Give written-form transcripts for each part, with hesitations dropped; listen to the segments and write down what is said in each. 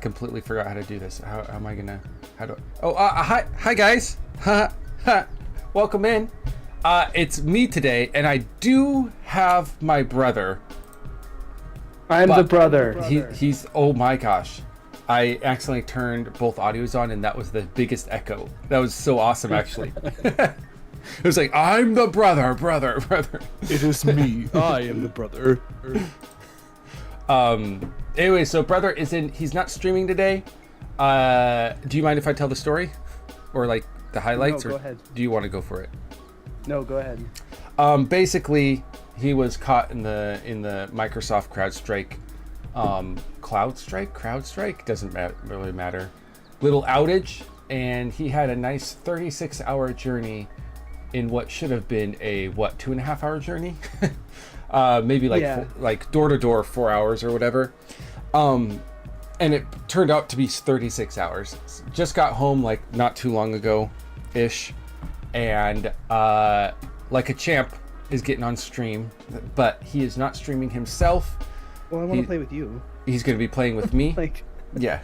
completely forgot how to do this. How am I gonna? How do? Hi guys. Welcome in. It's me today, and I do have my brother. I'm the brother. He's. Oh my gosh. I accidentally turned both audios on, and that was the biggest echo. That was so awesome, actually. It was like, I'm the brother. It is me. I am the brother. Anyway, so brother is in. He's not streaming today. Do you mind if I tell the story, or like the highlights? No, go or ahead. Do you want to go for it? No, go ahead. Basically, he was caught in the Microsoft CrowdStrike, CrowdStrike doesn't really matter. Little outage, and he had a nice 36-hour journey in what should have been a 2.5-hour journey. Maybe like door to door 4 hours or whatever. And it turned out to be 36 hours. Just got home like not too long ago ish. And like a champ is getting on stream, but he is not streaming himself. Well, I want to play with you. He's going to be playing with me. Yeah.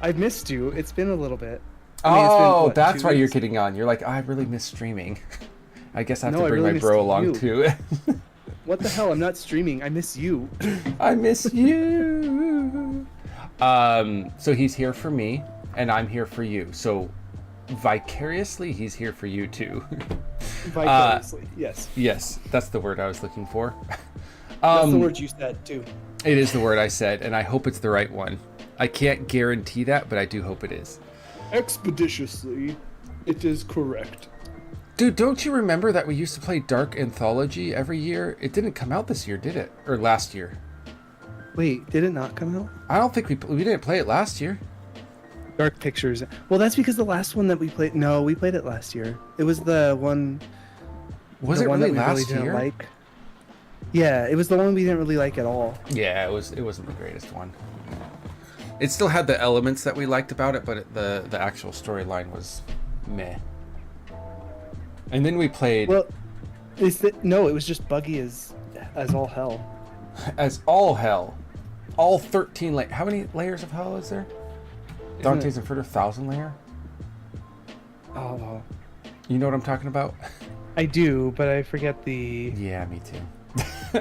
I've missed you. It's been a little bit. That's why you're getting on. You're like, I really miss streaming. I guess I have to bring my bro along too. What the hell? I'm not streaming. I miss you. I miss you. So he's here for me, and I'm here for you. So vicariously, he's here for you too. Vicariously, yes. Yes, that's the word I was looking for. That's the word you said too. It is the word I said, and I hope it's the right one. I can't guarantee that, but I do hope it is. Expeditiously, it is correct. Dude, don't you remember that we used to play Dark Anthology every year? It didn't come out this year, did it? Or last year? Wait, did it not come out? I don't think we didn't play it last year. Dark Pictures. Well, that's because the last one that we played. No, we played it last year. It was the one. Was it really last year? Didn't like. Yeah, it was the one we didn't really like at all. Yeah, it wasn't the greatest one. It still had the elements that we liked about it, but the actual storyline was meh. And then we played. Well, no, it was just buggy as all hell. As all hell, all 13 how many layers of hell is there? Dante's Inferno 1,000 layer. Oh, you know what I'm talking about? I do, but I forget the. Yeah, me too.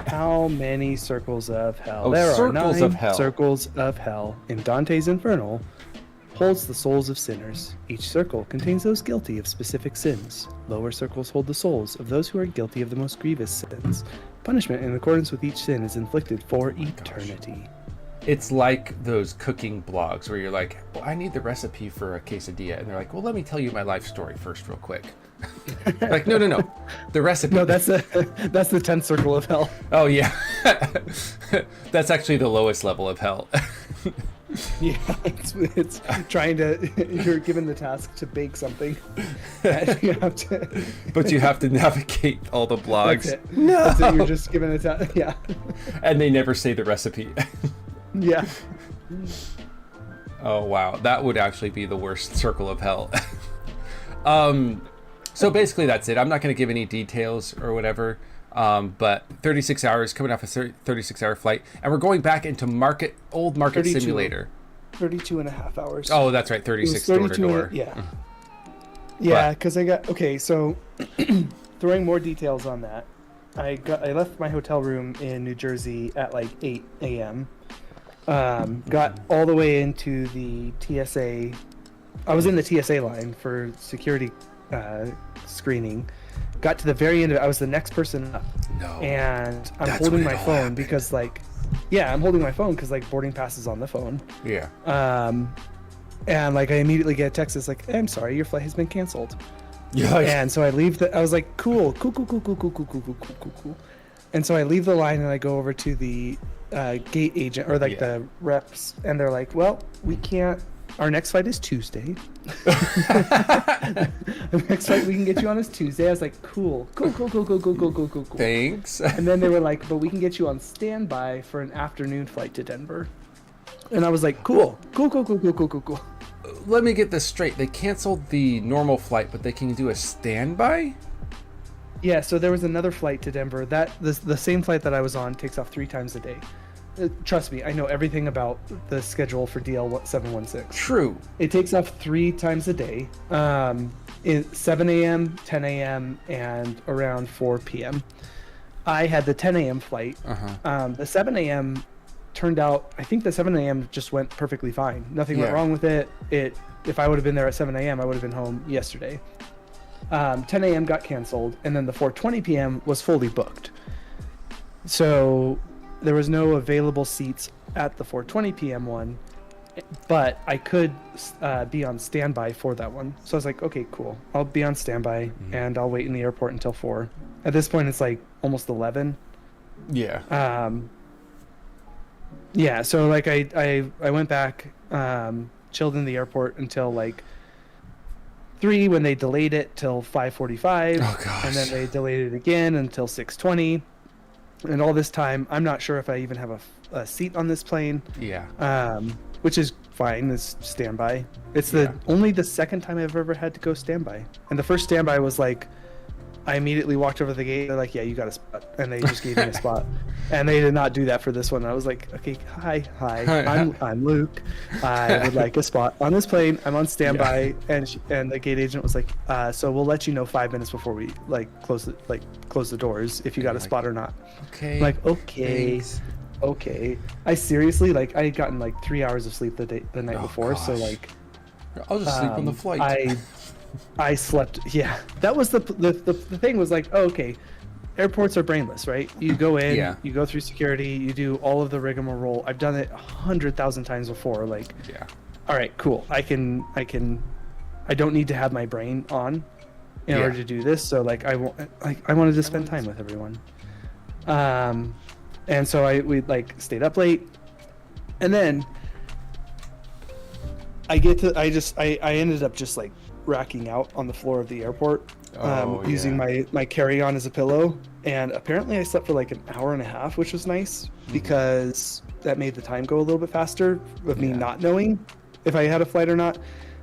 How many circles of hell? Oh, there are 9 of hell. circles of hell in Dante's Inferno. Holds the souls of sinners. Each circle contains those guilty of specific sins. Lower circles hold the souls of those who are guilty of the most grievous sins. Punishment in accordance with each sin is inflicted for eternity. It's like those cooking blogs where you're like, well, I need the recipe for a quesadilla. And they're like, well, let me tell you my life story first real quick. Like, no. The recipe. No, that's the 10th circle of hell. Oh, yeah. That's actually the lowest level of hell. Yeah, it's trying to. You're given the task to bake something, and you have to. But you have to navigate all the blogs. That's it. No, that's it. You're just given a task. Yeah. And they never say the recipe. Yeah. Oh wow, that would actually be the worst circle of hell. So basically that's it. I'm not going to give any details or whatever. But 36 hours, coming off a 36-hour flight, and we're going back into old market 32, simulator. 32 and a half hours. Oh, that's right, 36 door to door. Yeah. Yeah, because I got so throwing more details on that. I left my hotel room in New Jersey at like 8 a.m. Got all the way into the TSA. I was in the TSA line for security screening. Got to the very end of it. I was the next person up. No. And I'm holding my phone because I'm holding my phone because boarding pass is on the phone. Yeah. And I immediately get a text that's like, I'm sorry, your flight has been canceled. Yeah. And so I leave I was like, cool. And so I leave the line and I go over to the gate agent or the reps, and they're like, well, we can't. Our next flight is Tuesday. The next flight we can get you on is Tuesday. I was like, cool. Thanks. And then they were like, but we can get you on standby for an afternoon flight to Denver. And I was like, cool. Let me get this straight. They canceled the normal flight, but they can do a standby? Yeah, so there was another flight to Denver. The same flight that I was on takes off 3 times a day. trust me, I know everything about the schedule for DL716. True. It takes off 3 times a day, 7 a.m., 10 a.m., and around 4 p.m. I had the 10 a.m. flight. The 7 a.m. turned out, I think the 7 a.m. just went perfectly fine. Nothing went wrong with it. If I would have been there at 7 a.m., I would have been home yesterday. 10 a.m. got canceled, and then the 4:20 p.m. was fully booked. So there was no available seats at the 4:20 p.m. one, but I could be on standby for that one. So I was like, okay, cool. I'll be on standby, and I'll wait in the airport until 4. At this point, it's like almost 11. Yeah. Yeah, so like I went back, chilled in the airport until like 3 when they delayed it till 5:45. Oh gosh. And then they delayed it again until 6:20. And all this time, I'm not sure if I even have a seat on this plane. Yeah. Which is fine. It's standby. It's only the second time I've ever had to go standby. And the first standby was like, I immediately walked over to the gate. They're like, yeah, you got a spot. And they just gave me a spot. And they did not do that for this one. I was like, okay, hi. I'm Luke. I would like a spot on this plane. I'm on standby. Yeah. And the gate agent was like, so we'll let you know 5 minutes before we close the doors if you got a spot or not. Okay. I'm like, okay. Thanks. Okay. I seriously, I had gotten 3 hours of sleep the night before. Gosh. So I'll just sleep on the flight. I slept. Yeah, that was the thing was like, oh, okay, airports are brainless, right? You go in, you go through security, you do all of the rigmarole. I've done it 100,000 times before. All right, cool. I don't need to have my brain on in order to do this. So I wanted to spend time with everyone. And so we stayed up late, and then I ended up just racking out on the floor of the airport, using my carry-on as a pillow, and apparently I slept for an hour and a half, which was nice because that made the time go a little bit faster with me not knowing if I had a flight or not.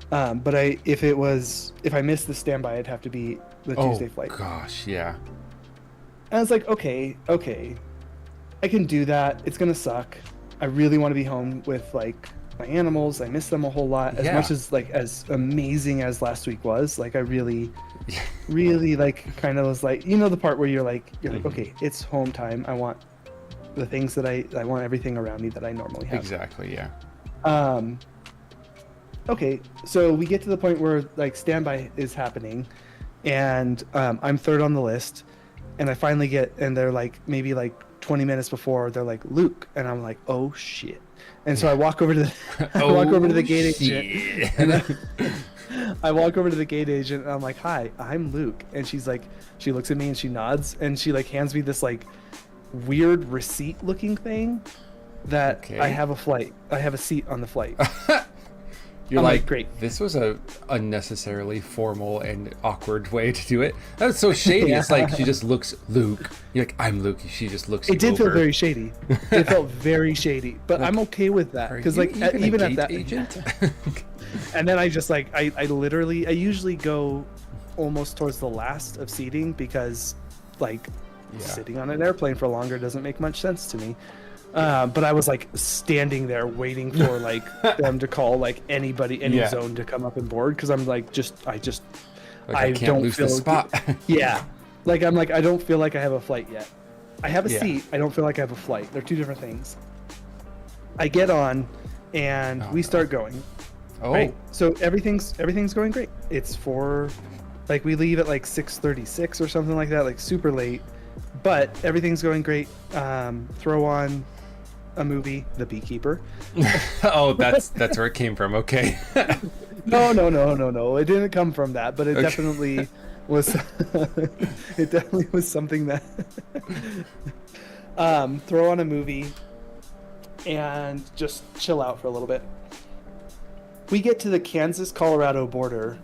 But if I missed the standby, it'd have to be the Tuesday flight. Gosh, yeah. And I was like, okay, I can do that. It's gonna suck. I really want to be home with my animals. I miss them a whole lot. As much as as amazing as last week was, I really kind of was the part where you're like, okay, it's home time. I want the things that I want, everything around me that I normally have. Exactly. Yeah. Okay, so we get to the point where standby is happening, and I'm third on the list, and I finally get, and they're maybe 20 minutes before, they're like, Luke, and I'm like, oh shit. And so I walk over to the gate agent, and I walk over to the gate agent, and I'm like, hi, I'm Luke. And she's like, she looks at me and she nods, and she hands me this weird receipt looking thing that I have a seat on the flight. You're like, great. This was a unnecessarily formal and awkward way to do it. That's so shady. It's she just looks Luke. You're like, I'm Luke. She just looks. It did feel very shady. It felt very shady, but I'm okay with that because even at that agent. And then I just I literally usually go almost towards the last of seating because sitting on an airplane for longer doesn't make much sense to me. But I was standing there waiting for them to call anybody, any zone to come up and board because I'm I can't don't lose feel the spot. Yeah, I don't feel like I have a flight yet. I have a seat. I don't feel like I have a flight. They're two different things. I get on, and we start going. Oh, right? So everything's going great. It's we leave at 6:36 or something like that, super late. But everything's going great. Throw on a movie, The Beekeeper. Oh, that's where it came from. Okay. No. It didn't come from that, but it definitely was. It definitely was something that. Throw on a movie, and just chill out for a little bit. We get to the Kansas-Colorado border,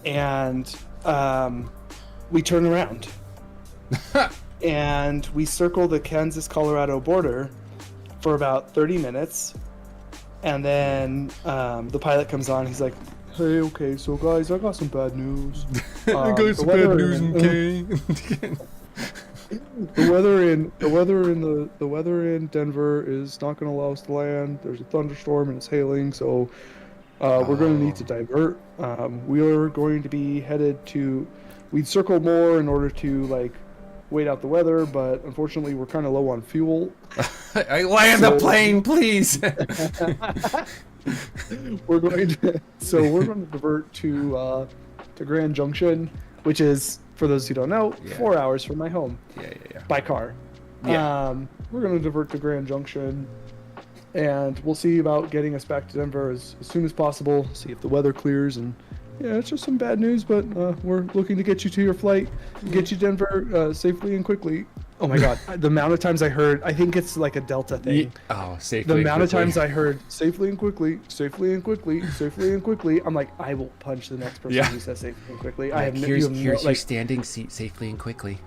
and we turn around. And we circle the Kansas-Colorado border for about 30 minutes. And then the pilot comes on. He's like, hey, okay, so guys, I got some bad news. I got some bad news, okay? The the weather in Denver is not going to allow us to land. There's a thunderstorm and it's hailing, so we're going to need to divert. We are going to be headed to. We'd circle more in order to like wait out the weather, but unfortunately we're kind of low on fuel. I land the plane, please. we're going to divert to Grand Junction, which is, for those who don't know, 4 hours from my home. Yeah. By car. Yeah. We're going to divert to Grand Junction, and we'll see about getting us back to Denver as soon as possible. See if the weather clears, and yeah, it's just some bad news, but we're looking to get you to your flight, get you to Denver safely and quickly. Oh my God, the amount of times I heard, I think it's like a Delta thing. Safely. The amount of times I heard safely and quickly, safely and quickly, safely and quickly. I'm like, I will punch the next person who says safely and quickly. Like, here's your standing seat safely and quickly.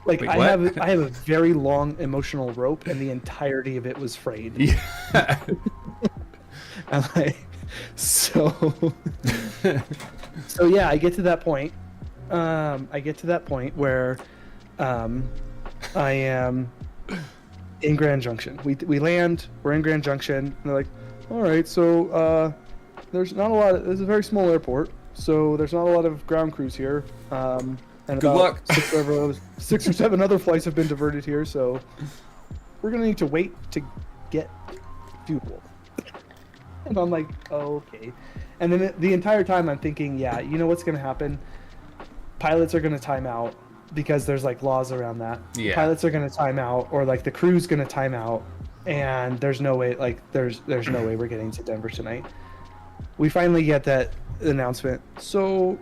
Like, wait, I have a very long emotional rope, and the entirety of it was frayed. Yeah. I'm like, so yeah, I get to that point. Where I am in Grand Junction. We land, we're in Grand Junction, and they're like, all right, so there's a very small airport, so there's not a lot of ground crews here. And good luck. 6 or 7 other flights have been diverted here, so we're gonna need to wait to get fuel. And I'm like, oh, okay. And then the entire time I'm thinking, yeah, you know what's gonna happen? Pilots are gonna time out, because there's like laws around that. Yeah. Pilots are gonna time out, or like the crew's gonna time out, and there's no way, like there's no way we're getting to Denver tonight. We finally get that announcement. So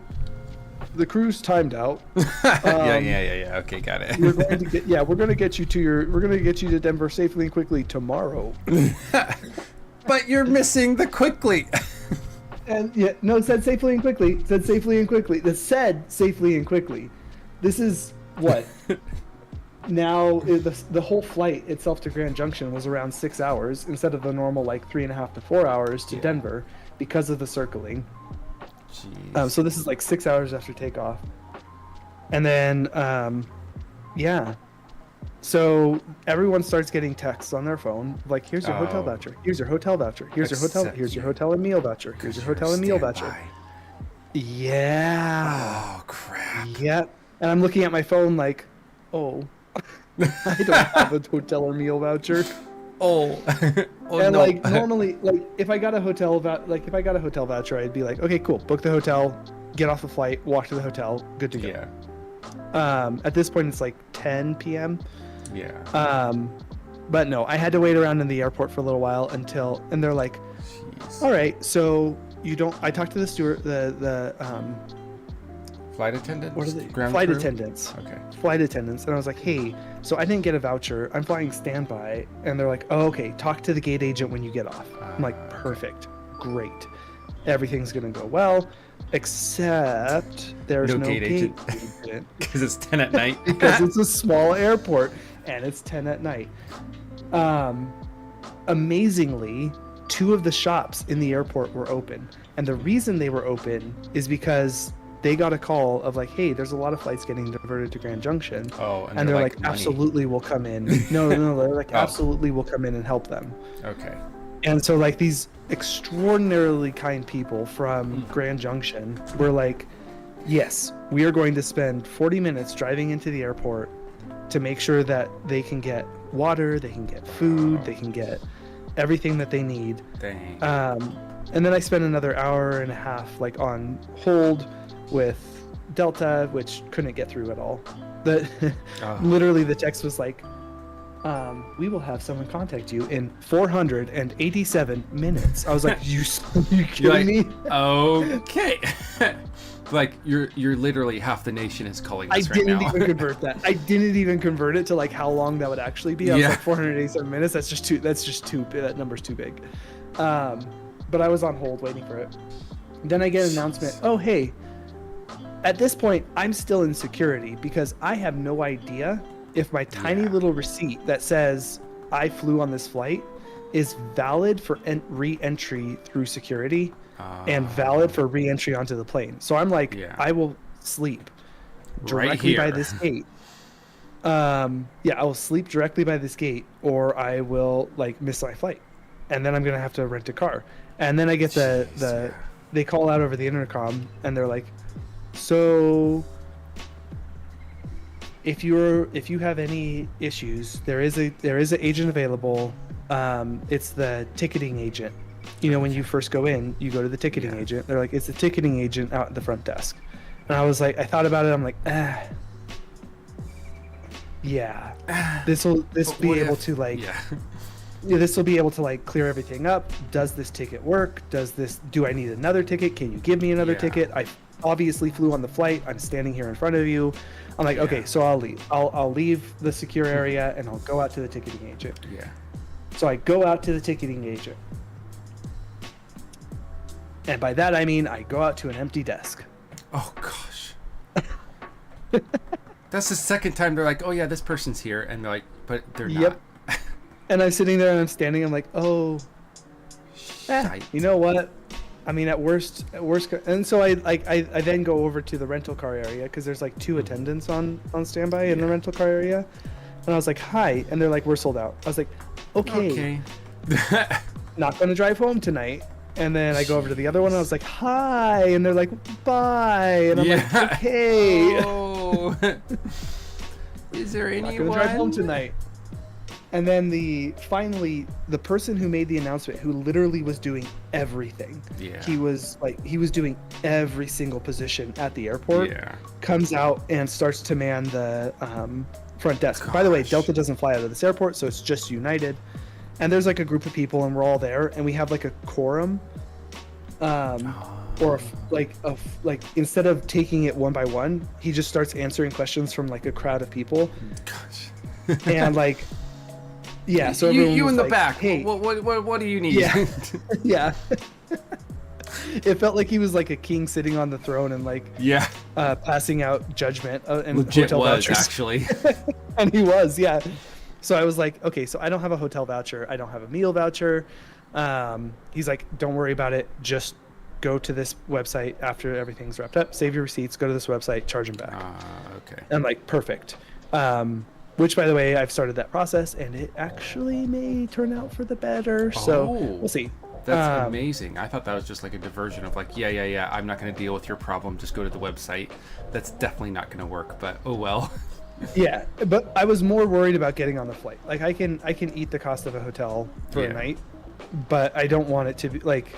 the crew's timed out. Yeah. Okay, got it. We're gonna get you to Denver safely and quickly tomorrow. But you're missing the quickly. And it said safely and quickly. It said safely and quickly. It said safely and quickly. This is what? Now the whole flight itself to Grand Junction was around 6 hours instead of the normal like 3.5 to 4 hours to Denver because of the circling. Jeez. So this is like 6 hours after takeoff, and then so everyone starts getting texts on their phone like, here's your hotel voucher, here's your hotel voucher, here's your hotel and meal voucher, here's your hotel and meal voucher. Yeah. Oh crap. Yep. And I'm looking at my phone like, oh, I don't have a hotel or meal voucher. And no. Like normally, like if I got a hotel voucher, I'd be like, okay, cool, book the hotel, get off the flight, walk to the hotel, good to go. Yeah. At this point, it's like 10 p.m. Yeah. But no, I had to wait around in the airport for a little while and they're like, all right, so you don't. I talked to the steward, the flight attendants? What are they? Ground flight crew? attendants. Okay. Flight attendants. And I was like, hey, so I didn't get a voucher. I'm flying standby. And they're like, oh, okay, talk to the gate agent when you get off. I'm like, perfect. Great. Everything's going to go well, except there's no gate agent. Because it's 10 at night. Because it's a small airport and it's 10 at night. Amazingly, 2 of the shops in the airport were open. And the reason they were open is because they got a call of like, hey, there's a lot of flights getting diverted to Grand Junction. Oh, and they're like absolutely, we'll come in. No, they're like, absolutely, we'll come in and help them. Okay. And so like these extraordinarily kind people from Grand Junction were like, yes, we are going to spend 40 minutes driving into the airport to make sure that they can get water, they can get food, they can get everything that they need. Dang. And then I spent another hour and a half like on hold with Delta, which couldn't get through at all. Literally the text was like, we will have someone contact you in 487 minutes. I was like, you kidding me? Okay. Like you're literally half the nation is calling us right now. I didn't even convert that. I didn't even convert it to like how long that would actually be. I was like 487 minutes. That's just too. That number's too big. But I was on hold waiting for it. Then I get an announcement. Oh, hey. At this point, I'm still in security because I have no idea if my tiny little receipt that says I flew on this flight is valid for re-entry through security and valid for re-entry onto the plane. So I'm like, I will sleep directly by this gate. Yeah, I will sleep directly by this gate, or I will like miss my flight, and then I'm gonna have to rent a car. And then I get Jeez, the yeah. they call out over the intercom, and they're like, "So if you have any issues, there is an agent available. It's the ticketing agent. You know, when you first go in, you go to the ticketing Yeah. agent. They're like, it's the ticketing agent out at the front desk." And I was like, I thought about it. I'm like, yeah, this But be what able if- to like, Yeah. yeah, this will be able to like clear everything up. Does this ticket work? Do I need another ticket? Can you give me another Yeah. ticket? I obviously flew on the flight. I'm standing here in front of you. I'm like, Yeah. okay, so I'll leave. I'll leave the secure area and I'll go out to the ticketing agent. Yeah. So I go out to the ticketing agent. And by that I mean I go out to an empty desk. Oh gosh. That's the second time they're like, oh yeah, this person's here, and they're like, but they're Yep. not. And I'm sitting there and I'm standing. I'm like, oh, Shite. you know what? I mean, at worst, and so I then go over to the rental car area because there's like two attendants on standby in the rental car area, and I was like, hi, and they're like, we're sold out. I was like, okay. Not gonna drive home tonight. And then I go over to the other one and I was like, hi, and they're like, bye, and I'm like, okay. Oh. Is there Not anyone? gonna drive home tonight. And then finally the person who made the announcement, who literally was doing everything, Yeah. he was doing every single position at the airport, Yeah. comes out and starts to man the front desk. By the way, Gosh. Delta doesn't fly out of this airport, so it's just United. And there's like a group of people and we're all there and we have like a quorum, or like instead of taking it one by one, he just starts answering questions from like a crowd of people. Gosh. And like, yeah, so you everyone in was the like, back. hey, What do you need? Yeah. yeah. It felt like he was like a king sitting on the throne and like Yeah. passing out judgment and Legit hotel was vouchers. actually. And he was, yeah. So I was like, okay, so I don't have a hotel voucher, I don't have a meal voucher. He's like, don't worry about it, just go to this website after everything's wrapped up, save your receipts, go to this website, charge them back. Okay. I'm like, perfect. Which, by the way, I've started that process, and it actually may turn out for the better. So Oh. we'll see. That's amazing. I thought that was just like a diversion of like, yeah. I'm not going to deal with your problem. Just go to the website. That's definitely not going to work. But oh well. Yeah, but I was more worried about getting on the flight. Like, I can eat the cost of a hotel for a night, but I don't want it to be like,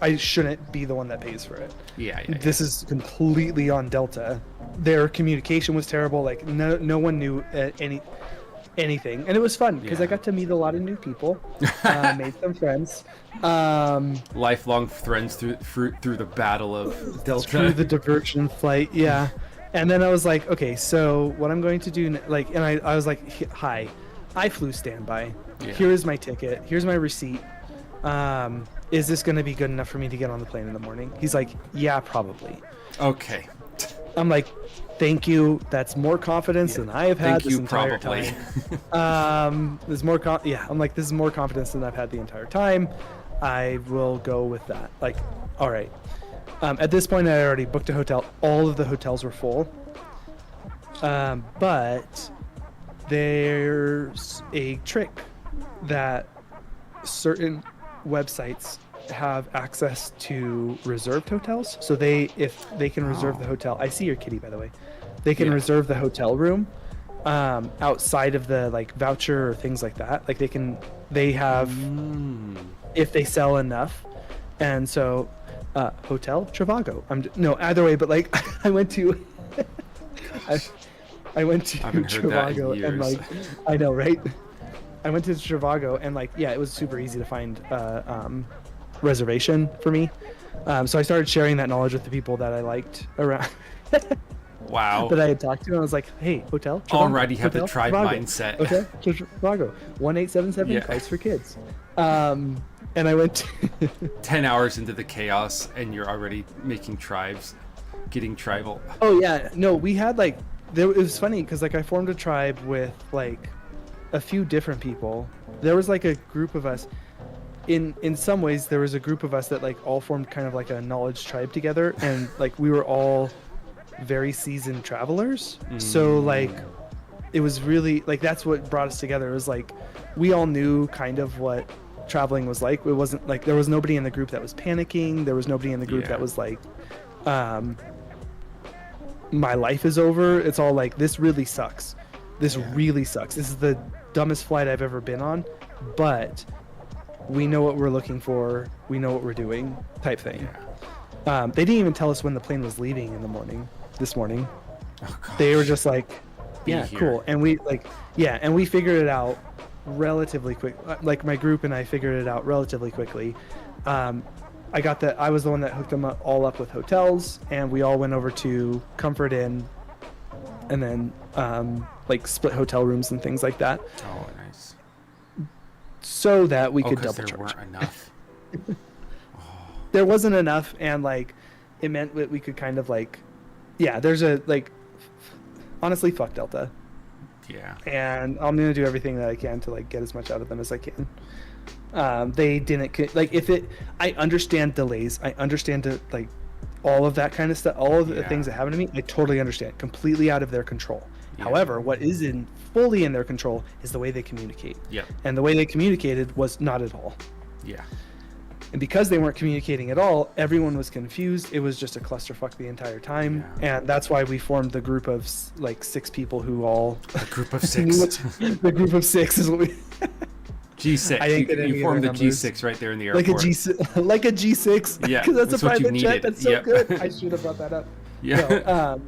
I shouldn't be the one that pays for it. Yeah. This is completely on Delta. Their communication was terrible. Like, no one knew anything, and it was fun because I Yeah. got to meet a lot of new people, made some friends. Lifelong friends through the battle of Delta. Through the diversion flight, yeah. And then I was like, okay, so what I'm going to do, and I was like, hi, I flew standby. Yeah. Here is my ticket. Here's my receipt. Is this going to be good enough for me to get on the plane in the morning? He's like, yeah, probably. Okay. I'm like, thank you. That's more confidence than I have had Thank this you, entire probably. time. There's more I'm like, this is more confidence than I've had the entire time. I will go with that. Like, all right. At this point, I already booked a hotel. All of the hotels were full. But there's a trick that certain websites have access to reserved hotels. So if they can reserve the hotel. I see your kitty, by the way. They can reserve the hotel room outside of the like voucher or things like that. Like they have if they sell enough. And so Hotel Trivago. No, either way, but like I went to I went to haven't heard that in Trivago and years. like I know, right? I went to Trivago and like it was super easy to find reservation for me. So I started sharing that knowledge with the people that I liked around Wow. that I had talked to, and I was like, "Hey, Hotel Trivago, Already have the Hotel tribe Trivago, mindset. Hotel Trivago, 1877 Yeah. flights for kids." And I went to 10 hours into the chaos and you're already making tribes, getting tribal. Oh yeah, no, we had like it was funny because like I formed a tribe with like a few different people. There was like a group of us. In some ways, there was a group of us that like all formed kind of like a knowledge tribe together, and like we were all very seasoned travelers. So like it was really like that's what brought us together. It was like we all knew kind of what traveling was like. It wasn't like there was nobody in the group that was panicking. There was nobody in the group that was like, my life is over. It's all like, this really sucks. This really sucks. This is the dumbest flight I've ever been on, but we know what we're looking for. We know what we're doing, type thing. They didn't even tell us when the plane was leaving in the morning. This morning, they were just like, "Yeah, cool," and we and we figured it out relatively quick. Like my group and I figured it out relatively quickly. I was the one that hooked them all up with hotels, and we all went over to Comfort Inn, and then like split hotel rooms and things like that. Oh, nice. So that we could double charge. There weren't enough. There wasn't enough, and like it meant that we could kind of like, there's a like, honestly, fuck Delta. Yeah. And I'm gonna do everything that I can to like get as much out of them as I can. They didn't like I understand delays. I understand like all of that kind of stuff. All of the things that happen to me, I totally understand. Completely out of their control. Yeah. However, what is fully in their control is the way they communicate. Yeah. And the way they communicated was not at all. Yeah. And because they weren't communicating at all, everyone was confused. It was just a clusterfuck the entire time. Yeah. And that's why we formed the group of like 6 people who all... The group of 6. The group of 6 is what we... G6. You formed the G6 right there in the airport. Like a G6. Yeah. Because that's a private jet. That's so good. I should have brought that up. Yeah. No,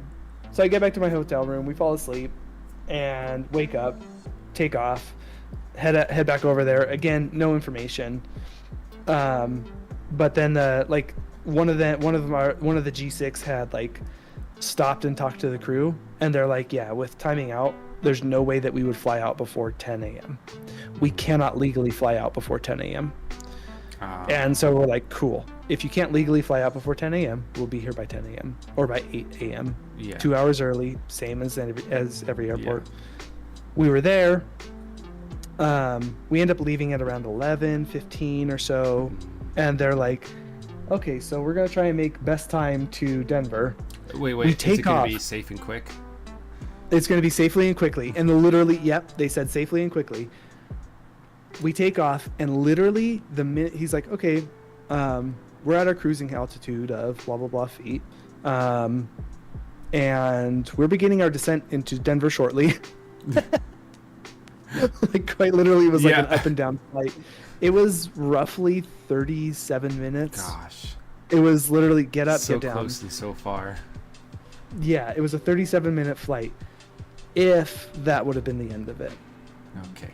so I get back to my hotel room. We fall asleep and wake up, take off, head back over there. Again, no information. But then like one of the G6 had like stopped and talked to the crew, and they're like, yeah, with timing out, there's no way that we would fly out before 10 a.m. We cannot legally fly out before 10 a.m. And so we're like, cool. If you can't legally fly out before 10 a.m., we'll be here by 10 a.m. or by 8 a.m. Yeah. 2 hours early, same as every airport. Yeah. We were there. We end up leaving at around 11:15 or so, and they're like, okay, so we're gonna try and make best time to Denver. Wait, is it gonna be safe and quick? It's gonna be safely and quickly, and literally, they said safely and quickly. We take off, and literally the minute he's like, okay, we're at our cruising altitude of blah blah blah feet, and we're beginning our descent into Denver shortly. Like quite literally, it was like an up and down flight. It was roughly 37 minutes. Gosh. It was literally get up, so get down. So close and so far. Yeah, it was a 37-minute flight. If that would have been the end of it. Okay.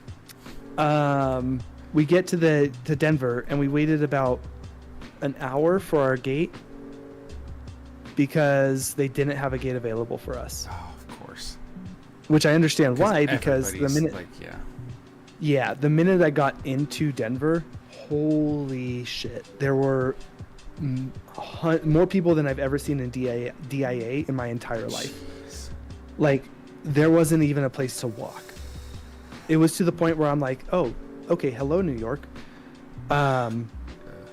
We get to Denver, and we waited about an hour for our gate because they didn't have a gate available for us. Oh, of course. Which I understand why, because the minute the minute I got into Denver, holy shit, there were more people than I've ever seen in DIA in my entire life. Jeez. Like, there wasn't even a place to walk. It was to the point where I'm like, oh, okay, hello, New York. There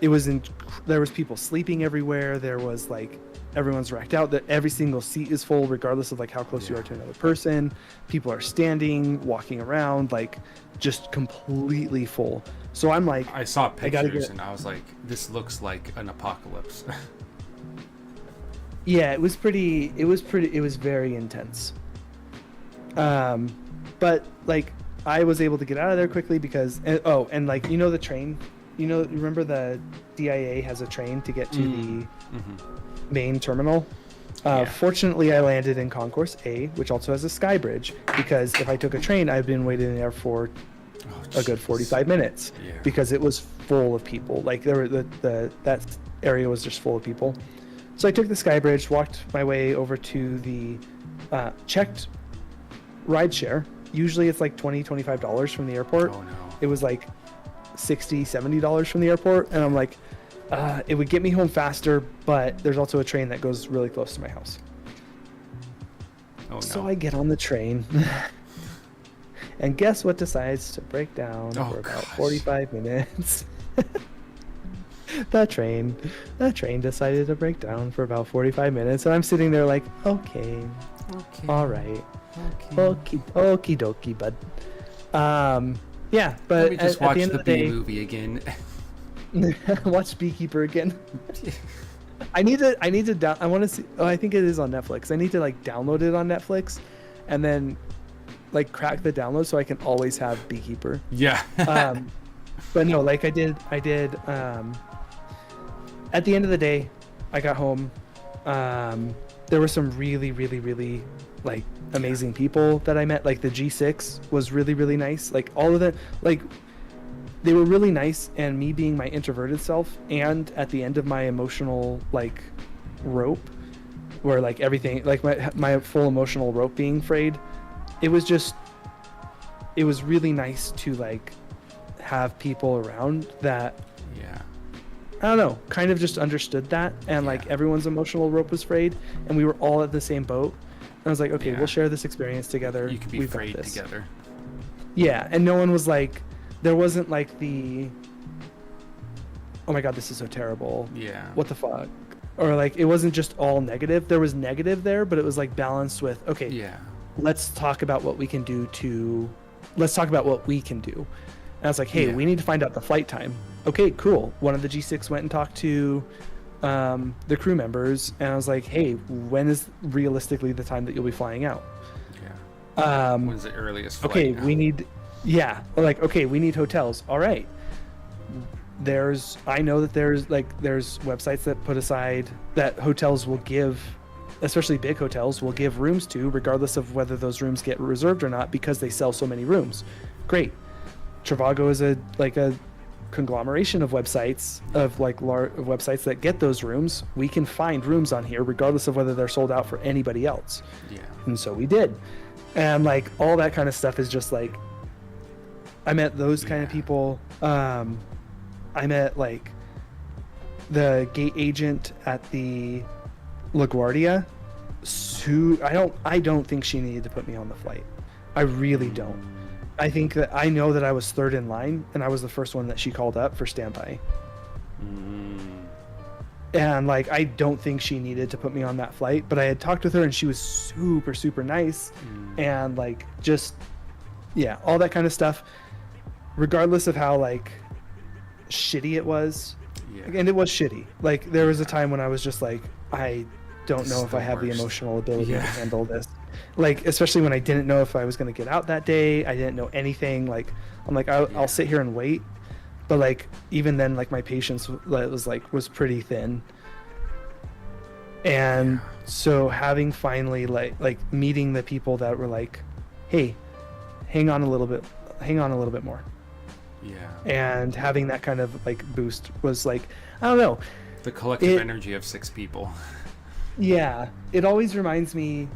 was people sleeping everywhere. There was like, everyone's racked out, that every single seat is full regardless of like how close you are to another person. People are standing, walking around, like just completely full. So I'm like, I saw pictures and I was like, this looks like an apocalypse. Yeah, it was very intense. But like I was able to get out of there quickly because and like, you know, the train, remember the DIA has a train to get to the main terminal. Fortunately, I landed in Concourse A, which also has a sky bridge, because if I took a train, I've been waiting there for a good 45 minutes because it was full of people. Like there were that area was just full of people. So I took the sky bridge, walked my way over to the checked rideshare. Usually it's like $20-$25 from the airport. Oh no. It was like $60-$70 from the airport, and I'm like, it would get me home faster, but there's also a train that goes really close to my house. Oh, no. So I get on the train, and guess what decides to break down for about 45 minutes? That train decided to break down for about 45 minutes, and I'm sitting there like, okay, all right. Okie dokie, bud. Yeah, but Let me just at watch the end the of the bee day, movie again. watch Beekeeper again. I need to down. I want to see. Oh, I think it is on Netflix. I need to like download it on Netflix, and then like crack the download so I can always have Beekeeper. Yeah. But no, like I did. At the end of the day, I got home. There were some really, really, really like amazing people that I met. Like the G6 was really, really nice. Like all of them, like they were really nice. And me being my introverted self, and at the end of my emotional like rope, where like everything, like my full emotional rope being frayed, it was really nice to like have people around that. Yeah. I don't know, kind of just understood that, and like everyone's emotional rope was frayed, and we were all at the same boat. And I was like, okay, we'll share this experience together. You can be frayed together. Yeah, and no one was like, there wasn't like the, oh my god, this is so terrible. Yeah. What the fuck? Or like, it wasn't just all negative. There was negative there, but it was like balanced with, okay, Yeah. let's talk about what we can do. And I was like, hey, we need to find out the flight time. Okay, cool. One of the G6 went and talked to the crew members, and I was like, hey, when is realistically the time that you'll be flying out? Yeah. When's the earliest flight? Okay, now? we need hotels. All right. I know that there's websites that put aside that hotels will give, especially big hotels, will give rooms to, regardless of whether those rooms get reserved or not, because they sell so many rooms. Great. Trivago is a conglomeration of websites of websites that get those rooms. We can find rooms on here regardless of whether they're sold out for anybody else. Yeah. And so we did. And like all that kind of stuff is just like, I met those kind of people. I met like the gate agent at the LaGuardia. I don't think she needed to put me on the flight. I really don't. I think that I know that I was third in line, and I was the first one that she called up for standby. And like, I don't think she needed to put me on that flight, but I had talked with her, and she was super, super nice. And like, just, yeah, all that kind of stuff, regardless of how like shitty it was. Yeah. And it was shitty. Like, there was a time when I was just like, I don't know if I have the emotional ability to handle this. Like, especially when I didn't know if I was going to get out that day. I didn't know anything. Like, I'm like, I'll sit here and wait. But like, even then, like, my patience was pretty thin. And so having finally like meeting the people that were like, hey, hang on a little bit more. Yeah. And having that kind of like boost was like, I don't know. The collective energy of 6 people. Yeah. It always reminds me,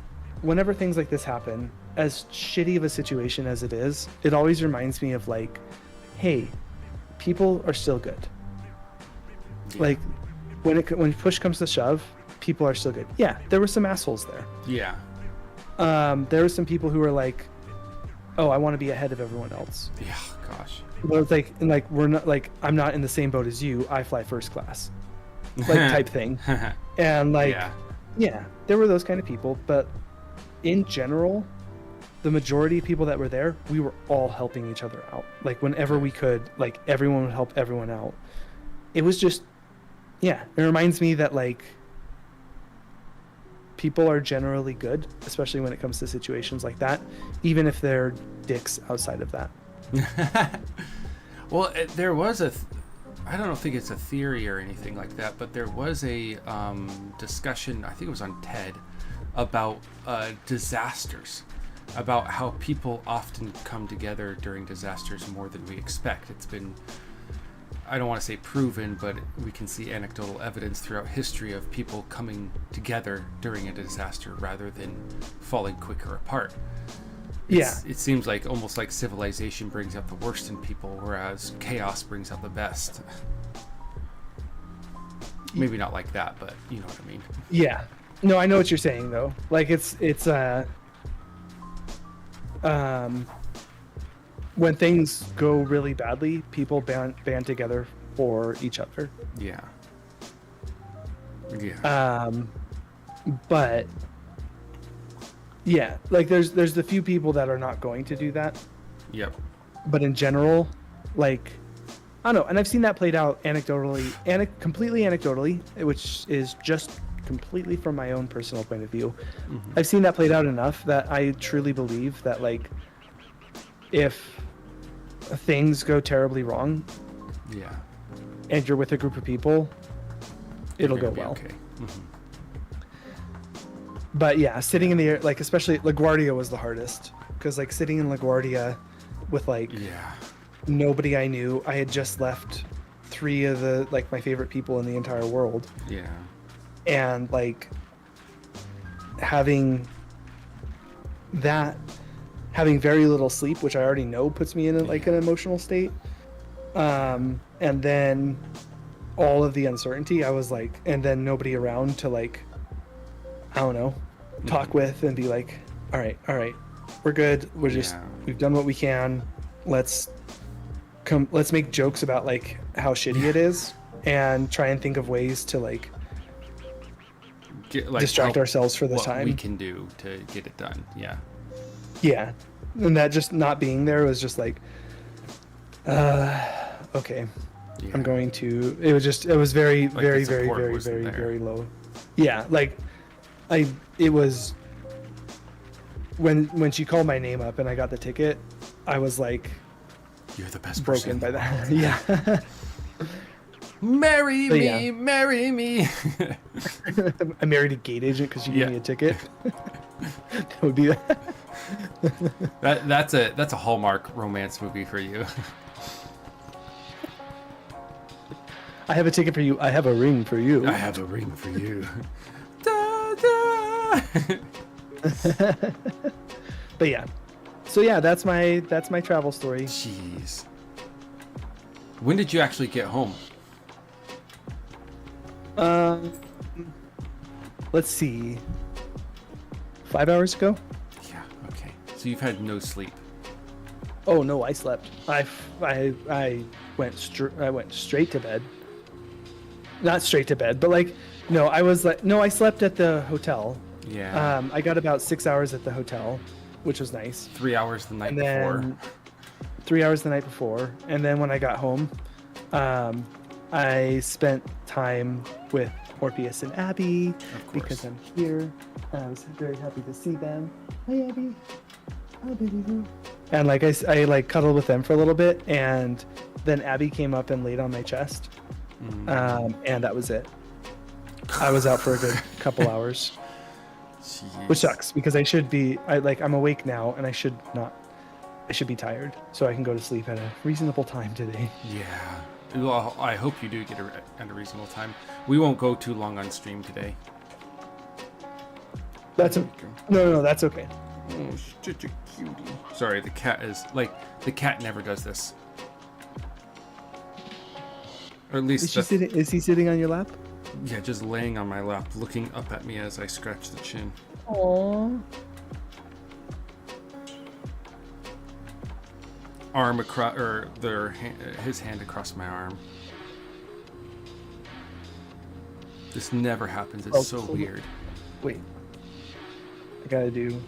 whenever things like this happen, as shitty of a situation as it is, it always reminds me of like, hey, people are still good. Yeah. Like, when push comes to shove, people are still good. Yeah, there were some assholes there. Yeah. There were some people who were like, oh, I want to be ahead of everyone else. Yeah, gosh. But it's like, and like, we're not like, I'm not in the same boat as you. I fly first class, like type thing. And like, yeah, there were those kind of people, but in general, the majority of people that were there, we were all helping each other out. Like, whenever we could, like, everyone would help everyone out. It was just, yeah, it reminds me that like, people are generally good, especially when it comes to situations like that, even if they're dicks outside of that. Well, there was I don't think it's a theory or anything like that, but there was a discussion, I think it was on TED, about disasters, about how people often come together during disasters more than we expect. It's been, I don't want to say proven, but we can see anecdotal evidence throughout history of people coming together during a disaster rather than falling quicker apart. It seems like almost like civilization brings out the worst in people, whereas chaos brings out the best. Maybe not like that, but you know what I mean. Yeah. No, I know what you're saying though. Like it's when things go really badly, people band together for each other. Yeah. Yeah. But Yeah, like there's the few people that are not going to do that, Yep. but in general, like I don't know, and I've seen that played out anecdotally, completely anecdotally, which is just completely from my own personal point of view. Mm-hmm. I've seen that played out enough that I truly believe that like if things go terribly wrong Yeah. and you're with a group of people, it'll go well. Okay. Mm-hmm. But yeah, sitting in the air, like especially LaGuardia was the hardest because like sitting in LaGuardia with like Yeah. nobody I knew. I had just left 3 of the like my favorite people in the entire world, Yeah. and like having very little sleep, which I already know puts me in like an emotional state, and then all of the uncertainty. I was like, and then nobody around to like, I don't know, talk with and be like, all right, we're good. We've done what we can. Let's make jokes about like how shitty it is and try and think of ways to like distract ourselves for the time we can do to get it done. Yeah, and that just not being there was just like okay, Yeah. I'm going to it was very Like very the very support very wasn't very there. very low. Yeah, like it was when she called my name up and I got the ticket, I was like You're the best broken person. by that. Yeah. Marry But me, yeah. marry me. I married a gate agent because she gave Yeah. me a ticket. That would be That's a Hallmark romance movie for you. I have a ticket for you. I have a ring for you. I have a ring for you. Da, da. But yeah. So yeah, that's my travel story. Jeez. When did you actually get home? Let's see. 5 hours ago? Yeah. Okay. So you've had no sleep. Oh no, I slept. I went straight to bed. Not straight to bed, but like no, I slept at the hotel. Yeah. I got about 6 hours at the hotel, which was nice. 3 hours the night And before. then 3 hours the night before, and then when I got home, I spent time with Orpheus and Abby Of course. because I'm here. And I was very happy to see them. Hi, Abby. Hi, baby boo. And like I like cuddled with them for a little bit, and then Abby came up and laid on my chest, and that was it. I was out for a good couple hours, Jeez. which sucks because I'm awake now, and I should be tired, so I can go to sleep at a reasonable time today. Yeah. Well, I hope you do get at a reasonable time. We won't go too long on stream today. That's no, that's okay. Oh, such a cutie. Sorry, the cat never does this. Or at least Is he sitting on your lap? yeah, just laying on my lap, looking up at me as I scratch the chin. Aww. Arm across, or his hand across my arm. This never happens. It's so weird. Wait. I gotta do.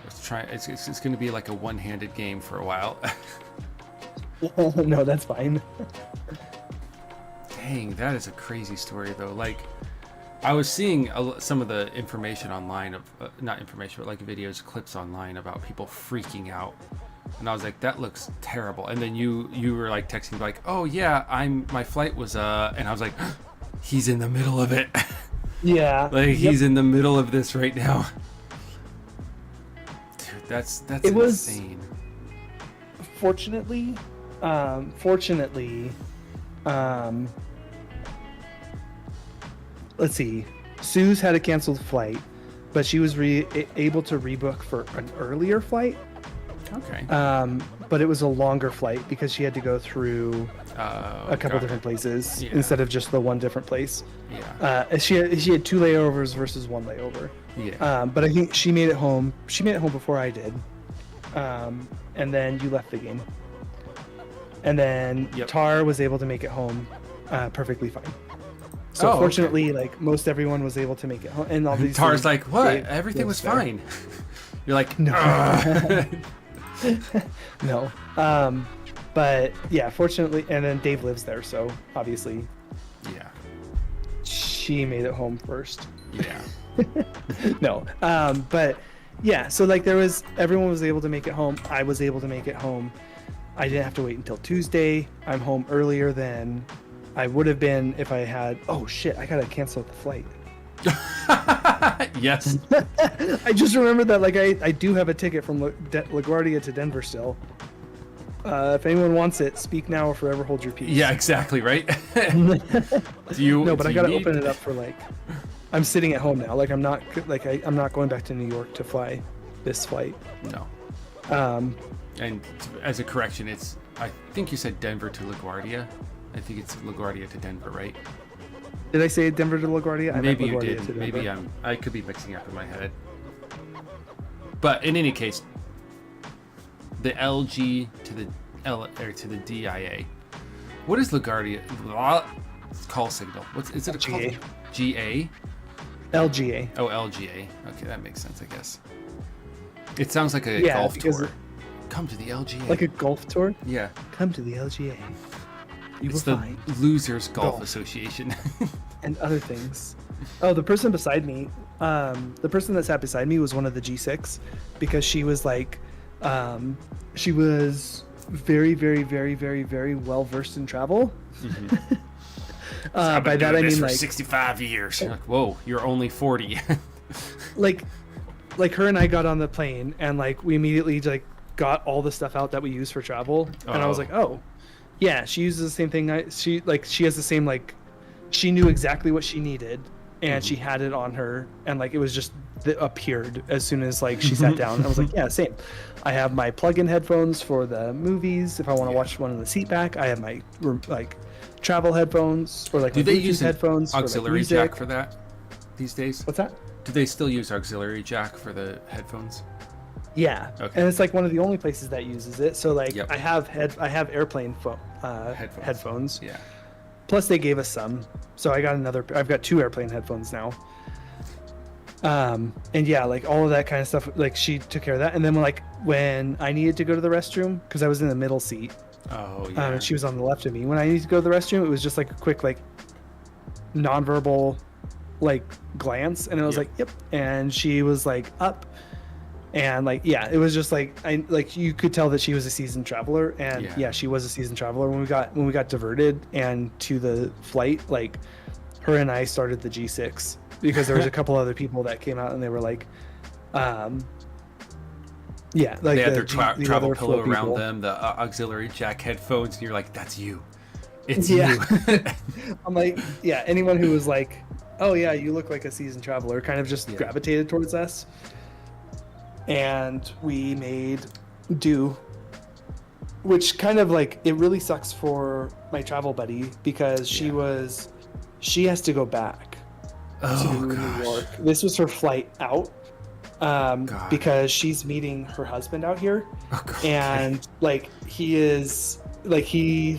Let's try. It's going to be like a one-handed game for a while. No, that's fine. Dang, that is a crazy story though. Like, I was seeing some of the information online of not information, but like videos, clips online about people freaking out, and I was like, that looks terrible. And then you were like texting me like, oh yeah, my flight was and I was like, he's in the middle of it. Yeah. Like he's in the middle of this right now. Dude, that's insane. Fortunately, let's see. Sue's had a canceled flight, but she was able to rebook for an earlier flight. Okay. But it was a longer flight because she had to go through a couple different places instead of just the one different place. Yeah. She had 2 layovers versus 1 layover. Yeah. But I think she made it home. She made it home before I did. And then you left the game. And then Tar was able to make it home perfectly fine. So Oh, fortunately, like most everyone was able to make it home, and obviously Tara's like, what? Dave Everything was there. fine. You're like, No. "Ugh." No. But yeah, fortunately, and then Dave lives there, so obviously Yeah. she made it home first. Yeah. No. But yeah, so like everyone was able to make it home. I was able to make it home. I didn't have to wait until Tuesday. I'm home earlier than I would have been if I had. Oh shit! I gotta cancel the flight. Yes. I just remembered that like I do have a ticket from LaGuardia to Denver still. If anyone wants it, speak now or forever hold your peace. Yeah, exactly, right? Do you No, but I do gotta you need- open it up for like. I'm sitting at home now. Like I'm not going back to New York to fly this flight. No. Um, And as a correction, it's, I think you said Denver to LaGuardia. I think it's LaGuardia to Denver, right? did I say Denver to LaGuardia? I meant Maybe you LaGuardia to did. Denver. Maybe I could be mixing up in my head. But in any case, the LG to the L or to the DIA. What is LaGuardia? Call signal. Is it a call? GA. GA? LGA. Oh, LGA. Okay, that makes sense, I guess. It sounds like a Yeah, golf because tour. Come to the LGA. Like a golf tour. Yeah. Come to the LGA. You It's will the find Losers Golf golf. Association. and other things. Oh, the person beside me, the person that sat beside me was one of the G6 because she was like, she was very, very, very, very, very well versed in travel. Mm-hmm. By that I mean for like 65 years. You're like, whoa, you're only 40. like her and I got on the plane and like we immediately like got all the stuff out that we use for travel and I was Oh. like, oh yeah, she uses the same thing. She has the same like she knew exactly what she needed and she had it on her and like it was just appeared as soon as like she sat down. I was like, yeah, same. I have my plug-in headphones for the movies if I want to watch one in the seat back. I have my like travel headphones or like Do my they Bluetooth use an headphones auxiliary for, like, jack for that these days? What's that? Do they still use auxiliary jack for the headphones? Yeah, Okay. and it's like one of the only places that uses it. So like Yep. I have airplane headphones. Yeah. Plus they gave us some, so I've got 2 airplane headphones now. And yeah, like all of that kind of stuff. Like she took care of that, and then like when I needed to go to the restroom because I was in the middle seat, Oh, yeah. and she was on the left of me. When I needed to go to the restroom, it was just like a quick like nonverbal like glance, and it was Yep. like yep, and she was like up. And like yeah, it was just like you could tell that she was a seasoned traveler, and yeah, she was a seasoned traveler. When we got diverted and to the flight, like her and I started the G6 because there was a couple other people that came out and they were like, yeah, like they had their the travel other pillow flow around people. them, the auxiliary jack headphones, and you're like, that's you. It's Yeah. you. I'm like, yeah, anyone who was like, oh yeah, you look like a seasoned traveler, kind of just gravitated towards us. And we made do, which kind of like it really sucks for my travel buddy because she has to go back to New York. This was her flight out because she's meeting her husband out here, and like I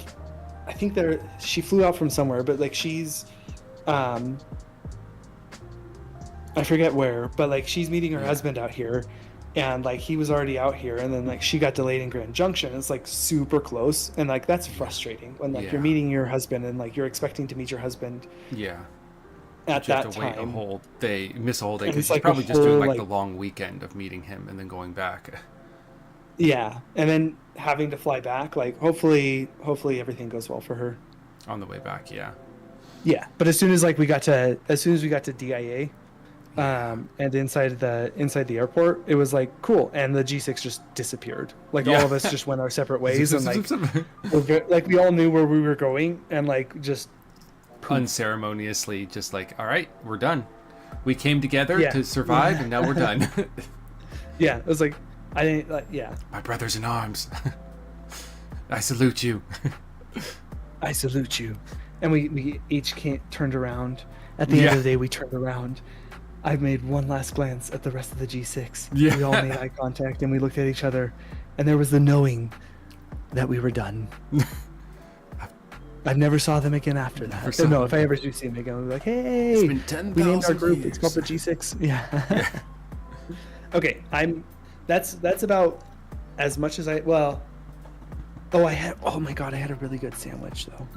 think she flew out from somewhere, but like she's I forget where, but like she's meeting her husband out here. And like he was already out here, and then like she got delayed in Grand Junction. It's like super close, and like that's frustrating when like you're meeting your husband and like you're expecting to meet your husband. Yeah. At you that have to time, wait a whole day, miss a whole day And because it's she's like a probably just doing whole, like the like- long weekend of meeting him and then going back. yeah, and then having to fly back. Like hopefully everything goes well for her. On the way back, yeah. Yeah, but as soon as we got to DIA, and inside the airport, it was like cool, and the G6 just disappeared. Like all of us just went our separate ways, and like we all knew where we were going, and like just unceremoniously, just like, all right, we're done. We came together Yeah. to survive, and now we're done. yeah, it was like I didn't like yeah. My brothers in arms. I salute you. I salute you. And we each turned around. At the end of the day, we turned around. I made one last glance at the rest of the G6. Yeah. We all made eye contact and we looked at each other, and there was the knowing that we were done. I never saw them again after that. So no, if I ever do see them again, I'll be like, hey, It's been 10,000 we named our group. years. It's called the G6. Yeah. Okay, that's about as much as oh my god, I had a really good sandwich though.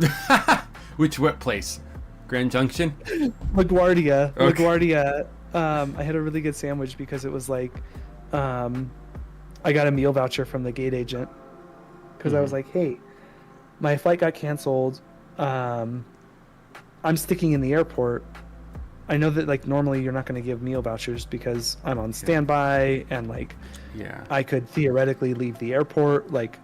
What place? Grand Junction? LaGuardia. Okay. LaGuardia. I had a really good sandwich because it was like I got a meal voucher from the gate agent because I was like, hey, my flight got canceled. I'm sticking in the airport. I know that like normally you're not going to give meal vouchers because I'm on standby and like I could theoretically leave the airport. Like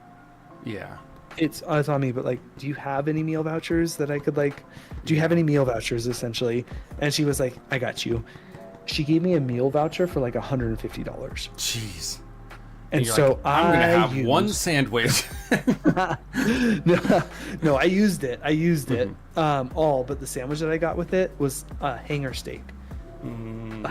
it's on me, but like, do you have any meal vouchers that I could like? Do you have any meal vouchers essentially? And she was like, I got you. She gave me a meal voucher for like $150. Jeez. And so like, I'm gonna have one sandwich. No, I used it. It all, but the sandwich that I got with it was a hanger steak. And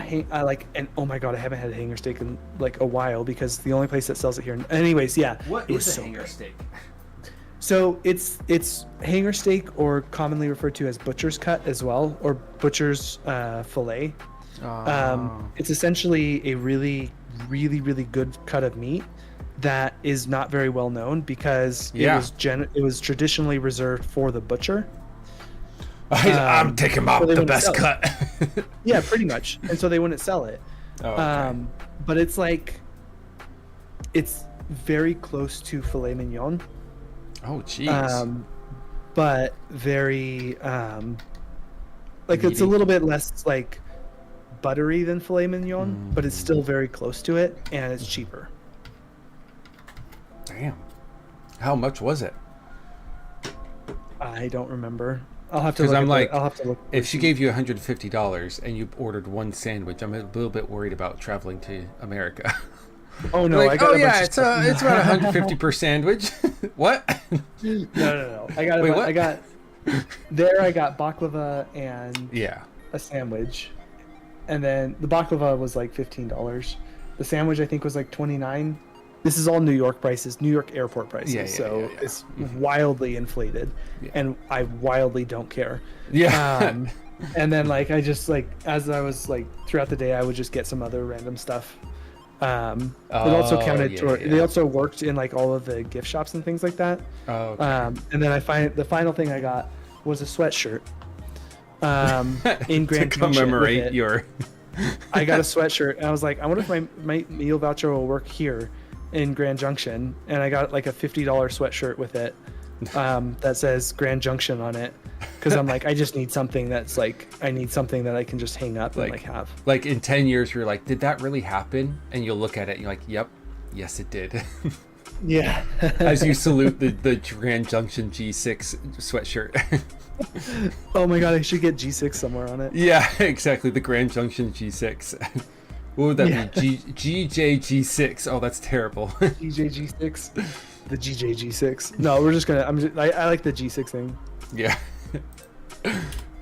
oh my god, I haven't had a hanger steak in like a while because the only place that sells it here. Anyways, What is a hanger steak? So it's hanger steak, or commonly referred to as butcher's cut as well, or butcher's fillet. It's essentially a really good cut of meat that is not very well known because it was traditionally reserved for the butcher. I'm taking out the best cut. Yeah, pretty much. And so they wouldn't sell it. But it's like it's very close to filet mignon. Oh jeez. But very like Meaty. it's a little bit less like buttery than filet mignon, but it's still very close to it, and it's cheaper. Damn. How much was it? I don't remember. I'll have to Because look. I'm like, I'll have to look. if she gave you $150 and you ordered one sandwich, I'm a little bit worried about traveling to America. Oh no! Like, I got it's about $150 per sandwich. What? No. I got Wait, what? I got baklava and a sandwich, and then the baklava was like $15. The sandwich I think was like $29. This is all New York prices, New York airport prices. So it's wildly inflated, and I wildly don't care. Yeah. And then like I just like as I was like throughout the day, I would just get some other random stuff. It also counted they also worked in like all of the gift shops and things like that. And then the final thing I got was a sweatshirt in Grand to Junction commemorate your I got a sweatshirt and I was like, I wonder if my meal voucher will work here in Grand Junction, and I got like a $50 sweatshirt with it that says Grand Junction on it, because I'm like, I just need something that's like, I need something that I can just hang up and like have. Like in 10 years, you're like, did that really happen? And you'll look at it and you're like, yep, yes, it did. Yeah. As you salute the Grand Junction G6 sweatshirt. Oh my god, I should get G6 somewhere on it. Yeah, exactly. The Grand Junction G6. What would that be? GJG6. Oh, that's terrible. GJG6. The GJG6. No, we're just gonna. I like the G6 thing. Yeah.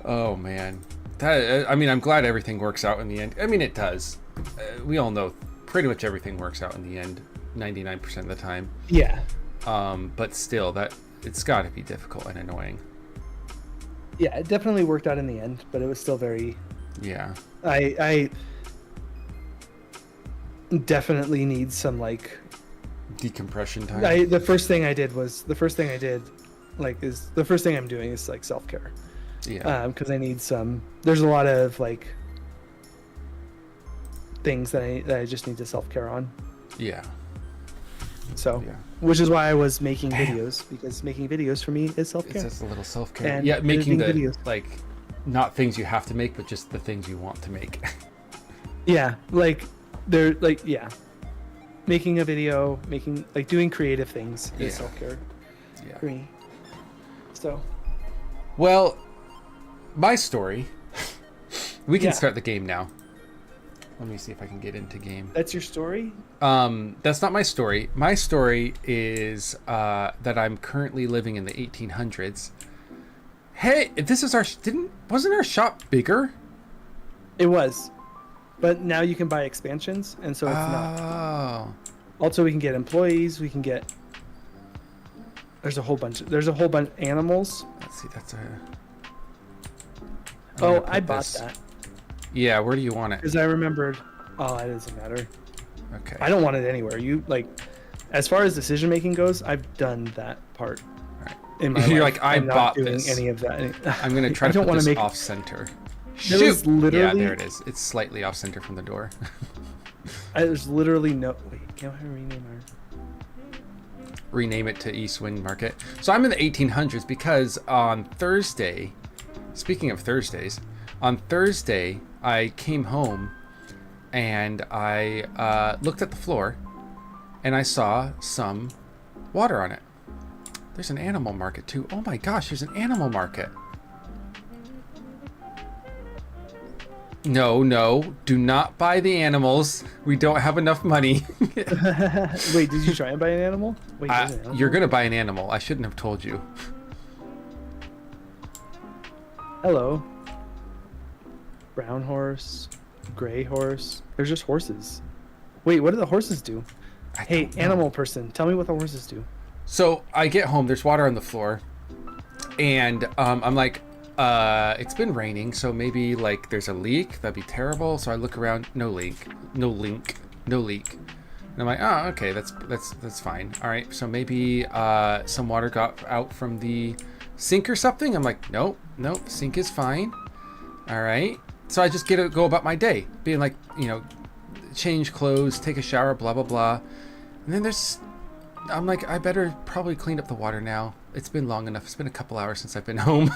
Oh man. I mean, I'm glad everything works out in the end. I mean, it does. We all know pretty much everything works out in the end, 99% of the time. Yeah. But still, that it's got to be difficult and annoying. Yeah, it definitely worked out in the end, but it was still very. Yeah. I definitely need some like decompression time. The first thing I'm doing is like self-care. Yeah. Because I need some. There's a lot of like things that I just need to self-care on. Yeah. So, which is why I was making videos, because making videos for me is self-care. It's just a little self-care. And yeah, making the videos. like not things you have to make, but just the things you want to make. Yeah, like they're like making a video, making like doing creative things is self-care. Yeah. For me. So. Well, my story. We can start the game now. Let me see if I can get into game. That's your story? That's not my story. My story is that I'm currently living in the 1800s. Hey, this is wasn't our shop bigger? It was. But now you can buy expansions, and so it's not. Oh. Also, we can get employees, we can get There's a whole bunch of animals. Let's see, that's a... Oh, I bought that. Yeah, where do you want it? Because I remembered. Oh, it doesn't matter. Okay. I don't want it anywhere. You like, as far as decision making goes, I've done that part. Right. In my You're life. like, I I'm not bought doing this. any of that. I'm gonna try to put this off center. There was literally. Yeah, there it is. It's slightly off center from the door. There's literally no. Wait, can I rename our? Rename it to East Wind Market. So I'm in the 1800s because on Thursday, speaking of Thursdays, on Thursday I came home and I looked at the floor and I saw some water on it. There's an animal market too. Oh my gosh, there's an animal market. No, do not buy the animals. We don't have enough money. Wait, did you try and buy an animal? Wait, there's an animal? You're gonna buy an animal. I shouldn't have told you. Hello. Brown horse, gray horse. There's just horses. Wait, what do the horses do? Hey, animal person, tell me what the horses do. So I get home, there's water on the floor, and I'm like, it's been raining, so maybe like there's a leak. That'd be terrible. So I look around, no leak. And I'm like, oh, okay, that's fine. All right, so maybe some water got out from the sink or something. I'm like, nope, sink is fine. All right. So I just go about my day, being like, change clothes, take a shower, blah, blah, blah. And then I'm like, I better probably clean up the water now. It's been long enough. It's been a couple hours since I've been home.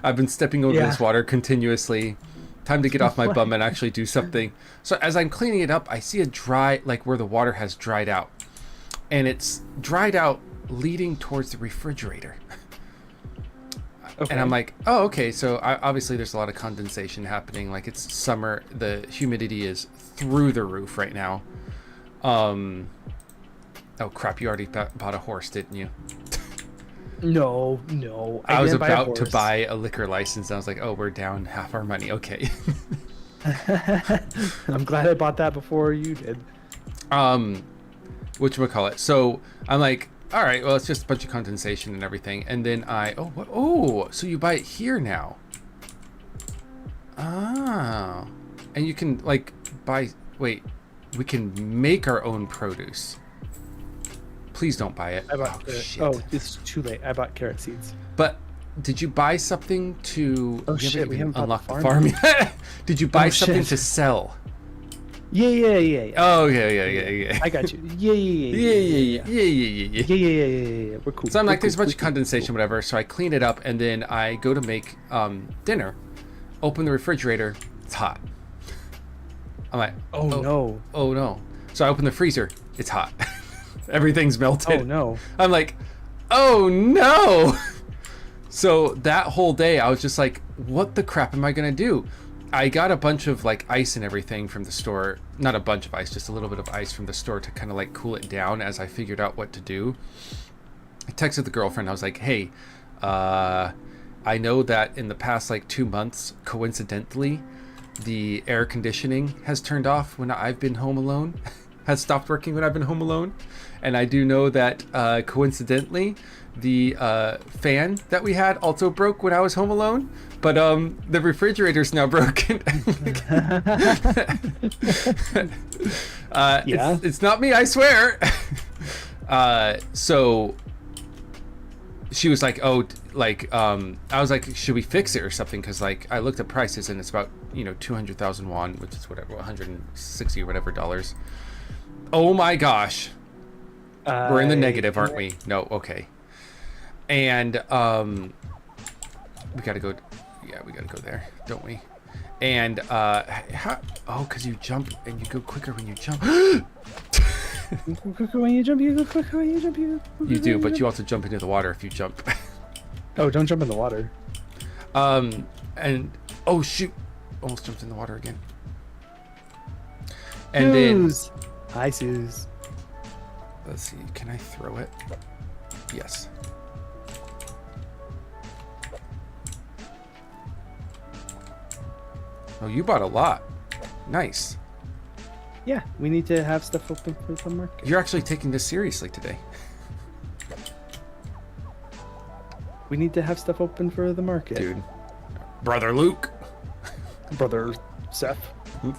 I've been stepping over this water continuously. Time to get off my bum and actually do something. So as I'm cleaning it up, I see a dry, like where the water has dried out. And it's dried out leading towards the refrigerator. Okay. And I'm like, oh, okay. So obviously there's a lot of condensation happening. Like it's summer. The humidity is through the roof right now. Oh crap. You already bought a horse, didn't you? No. I was about to buy a liquor license. And I was like, oh, we're down half our money. Okay. I'm glad I bought that before you did. Whatchamacallit. So I'm like, all right, well, it's just a bunch of condensation and everything. And then so you buy it here now. Oh. And you can like we can make our own produce. Please don't buy it. I bought shit. Oh, it's too late. I bought carrot seeds. But did you buy something to... Oh shit, we haven't unlocked the farm yet. Did you buy something to sell? Yeah. Oh, yeah. I got you. Yeah. We're cool. So I'm like, there's a bunch of condensation, whatever. So I clean it up, and then I go to make dinner. Open the refrigerator. It's hot. I'm like, oh no. Oh no. So I open the freezer. It's hot. Everything's melted. Oh no. I'm like, oh no. So that whole day, I was just like, what the crap am I gonna do? I got a bunch of like ice and everything from the store. Not a bunch of ice, just a little bit of ice from the store to kind of like cool it down as I figured out what to do. I texted the girlfriend. I was like, hey, I know that in the past like 2 months, coincidentally, the air conditioning has turned off when I've been home alone. Has stopped working when I've been home alone. And I do know that coincidentally, the fan that we had also broke when I was home alone. But the refrigerator's now broken. It's not me, I swear. So she was like, I was like, should we fix it or something? Because like I looked at prices and it's about 200,000 won, which is whatever, 160 or whatever dollars. Oh my gosh. We're in the negative, aren't we? No, okay. And we gotta go. Yeah, we gotta go there, don't we? And because you jump and you go quicker when you jump. You go quicker when you jump. You go quicker when you jump. You do, but you also jump into the water if you jump. Oh, don't jump in the water. And oh shoot, almost jumped in the water again. And Suze. Hi, Suze. Let's see, can I throw it? Yes. Oh, you bought a lot. Nice. Yeah, we need to have stuff open for the market. You're actually taking this seriously today. We need to have stuff open for the market. Dude. Brother Luke. Brother Seth.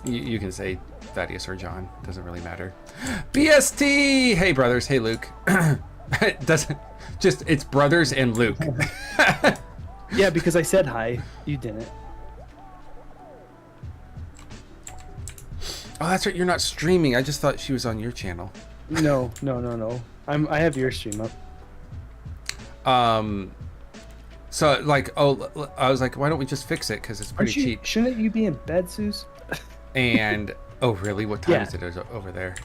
You can say Thaddeus or John. Doesn't really matter. BST! Hey, brothers. Hey, Luke. It doesn't... Just, it's brothers and Luke. Yeah, because I said hi. You didn't. Oh, that's right. You're not streaming. I just thought she was on your channel. No. I have your stream up. So, like, oh, I was like, why don't we just fix it? Because it's pretty cheap. Shouldn't you be in bed, Suze? And, oh, really? What time is it over there?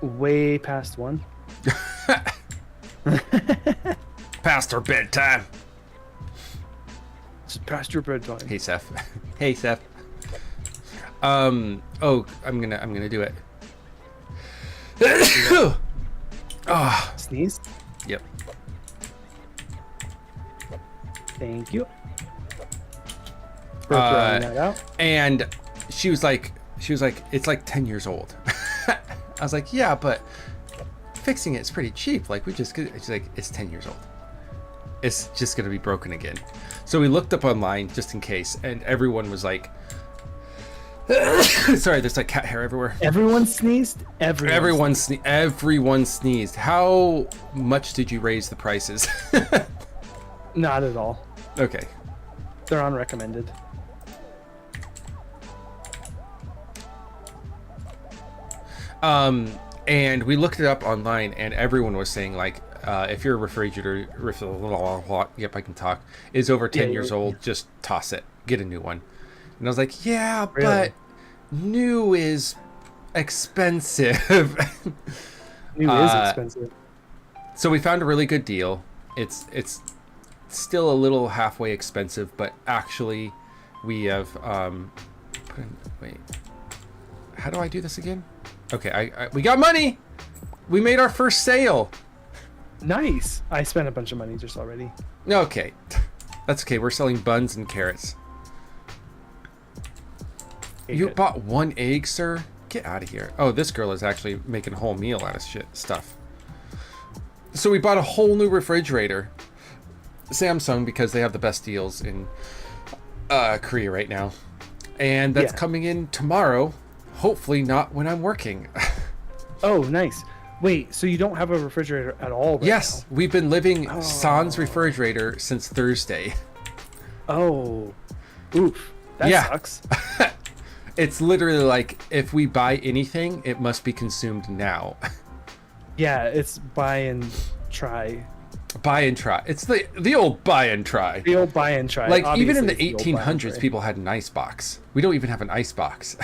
Way past 1. Past our bedtime. It's past your bedtime. Hey, Seth. Hey, Seth. Oh, I'm gonna do it. Oh. Sneeze? Yep. Thank you. For throwing that out. And she was like, it's like 10 years old. I was like, yeah, but fixing it's pretty cheap. Like, she's like, it's 10 years old. It's just gonna be broken again. So we looked up online just in case, and everyone was like, sorry, there's like cat hair everywhere. Everyone sneezed? Everyone sneezed. How much did you raise the prices? Not at all. Okay. They're on recommended. And we looked it up online, and everyone was saying, like, if your refrigerator, yep, I can talk, is over 10 years old, just toss it, get a new one. And I was like, yeah, really? But new is expensive. New is expensive. So we found a really good deal. It's still a little halfway expensive, but actually we have wait, how do I do this again? Okay, we got money. We made our first sale. Nice. I spent a bunch of money just already. Okay, that's okay. We're selling buns and carrots. You bought one egg, sir? Get out of here. Oh, this girl is actually making a whole meal out of stuff. So we bought a whole new refrigerator. Samsung, because they have the best deals in Korea right now. And that's coming in tomorrow. Hopefully not when I'm working. Oh, nice. Wait, so you don't have a refrigerator at all right Yes, now? we've been living sans refrigerator since Thursday. Oh. Oof. That sucks. It's literally like, if we buy anything, it must be consumed now. Yeah, it's buy and try. Buy and try. It's the old buy and try. The old buy and try. Like, obviously, even in the 1800s, people had an ice box. We don't even have an ice box.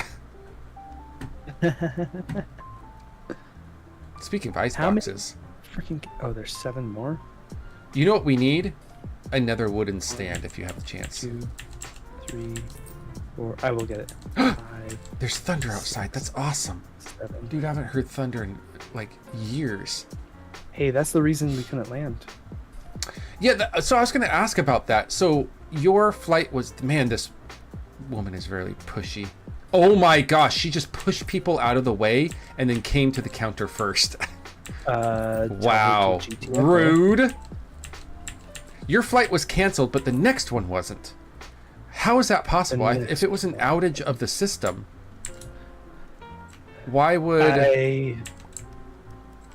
Speaking of ice boxes. Freaking. Oh, there's 7 more? You know what we need? Another wooden stand if you have the chance. 2, 3, 4. I will get it. 5. There's thunder outside. That's awesome. 7. Dude, I haven't heard thunder in like years. Hey, that's the reason we couldn't land. Yeah, so I was going to ask about that. So your flight was, man, this woman is very pushy. Oh my gosh, she just pushed people out of the way and then came to the counter first. Wow, rude. Your flight was canceled, but the next one wasn't. How is that possible? If it was an outage of the system, why would...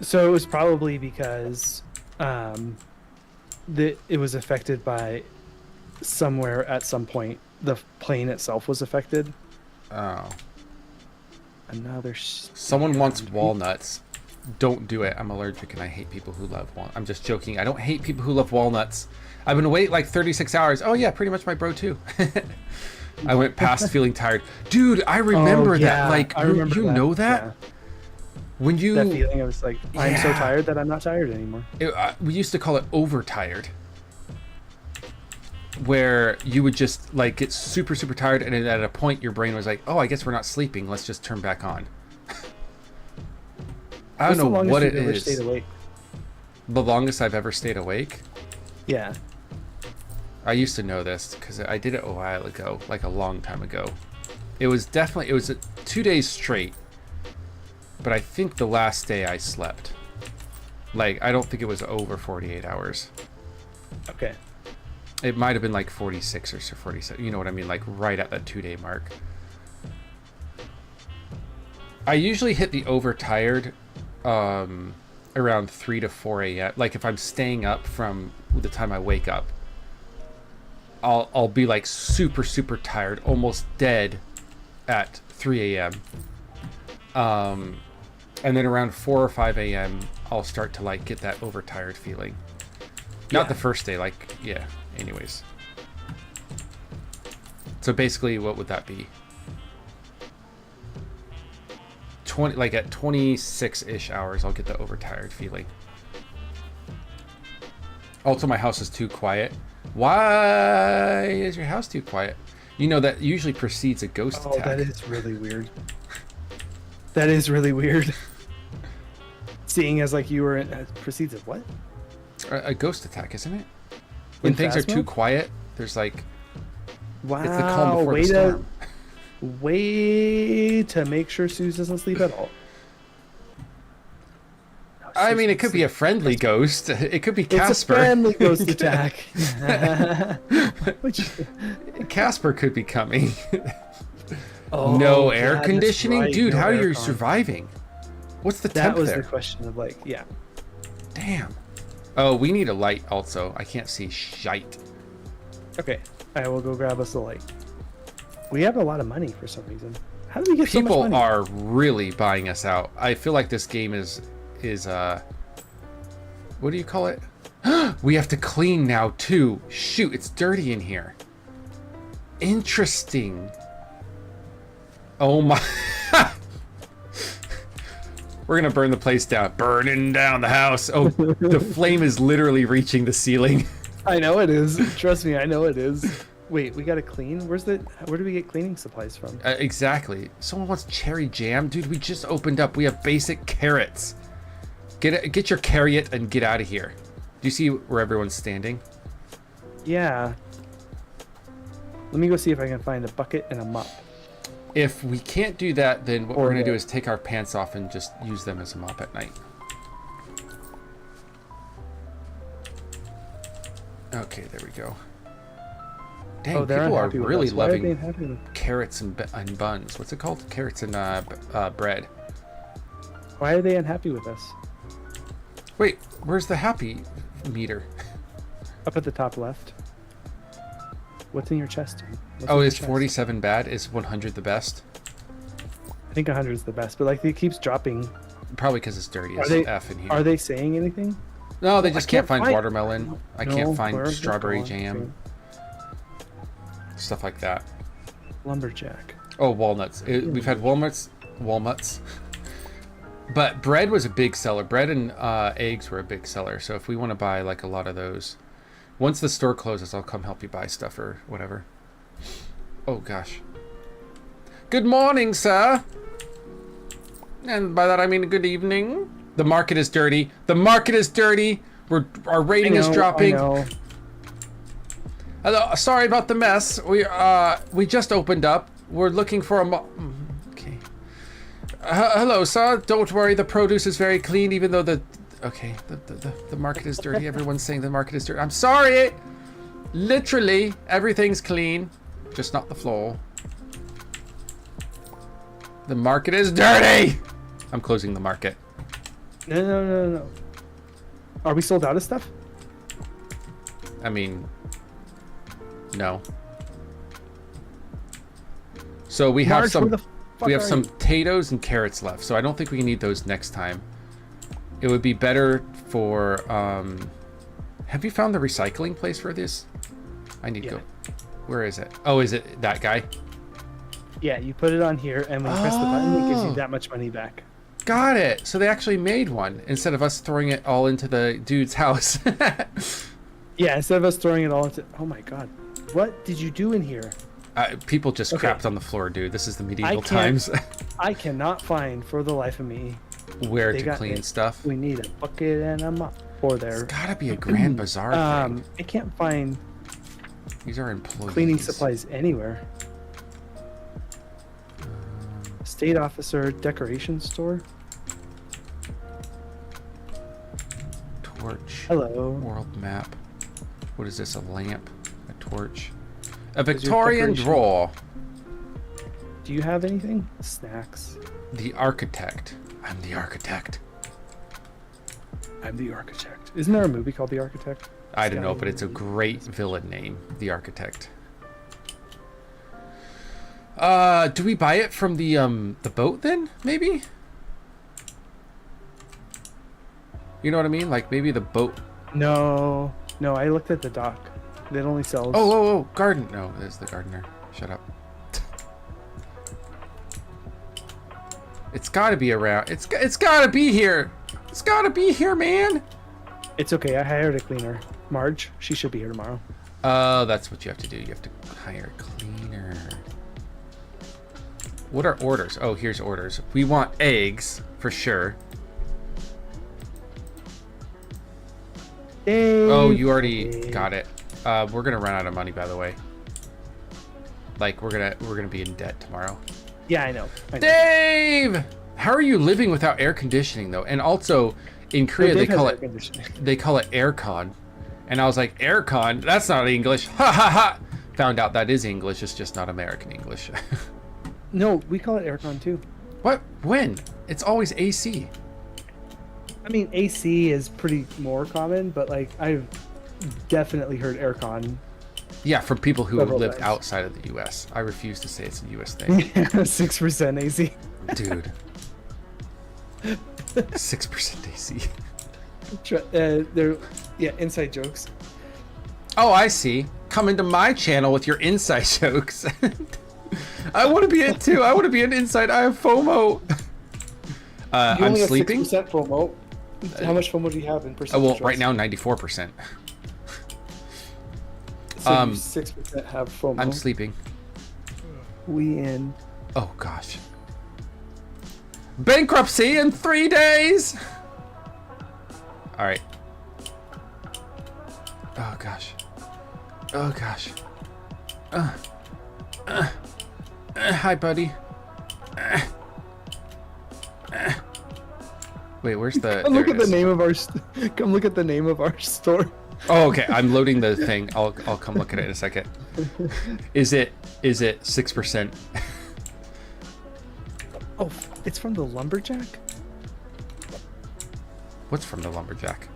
So it was probably because it was affected by somewhere at some point. The plane itself was affected. Oh. And now someone wants walnuts. Don't do it. I'm allergic and I hate people who love walnuts. I'm just joking. I don't hate people who love walnuts. I've been awake like 36 hours. Oh yeah, pretty much my bro too. I went past feeling tired. Dude, I remember that. Like, I remember you know that? Yeah. When you... That feeling, I was like, I'm so tired that I'm not tired anymore. We used to call it overtired. Where you would just like get super, super tired, and at a point your brain was like, oh, I guess we're not sleeping. Let's just turn back on. I don't know what it is. Stayed awake? The longest I've ever stayed awake? Yeah. I used to know this because I did it a while ago, like a long time ago. It was 2 days straight, but I think the last day I slept. Like, I don't think it was over 48 hours. Okay. It might have been like 46 or so 47. You know what I mean? Like right at that 2-day mark. I usually hit the overtired around 3 to 4 a.m. Like if I'm staying up from the time I wake up, I'll be like super, super tired, almost dead at 3 a.m. And then around 4 or 5 a.m. I'll start to like get that overtired feeling. Not the first day, like, yeah, anyways. So basically, what would that be? 20, like at 26-ish hours, I'll get the overtired feeling. Also, my house is too quiet. Why is your house too quiet? You know, that usually precedes a ghost attack. That is really weird. That is really weird. Seeing as like you were in, precedes of what? A ghost attack, isn't it? When things are too quiet, there's like... Wow, it's the calm before the storm. Way to make sure Suze doesn't sleep at all. No, I mean, it could be a friendly ghost. It could be Casper. It's a friendly ghost attack. Which... Casper could be coming. Oh, no air yeah, conditioning? right. Dude, No how are you aircon. surviving? What's the temp That was there? the question of like, yeah. Damn. Oh, we need a light also. I can't see shite. Okay, I will go grab us a light. We have a lot of money for some reason. How do we get so much People money? are really buying us out. I feel like this game is what do you call it? We have to clean now too. Shoot, it's dirty in here. Interesting. Oh my. We're gonna burn the place down. Burning down the house. Oh, the flame is literally reaching the ceiling. I know it is. Trust me, I know it is. Wait, we gotta clean? Where do we get cleaning supplies from? Exactly. Someone wants cherry jam? Dude, we just opened up. We have basic carrots. Get your carrot and get out of here. Do you see where everyone's standing? Yeah. Let me go see if I can find a bucket and a mop. If we can't do that, then what we're going to do is take our pants off and just use them as a mop at night. Okay, there we go. Dang, people are really loving carrots and buns. What's it called? Carrots and bread. Why are they unhappy with us? Wait, where's the happy meter? Up at the top left. What's in your chest, dude? Oh, is 47 bad? Is 100 the best? I think 100 is the best, but like it keeps dropping. Probably because it's dirty as F in here. Are they saying anything? No, they just can't find watermelon. I can't find strawberry gone? jam. Stuff like that. Lumberjack. Oh, walnuts. We've had walnuts. But bread was a big seller. Bread and eggs were a big seller. So if we want to buy like a lot of those, once the store closes, I'll come help you buy stuff or whatever. Oh gosh. Good morning, sir. And by that I mean good evening. The market is dirty. The market is dirty. Our rating is dropping. I know. Hello, sorry about the mess. We just opened up. We're looking for a okay. Hello, sir. Don't worry. The produce is very clean, even though the market is dirty. Everyone's saying the market is dirty. I'm sorry. Literally, everything's clean, just not the floor. The market is dirty. I'm closing the market. No. Are we sold out of stuff? I mean, no. So we have some potatoes and carrots left. So I don't think we need those next time. It would be better for have you found the recycling place for this? I need to go. Where is it? Oh, is it that guy? Yeah, you put it on here, and when you press the button, it gives you that much money back. Got it. So they actually made one instead of us throwing it all into the dude's house. Yeah, instead of us throwing it all into... Oh my god. What did you do in here? People just crapped on the floor, dude. This is the medieval times. I cannot find, for the life of me, where to clean stuff. We need a bucket and a mop for there. There's gotta be a Grand Bazaar thing. I can't find... These are employees. Cleaning supplies anywhere. State officer decoration store. Torch. Hello. World map. What is this? A lamp? A torch? A Where's your Victorian decoration? drawer. Do you have anything? Snacks. The architect. I'm the architect. I'm the architect. Isn't there a movie called The Architect? I don't know, but it's a great villain name. The architect. Do we buy it from the boat then? Maybe? You know what I mean? Like maybe the boat. No, I looked at the dock. It only sells. Oh, garden. No, there's the gardener. Shut up. It's got to be around. It's got to be here. It's got to be here, man. It's okay. I hired a cleaner, Marge. She should be here tomorrow. Oh, that's what you have to do. You have to hire a cleaner. What are orders? Oh, here's orders. We want eggs for sure. Dave. Oh, you already got it. We're gonna run out of money, by the way. Like we're gonna be in debt tomorrow. Yeah, I know. Dave, how are you living without air conditioning though? And also, in Korea they call it aircon, and I was like, aircon? That's not English. Ha ha ha! Found out that is English. It's just not American English. No, we call it aircon too. What? When? It's always AC. I mean, AC is pretty more common, but like I've definitely heard aircon. Yeah, from people who Several lived times. outside of the U.S. I refuse to say it's a U.S. thing. 6% AC. Dude. 6% AC. They're inside jokes. Oh, I see. Come into my channel with your inside jokes. I want to be it too. I want to be an inside. I have FOMO. You I'm only have sleeping. 6% FOMO. How much FOMO do you have in percentage? Well, right now 94%. So you 6% have FOMO. I'm sleeping. We in. Oh gosh. Bankruptcy in 3 days. All right. Oh gosh. Oh gosh. Hi, buddy. Wait, where's the? Come look there at it the is. name of our. Come look at the name of our store. Oh, okay. I'm loading the thing. I'll come look at it in a second. Is it 6%? Oh, it's from the lumberjack. What's from the lumberjack?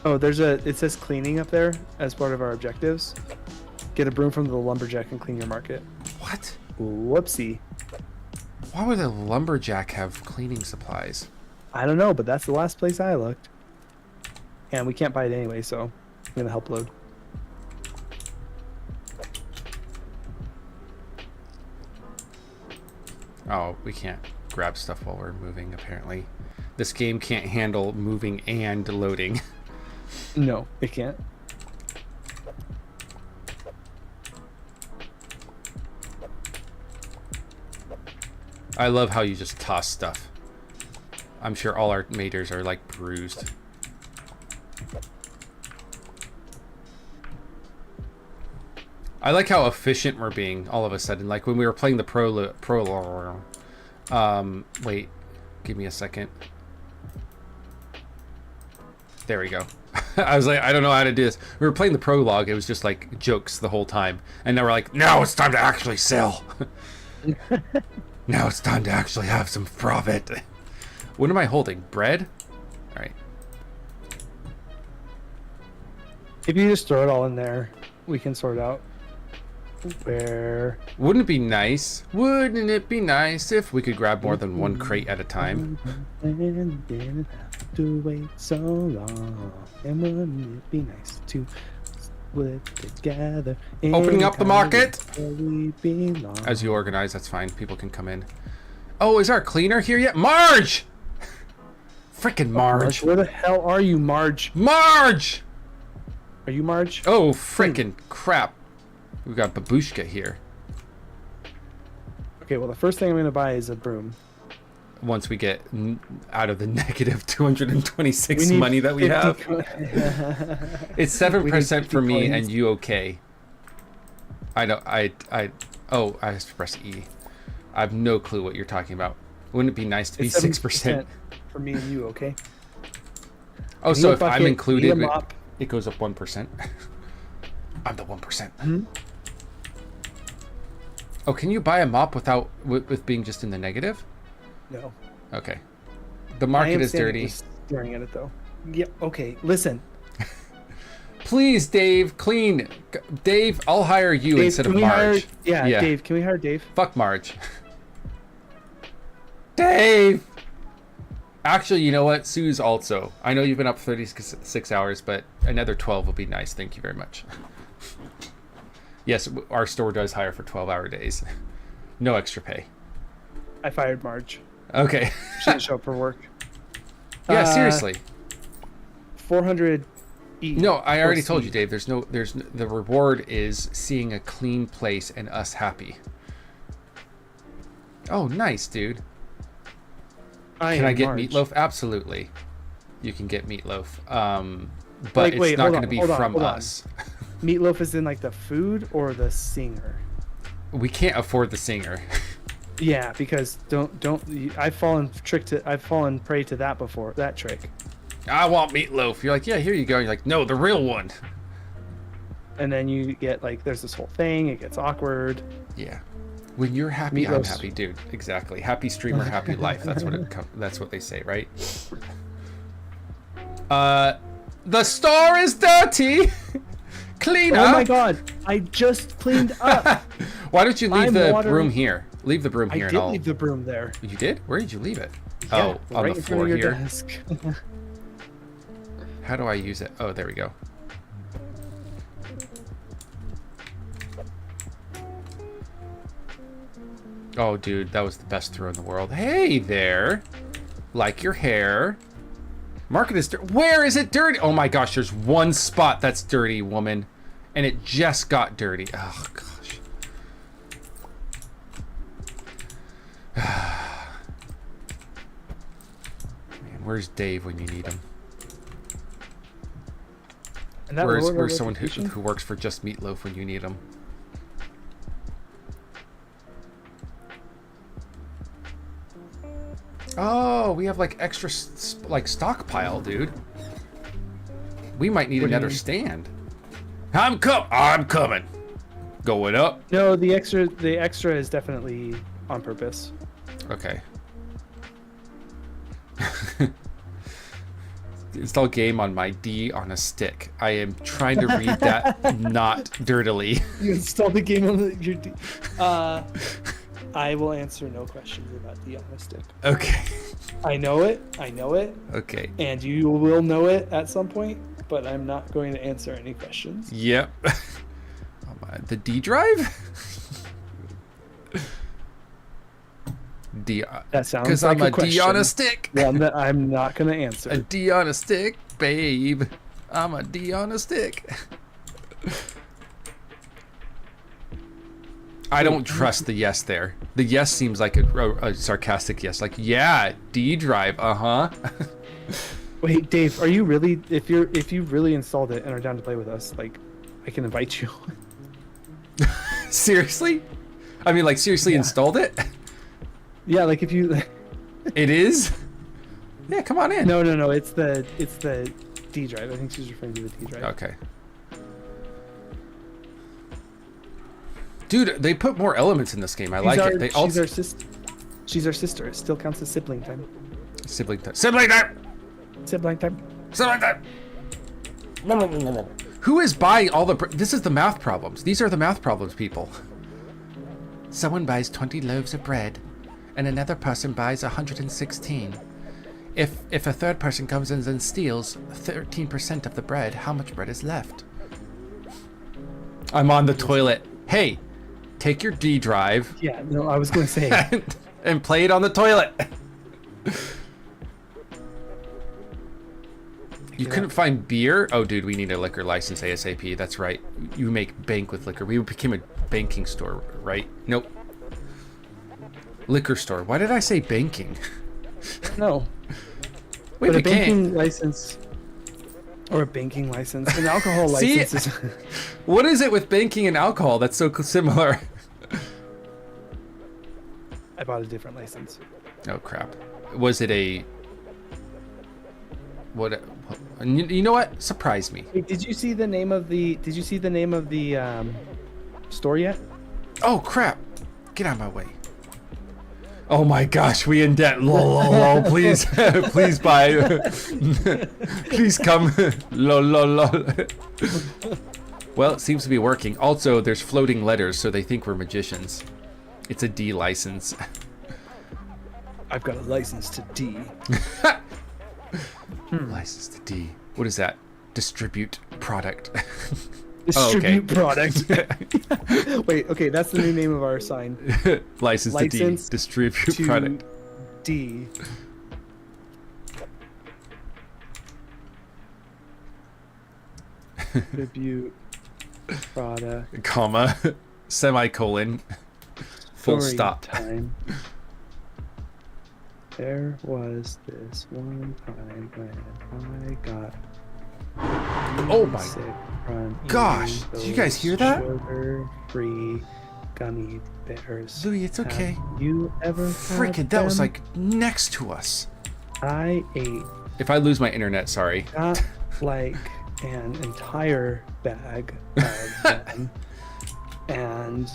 Oh, it says cleaning up there as part of our objectives. Get a broom from the lumberjack and clean your market. What? Whoopsie. Why would a lumberjack have cleaning supplies? I don't know, but that's the last place I looked. And we can't buy it anyway, so I'm gonna help load. Oh, we can't grab stuff while we're moving, apparently. This game can't handle moving and loading. No, it can't. I love how you just toss stuff. I'm sure all our maters are like bruised. I like how efficient we're being all of a sudden. Like when we were playing the prologue. Wait, give me a second. There we go. I was like, I don't know how to do this. We were playing the prologue. It was just like jokes the whole time. And now we're like, now it's time to actually sell. Now it's time to actually have some profit. What am I holding? Bread? All right. If you just throw it all in there, we can sort out where. Wouldn't it be nice? Wouldn't it be nice if we could grab more than one crate at a time? And didn't have to wait so long. And wouldn't it be nice to split together? Opening up the market. Where we belong. As you organize, that's fine. People can come in. Oh, is our cleaner here yet? Marge! Frickin' Marge. Where the hell are you, Marge? Marge! Are you Marge? Oh, frickin' crap. We've got Babushka here. Okay, well, the first thing I'm going to buy is a broom. Once we get out of the negative 226 We need money that we 50 have. It's 7% for me coins. and you okay. I know, I have to press E. I have no clue what you're talking about. Wouldn't it be nice to be It's 6%? for me and you, okay? Oh, Need so a if I'm bucket, included, need a mop, it goes up 1%. I'm the 1%. Mm-hmm. Oh, can you buy a mop with being just in the negative? No. Okay. The market is dirty. Just staring at it though. Yep. Okay. Listen. Please, Dave, clean. Dave, I'll hire you Dave, instead of Marge. Yeah, Dave, can we hire Dave? Fuck Marge. Dave! Actually, you know what? Sue's also. I know you've been up 36 hours, but another 12 would be nice. Thank you very much. Yes, our store does hire for 12-hour days. No extra pay. I fired Marge. Okay. She didn't show up for work. Yeah, seriously. 400 each. No, I already told you, Dave. The reward is seeing a clean place and us happy. Oh, nice, dude. Can I get Marge. meatloaf? Absolutely. You can get meatloaf. But it's not going to be from us. Meatloaf is in like the food or the singer? We can't afford the singer. Yeah, because I've fallen prey to that before, that trick. I want meatloaf. You're like, yeah, here you go. You're like, no, the real one. And then you get like, there's this whole thing. It gets awkward. Yeah. When you're happy, Meatloaf's... I'm happy, dude. Exactly. Happy streamer, happy life. That's what they say, right? The store is dirty. Clean up. Oh my god! I just cleaned up. Why don't you leave the broom here? Leave the broom here. I did leave the broom there. You did? Where did you leave it? Yeah, oh, on the floor here. Desk. How do I use it? Oh, there we go. Oh, dude, that was the best throw in the world. Hey there. Like your hair. Market is dirty. Where is it dirty? Oh my gosh, there's one spot that's dirty, woman. And it just got dirty. Oh, gosh. Man, where's Dave when you need him? And that Where's someone who works for Just Meatloaf when you need him? Oh, we have like extra like stockpile, dude. We might need another stand. I'm coming. Going up. No, the extra is definitely on purpose. Okay. Install game on my D on a stick. I am trying to read that not dirtily. You installed the game on your D. I will answer no questions about D on a stick. Okay. I know it. Okay. And you will know it at some point, but I'm not going to answer any questions. Yep. The D drive? D. That sounds because like I'm a question. D on a stick. One that I'm not going to answer. A D on a stick, babe. I'm a D on a stick. I don't trust the yes there. The yes seems like a sarcastic yes. Like, yeah, D drive, uh-huh. Wait, Dave, are you really, if you really installed it and are down to play with us, like, I can invite you. Seriously? I mean, like, seriously installed it? Yeah, like if you... It is? Yeah, come on in. No, it's the D drive. I think she's referring to the D drive. Okay. Dude, they put more elements in this game. I like it. She's our sister. She's our sister. It still counts as sibling time. Sibling time. Sibling time! Sibling time. Sibling time! Who is buying all the... This is the math problems. These are the math problems, people. Someone buys 20 loaves of bread, and another person buys 116. If a third person comes in and steals 13% of the bread, how much bread is left? I'm on the toilet. Hey, take your D drive. Yeah, no, I was going to say. and play it on the toilet. You couldn't find beer? Oh, dude, we need a liquor license ASAP. That's right. You make bank with liquor. We became a banking store, right? Nope. Liquor store. Why did I say banking? No. Wait, but a banking license or a banking license, an alcohol license. See, what is it with banking and alcohol that's so similar? I bought a different license. Oh crap! Was it a what? And you know what? Surprise me. Wait, did you see the name of the store yet? Oh crap! Get out of my way. Oh my gosh, we in debt. Lol, lol, lol. Please, please buy. Please come. Lol, lol, lol. Well, it seems to be working. Also, there's floating letters, so they think we're magicians. It's a D license. I've got a license to D. License to D. What is that? Distribute product. Distribute product. Wait, okay, that's the new name of our sign. License to D. Distribute product. D. Distribute product. Comma. Semicolon. Full Story stop. Time. There was this one time when I got Oh my sick from gosh, eating did you guys those hear that? Sugar-free gummy bears. Louis, it's okay. Have you ever Freaking, had that was them? like next to us. I ate If I lose my internet, sorry. not like an entire bag of them, and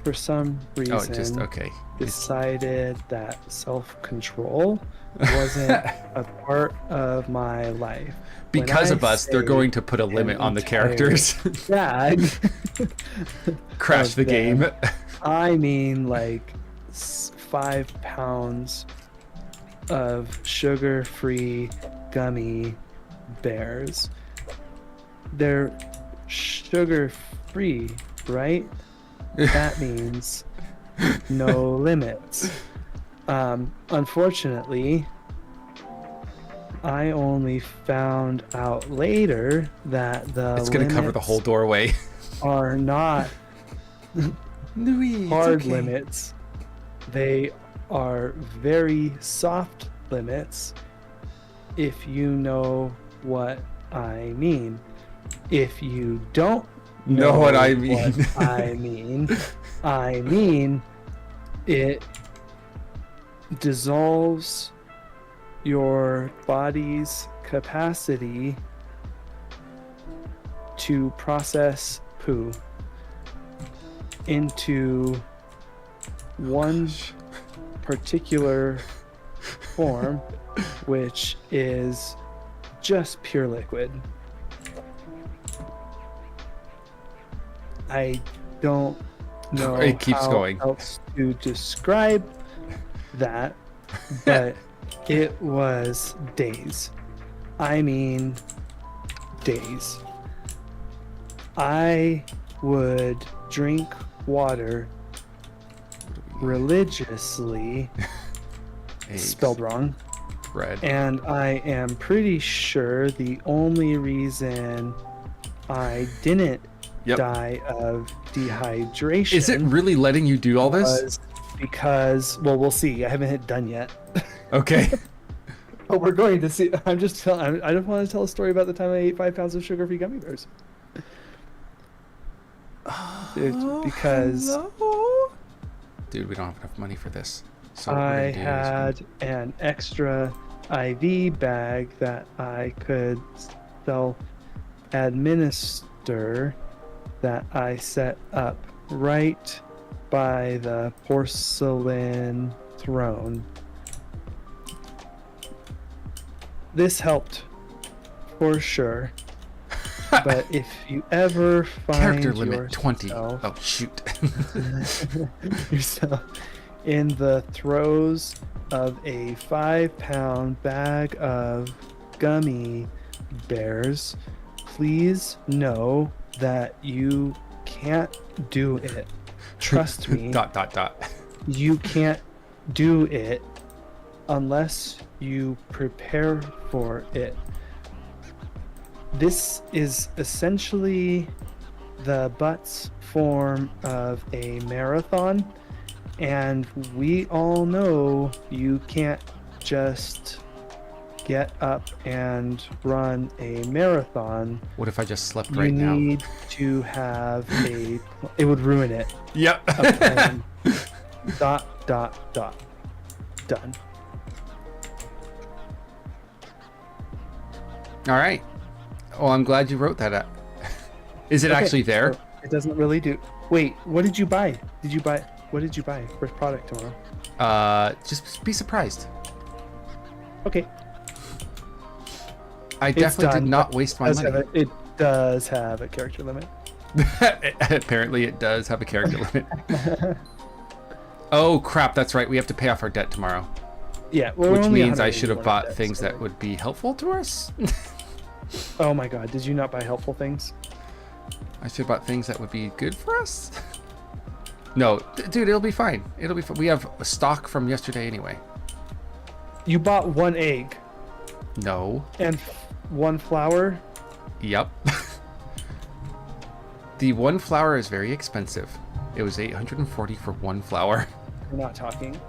for some reason, Oh, just okay. decided that self-control wasn't a part of my life. Because When of I us, they're say going to put a limit an on the entire characters. bag, Crash of the game. them, I mean like 5 pounds of sugar-free gummy bears. They're sugar-free, right? That means no limits. Unfortunately, I only found out later that the It's going to cover the whole doorway. are not Louis, hard limits. They are very soft limits, if you know what I mean. If you don't Know what I mean. I mean it dissolves your body's capacity to process poo into one particular form, which is just pure liquid. I don't know It keeps how going. else to describe that, but it was days. I mean, days. I would drink water religiously, Eggs, spelled wrong, bread. and I am pretty sure the only reason I didn't Yep. die of dehydration Is it really letting you do all this? was because, well, we'll see. I haven't hit done yet. Okay. But we're going to see. I just want to tell a story about the time I ate 5 pounds of sugar-free gummy bears. Because Hello? Dude, we don't have enough money for this. So what we're I gonna do is had an extra IV bag that I could self-administer that I set up right by the porcelain throne. This helped for sure. But if you ever find character limit 20. yourself- Oh shoot. yourself in the throes of a 5-pound bag of gummy bears, please know that you can't do it. Trust me. Dot. You can't do it unless you prepare for it. This is essentially the Butts form of a marathon, and we all know you can't just get up and run a marathon. What if I just slept You right now? need to have a. It would ruin it. Yep. A plan. Dot. Done. All right. Well, I'm glad you wrote that up. Is it actually there? So it doesn't really do. Wait, what did you buy? What did you buy? First product tomorrow. Just be surprised. Okay. I definitely did not waste my money. It does have a character limit. Apparently it does have a character limit. Oh crap, that's right. We have to pay off our debt tomorrow. Yeah, which means I should have bought things that would be helpful to us. Oh my god, did you not buy helpful things? I should have bought things that would be good for us. No, dude, it'll be fine. It'll be fine. We have a stock from yesterday anyway. You bought 1 egg. No. And 1 flour? Yep. The 1 flour is very expensive. It was $840 for 1 flour. We're not talking.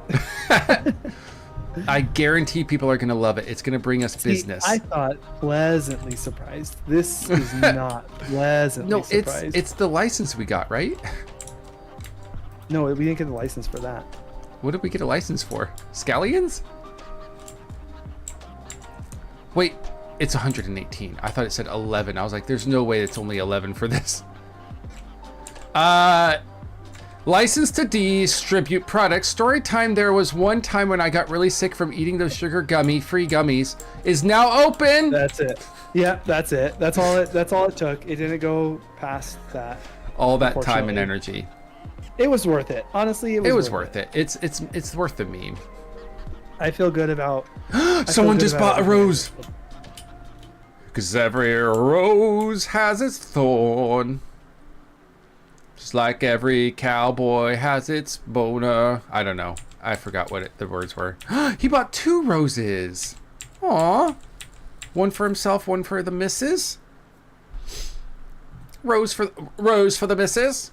I guarantee people are going to love it. It's going to bring us business. I thought pleasantly surprised. This is not pleasantly surprised. No, it's the license we got, right? No, we didn't get the license for that. What did we get a license for? Scallions? Wait, it's 118. I thought it said 11. I was like, there's no way it's only 11 for this. License to distribute products. Story time. There was one time when I got really sick from eating those free gummies. Is now open. That's it. Yeah, that's it. That's all it took. It didn't go past that. All that time and energy. It was worth it. Honestly, it was worth it. It's worth the meme. I feel good about. Someone just bought a rose. Because every rose has its thorn. Just like every cowboy has its boner. I don't know. I forgot what the words were. He bought 2 roses. Aw. One for himself, one for the missus. Rose for the missus.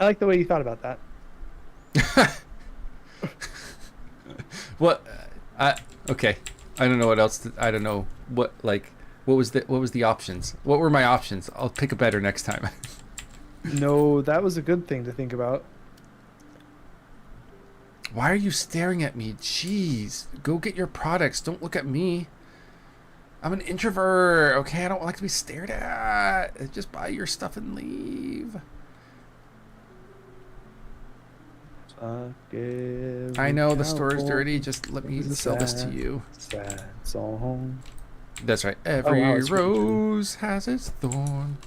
I like the way you thought about that. What? Okay. I don't know what else. I don't know what like. What was the options? What were my options? I'll pick a better next time. No, that was a good thing to think about. Why are you staring at me? Jeez. Go get your products. Don't look at me. I'm an introvert. Okay, I don't like to be stared at. Just buy your stuff and leave. I know the store is dirty. Just let me sell this to you. Sad song. That's right. Every rose has its thorn.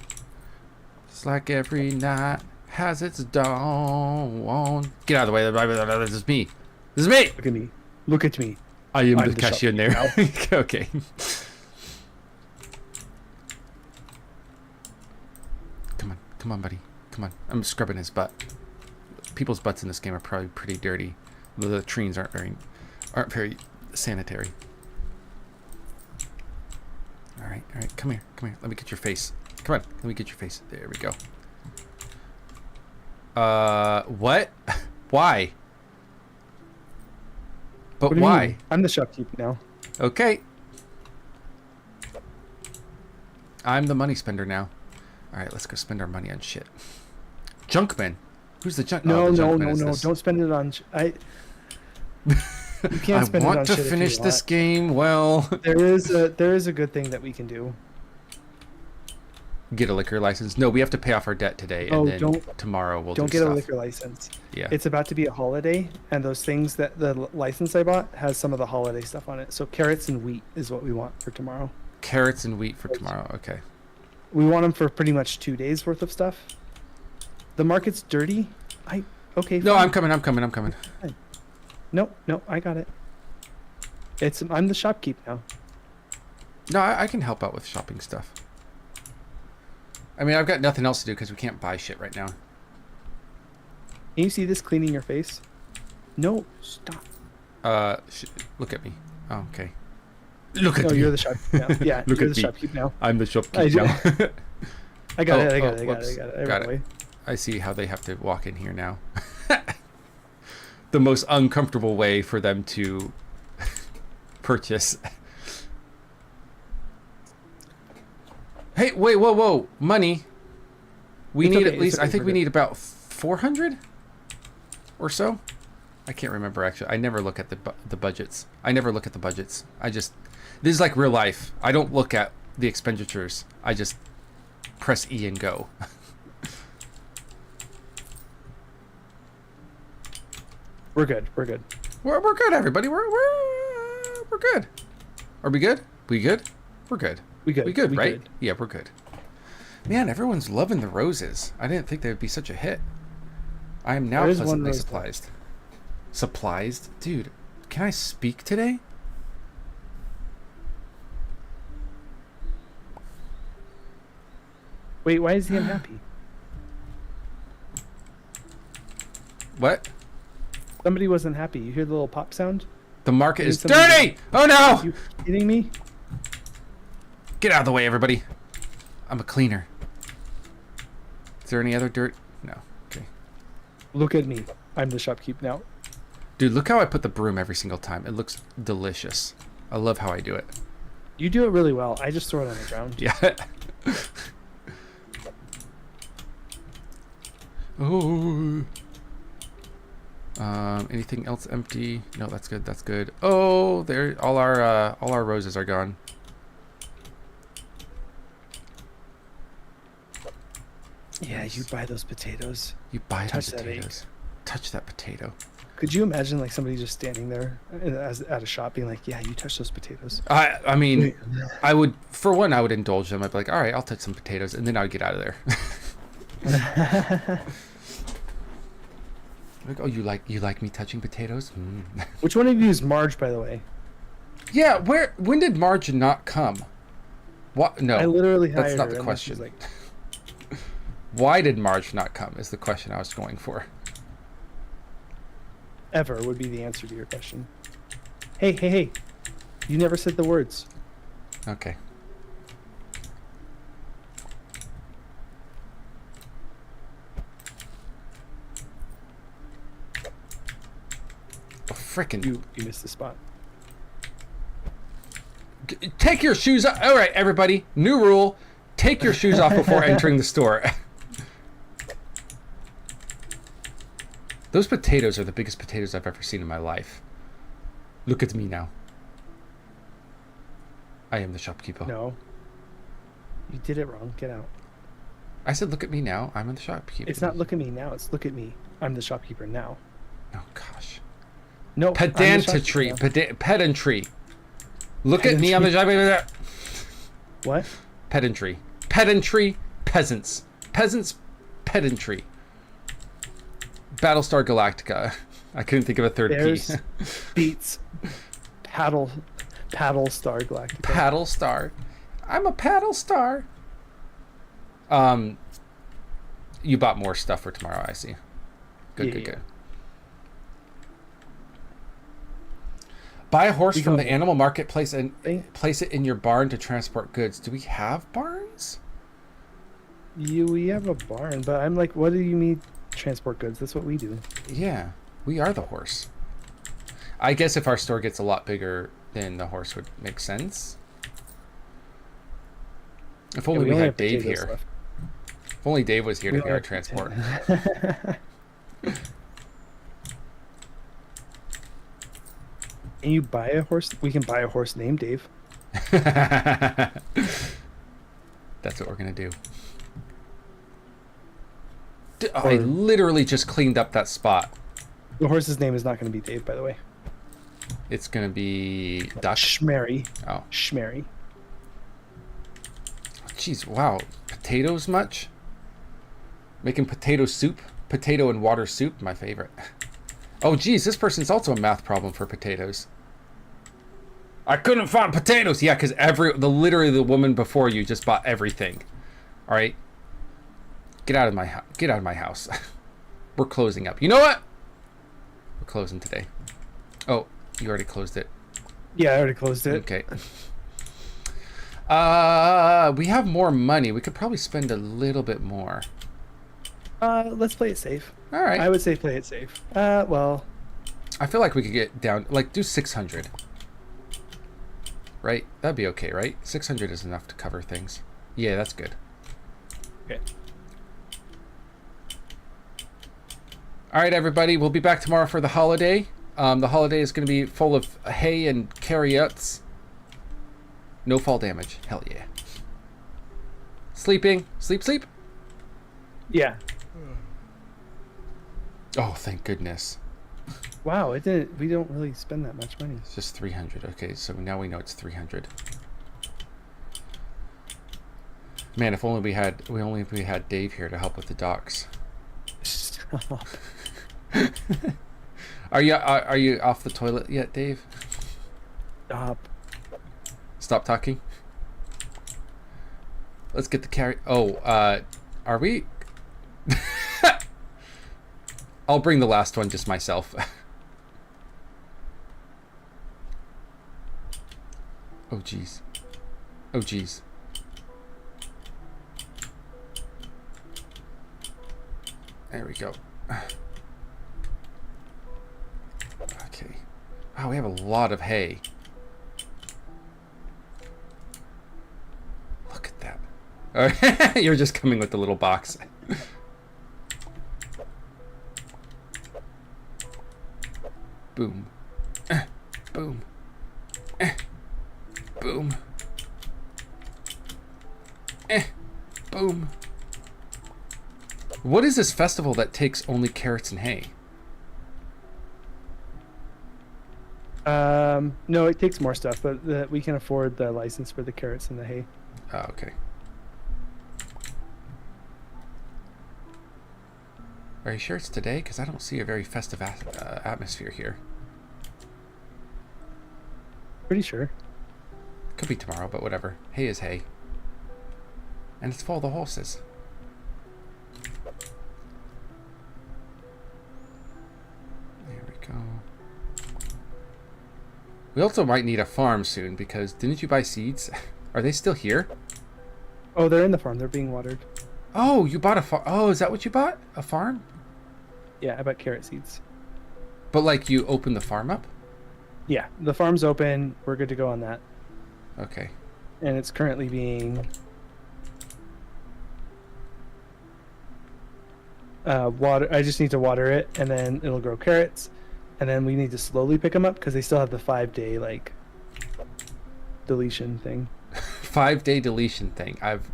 Just like every night has its dawn. Get out of the way. This is me. This is me. Look at me. Look at me. I am the cashier there. Okay. Come on, buddy. Come on. I'm scrubbing his butt. People's butts in this game are probably pretty dirty. The latrines aren't very sanitary. All right, come here. Let me get your face. Come on, let me get your face. There we go. What? Why? But what do you why? mean? I'm the shopkeep now. Okay. I'm the money spender now. All right, let's go spend our money on shit. Junkman. Who's the junk? No, no. Don't spend it on. You can't spend it on shit. I want to finish this game well. There is a good thing that we can do. Get a liquor license. No, we have to pay off our debt today, and then tomorrow we'll don't do get stuff. A liquor license. Yeah. It's about to be a holiday, and those things that the license I bought has some of the holiday stuff on it. So carrots and wheat is what we want for tomorrow. Carrots and wheat for tomorrow. Okay. We want them for pretty much 2 days worth of stuff. The market's dirty. Okay. No, fine. I'm coming. Fine. No, I got it. I'm the shopkeep now. No, I can help out with shopping stuff. I mean, I've got nothing else to do because we can't buy shit right now. Can you see this cleaning your face? No, stop. Look at me. Oh, okay. Look at me. No, you're the shopkeep now. Yeah, you're the shopkeep now. I'm the shopkeep now. I got it. Got it. I see how they have to walk in here now. The most uncomfortable way for them to purchase. Hey, wait, whoa. Money. We need at least, I think we need about 400 or so. I can't remember actually. I never look at the budgets. I never look at the budgets. This is like real life. I don't look at the expenditures. I just press E and go. We're good. We're good. We're good, everybody. We're good. Are we good? We good? We're good. We good. We good, We right? good. Yeah, we're good. Man, everyone's loving the roses. I didn't think they would be such a hit. I am now There is one pleasantly rose surprised. Surprised? Dude, can I speak today? Wait, why is he unhappy? What? Somebody wasn't happy. You hear the little pop sound? The market is somebody- dirty! Oh no! You kidding me? Get out of the way, everybody. I'm a cleaner. Is there any other dirt? No. Okay. Look at me. I'm the shopkeep now. Dude, look how I put the broom every single time. It looks delicious. I love how I do it. You do it really well. I just throw it on the ground. Yeah. Oh. Anything else empty? No, that's good. That's good. Oh, there. All our roses are gone. Yeah, you buy those potatoes. You buy Touch the that egg. potatoes. Touch that potato. Could you imagine like somebody just standing there at a shop being like, "Yeah, you touch those potatoes." I mean, I would, for one, I would indulge them. I'd be like, all right, I'll touch some potatoes, and then I would get out of there. Like, oh, you like me touching potatoes? Mm. Which one of you is Marge, by the way? Yeah, when did Marge not come? What? No, I literally hired that's not her, the and then she's question. like, Why did Marge not come? Is the question I was going for. ever would be the answer to your question. Hey! You never said the words. Okay. Oh, frickin'. You missed the spot. Take your shoes off. All right, everybody. New rule. Take your shoes off before entering the store. Those potatoes are the biggest potatoes I've ever seen in my life. Look at me now. I am the shopkeeper. No. You did it wrong. Get out. I said, look at me now. I'm the shopkeeper. It's not look at me now. It's look at me. I'm the shopkeeper now. Oh, gosh. No. Pedantry. Pedantry. Look at me. I'm the shopkeeper. What? Pedantry. Pedantry. Peasants. Peasants. Pedantry. Battlestar Galactica. I couldn't think of a third There's P. beats paddle star galactica. Paddle star. I'm a paddle star. You bought more stuff for tomorrow, I see. Good, good. Buy a horse from the animal marketplace and place it in your barn to transport goods. Do we have barns? We have a barn, but I'm like, what do you mean transport goods? That's what we do. Yeah, we are the horse. I guess if our store gets a lot bigger, then the horse would make sense. If only we had Dave here. Left. If only Dave was here to be our transport. Can you buy a horse? We can buy a horse named Dave. That's what we're going to do. I literally just cleaned up that spot. The horse's name is not going to be Dave, by the way. It's going to be Duck. Schmary. Oh. Schmary. Jeez, wow. Potatoes much? Making potato soup? Potato and water soup? My favorite. Oh, geez, this person's also a math problem for potatoes. I couldn't find potatoes. Yeah, because literally the woman before you just bought everything. All right? Get out of my house. Get out of my house. We're closing up. You know what? We're closing today. Oh, you already closed it. Yeah, I already closed it. Okay. We have more money. We could probably spend a little bit more. Let's play it safe. All right. I would say play it safe. Well, I feel like we could get down, like, do 600. Right? That'd be okay, right? 600 is enough to cover things. Yeah, that's good. okay. All right, everybody. We'll be back tomorrow for the holiday. The holiday is going to be full of hay and carrots. No fall damage. Hell yeah. Sleeping. Sleep, sleep. Yeah. Oh, thank goodness. Wow, it didn't. We don't really spend that much money. It's just 300. Okay, so now we know it's 300. Man, if only we had Dave here to help with the docks. Stop. Are you off the toilet yet, Dave? Stop. Stop talking. Let's get the carry. Oh, are we? I'll bring the last one just myself. Oh geez. Oh geez. There we go. Okay. Wow, we have a lot of hay. Look at that. You're just coming with the little box. Boom. Boom. Boom. Boom. What is this festival that takes only carrots and hay? No, it takes more stuff, but we can afford the license for the carrots and the hay. Oh, okay. Are you sure it's today? Because I don't see a very festive atmosphere here. Pretty sure. Could be tomorrow, but whatever. Hay is hay. And it's full of the horses. There we go. We also might need a farm soon, because didn't you buy seeds? Are they still here? Oh, they're in the farm. They're being watered. Oh, you bought a farm. Oh, is that what you bought? A farm? Yeah, I bought carrot seeds. But like you opened the farm up? Yeah, the farm's open. We're good to go on that. Okay. And it's currently being water. I just need to water it, and then it'll grow carrots. And then we need to slowly pick them up because they still have the 5-day like deletion thing. 5-day deletion thing. Have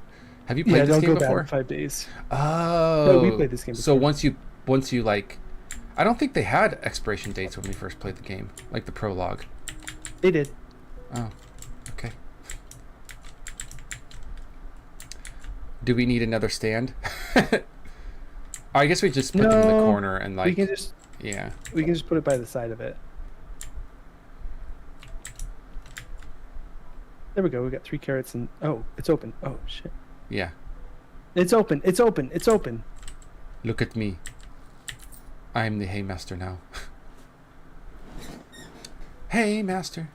you played this don't game go before? bad in 5 days. Oh. No, we played this game before. So once you like, I don't think they had expiration dates when we first played the game, like the prologue. They did. Oh, okay. Do we need another stand? I guess we just put them in the corner and like. We can just. Yeah. We can just put it by the side of it. There we go. We got 3 carrots and oh, it's open. Oh shit. Yeah. It's open. It's open. It's open. Look at me. I'm the hay master now. Hey, master.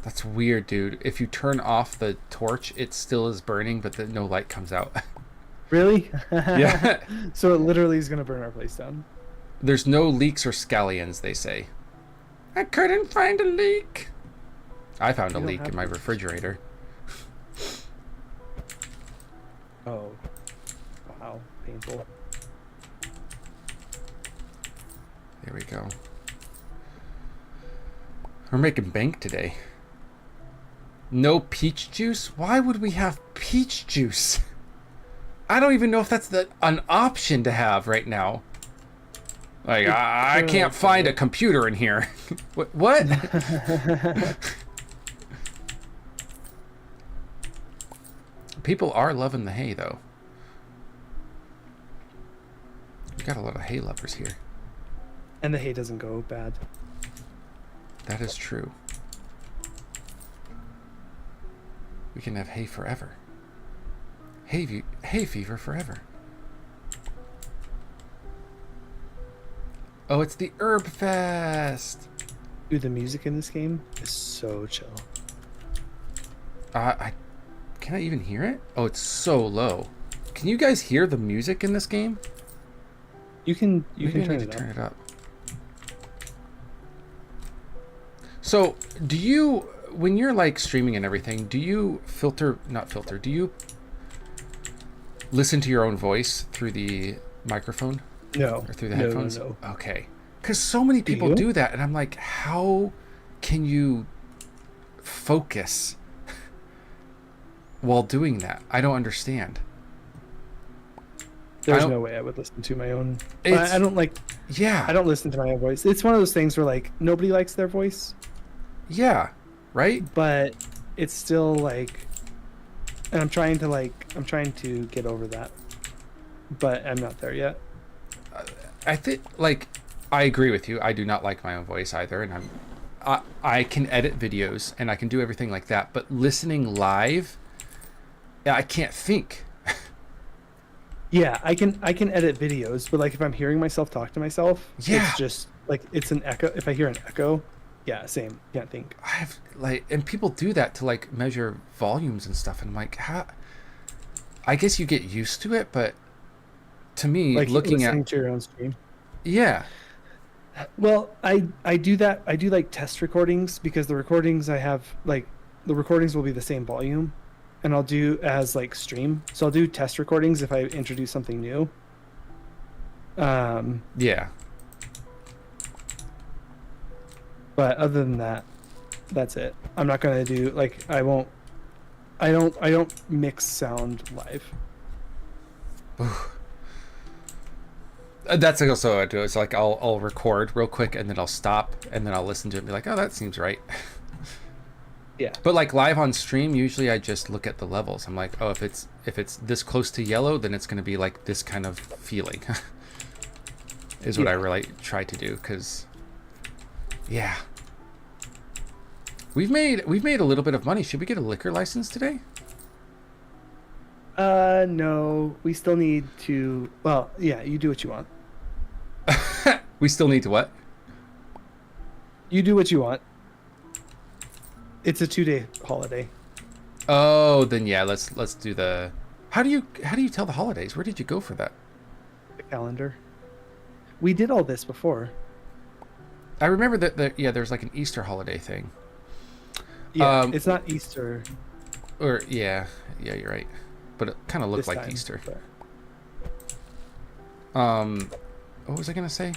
That's weird, dude. If you turn off the torch, it still is burning, but no light comes out. Really? Yeah. So it literally is gonna burn our place down. There's no leaks or scallions, they say. I couldn't find a leak. I found a leak in my refrigerator. Oh. Wow. Painful. There we go. We're making bank today. No peach juice? Why would we have peach juice? I don't even know if that's an option to have right now. Like, I can't find a computer in here. What? People are loving the hay, though. We got a lot of hay lovers here. And the hay doesn't go bad. That is true. We can have hay forever. Hay fever forever. Oh, it's the Herb Fest. Dude, the music in this game is so chill. Can I even hear it? Oh, it's so low. Can you guys hear the music in this game? You can Maybe I turn need it to up. turn it up. So, do you when you're like streaming and everything, do you do you listen to your own voice through the microphone? No. Or through the headphones? No. Okay. Because so many people do that, and I'm like, how can you focus while doing that? I don't understand. There's no way I would listen to my own. I don't like. Yeah. I don't listen to my own voice. It's one of those things where like nobody likes their voice. Yeah. Right. But it's still like, and I'm trying to get over that, but I'm not there yet. I think like I agree with you. I do not like my own voice either, and I can edit videos and I can do everything like that, but listening live, I can't think. Yeah, I can edit videos, but like if I'm hearing myself talk to myself, yeah, it's just like it's an echo. If I hear an echo, yeah, same. Can't think. And people do that to like measure volumes and stuff, and I'm like, how? I guess you get used to it, but to me, like looking listening at to your own stream. Yeah. Well, I do that. I do like test recordings because the recordings I have, like the recordings will be the same volume, and I'll do as like stream. So I'll do test recordings if I introduce something new. Yeah. But other than that, that's it. I'm not gonna do like I don't mix sound live. That's also what I do. It's like I'll record real quick and then I'll stop and then I'll listen to it and be like, oh, that seems right. Yeah. But like live on stream, usually I just look at the levels. I'm like, oh, if it's this close to yellow, then it's going to be like this kind of feeling. Is what I really try to do, because yeah. We've made a little bit of money. Should we get a liquor license today? No. We still need to. Well, yeah. You do what you want. We still need to what? You do what you want. It's a 2-day holiday. Oh, then yeah. Let's do the. How do you tell the holidays? Where did you go for that? The calendar. We did all this before. I remember that there's like an Easter holiday thing. Yeah, it's not Easter. Or yeah, you're right. But it kind of looked like time, Easter. But... What was I gonna say?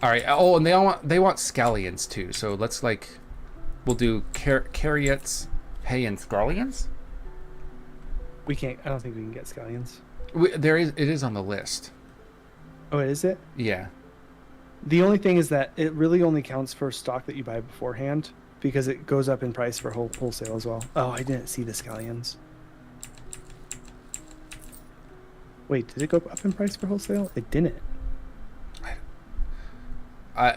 All right. Oh, and they want scallions too. So let's we'll do carrots, hay, and scallions. We can't. I don't think we can get scallions. It is on the list. Oh, is it? Yeah. The only thing is that it really only counts for stock that you buy beforehand, because it goes up in price for wholesale as well. Oh, I didn't see the scallions. Wait, did it go up in price for wholesale? It didn't.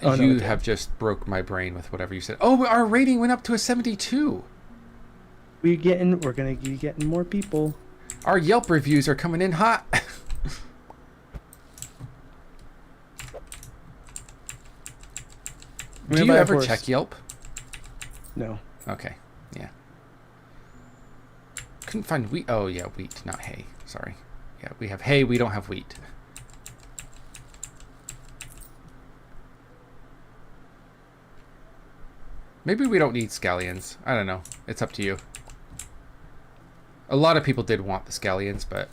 You have just broke my brain with whatever you said. Oh, our rating went up to a 72. We're gonna be getting more people. Our Yelp reviews are coming in hot. Do you ever check Yelp? No. Okay. Yeah. Couldn't find wheat. Oh yeah, wheat, not hay. Sorry. Yeah, we have hay. We don't have wheat. Maybe we don't need scallions. I don't know. It's up to you. A lot of people did want the scallions, but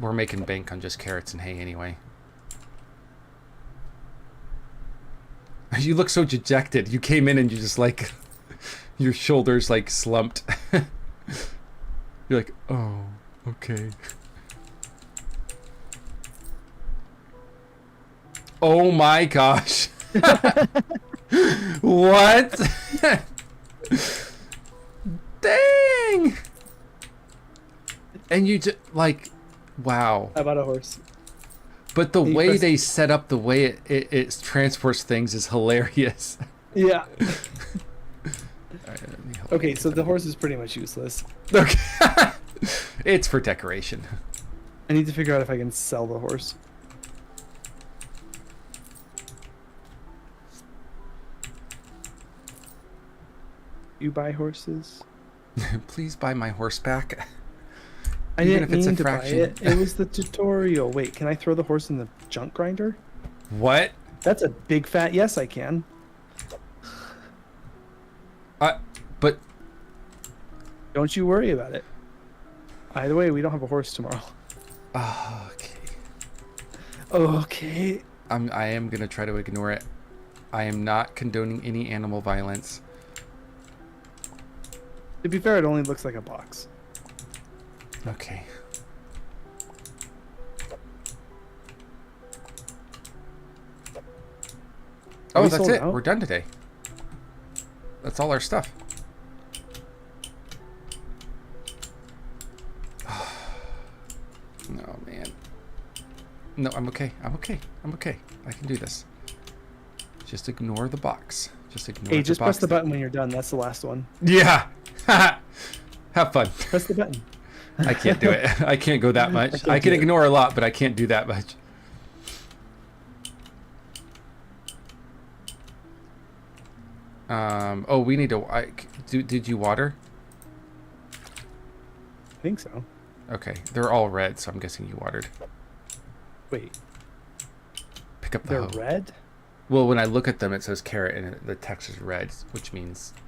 we're making bank on just carrots and hay anyway. You look so dejected. You came in and you just like, your shoulders like slumped. You're like, oh, okay. Oh my gosh. What? Dang. And you just like, wow. How about a horse? But the way they set up the way it transports things is hilarious. Yeah. Right, okay, so the horse is pretty much useless. Okay. It's for decoration. I need to figure out if I can sell the horse. You buy horses? Please buy my horse back. I didn't mean to buy it. It was the tutorial. Wait, can I throw the horse in the junk grinder? What? That's a big fat yes, I can. But Don't you worry about it. Either way, we don't have a horse tomorrow. okay. Okay. I am gonna try to ignore it. I am not condoning any animal violence. To be fair, it only looks like a box. Okay. Oh, that's it. We're done today. That's all our stuff. No, man. No, I'm okay. I'm okay. I'm okay. I can do this. Just ignore the box. Just ignore the box. Hey, just press the button when you're done. That's the last one. Yeah. Have fun. Press the button. I can't do it. I can't go that much. I can ignore a lot, but I can't do that much. Oh, we need to... did you water? I think so. Okay. They're all red, so I'm guessing you watered. Wait. Pick up the They're hoe. red? Well, when I look at them, it says carrot, and the text is red, which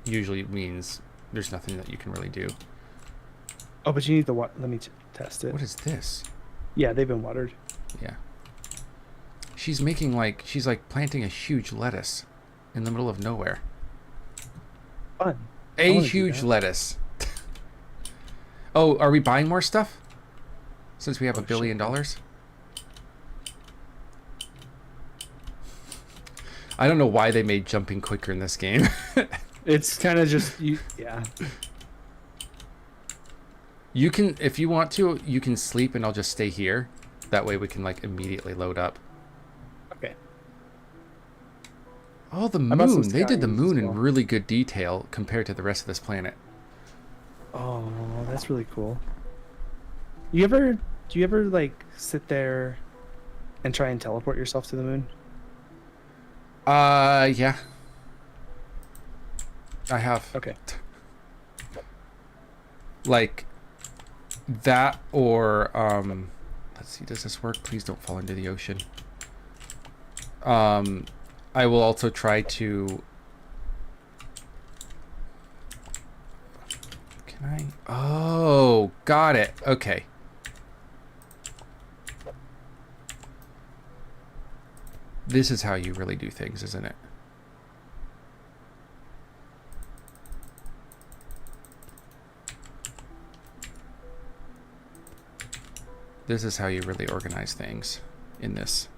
usually means there's nothing that you can really do. Oh, but you need the water. Let me test it. What is this? Yeah, they've been watered. Yeah. She's like planting a huge lettuce in the middle of nowhere. Fun. A huge lettuce. Oh, are we buying more stuff? Since we have $1 billion? I don't know why they made jumping quicker in this game. It's kind of just yeah. You can, if you want to, you can sleep and I'll just stay here. That way we can like immediately load up. Okay. Oh, the moon. They did the moon in really good detail compared to the rest of this planet. Oh, that's really cool. Do you ever like sit there and try and teleport yourself to the moon? Yeah. I have. Okay. Like that or let's see, does this work? Please don't fall into the ocean. I will also try to Oh, got it. Okay. This is how you really do things, isn't it? This is how you really organize things in this.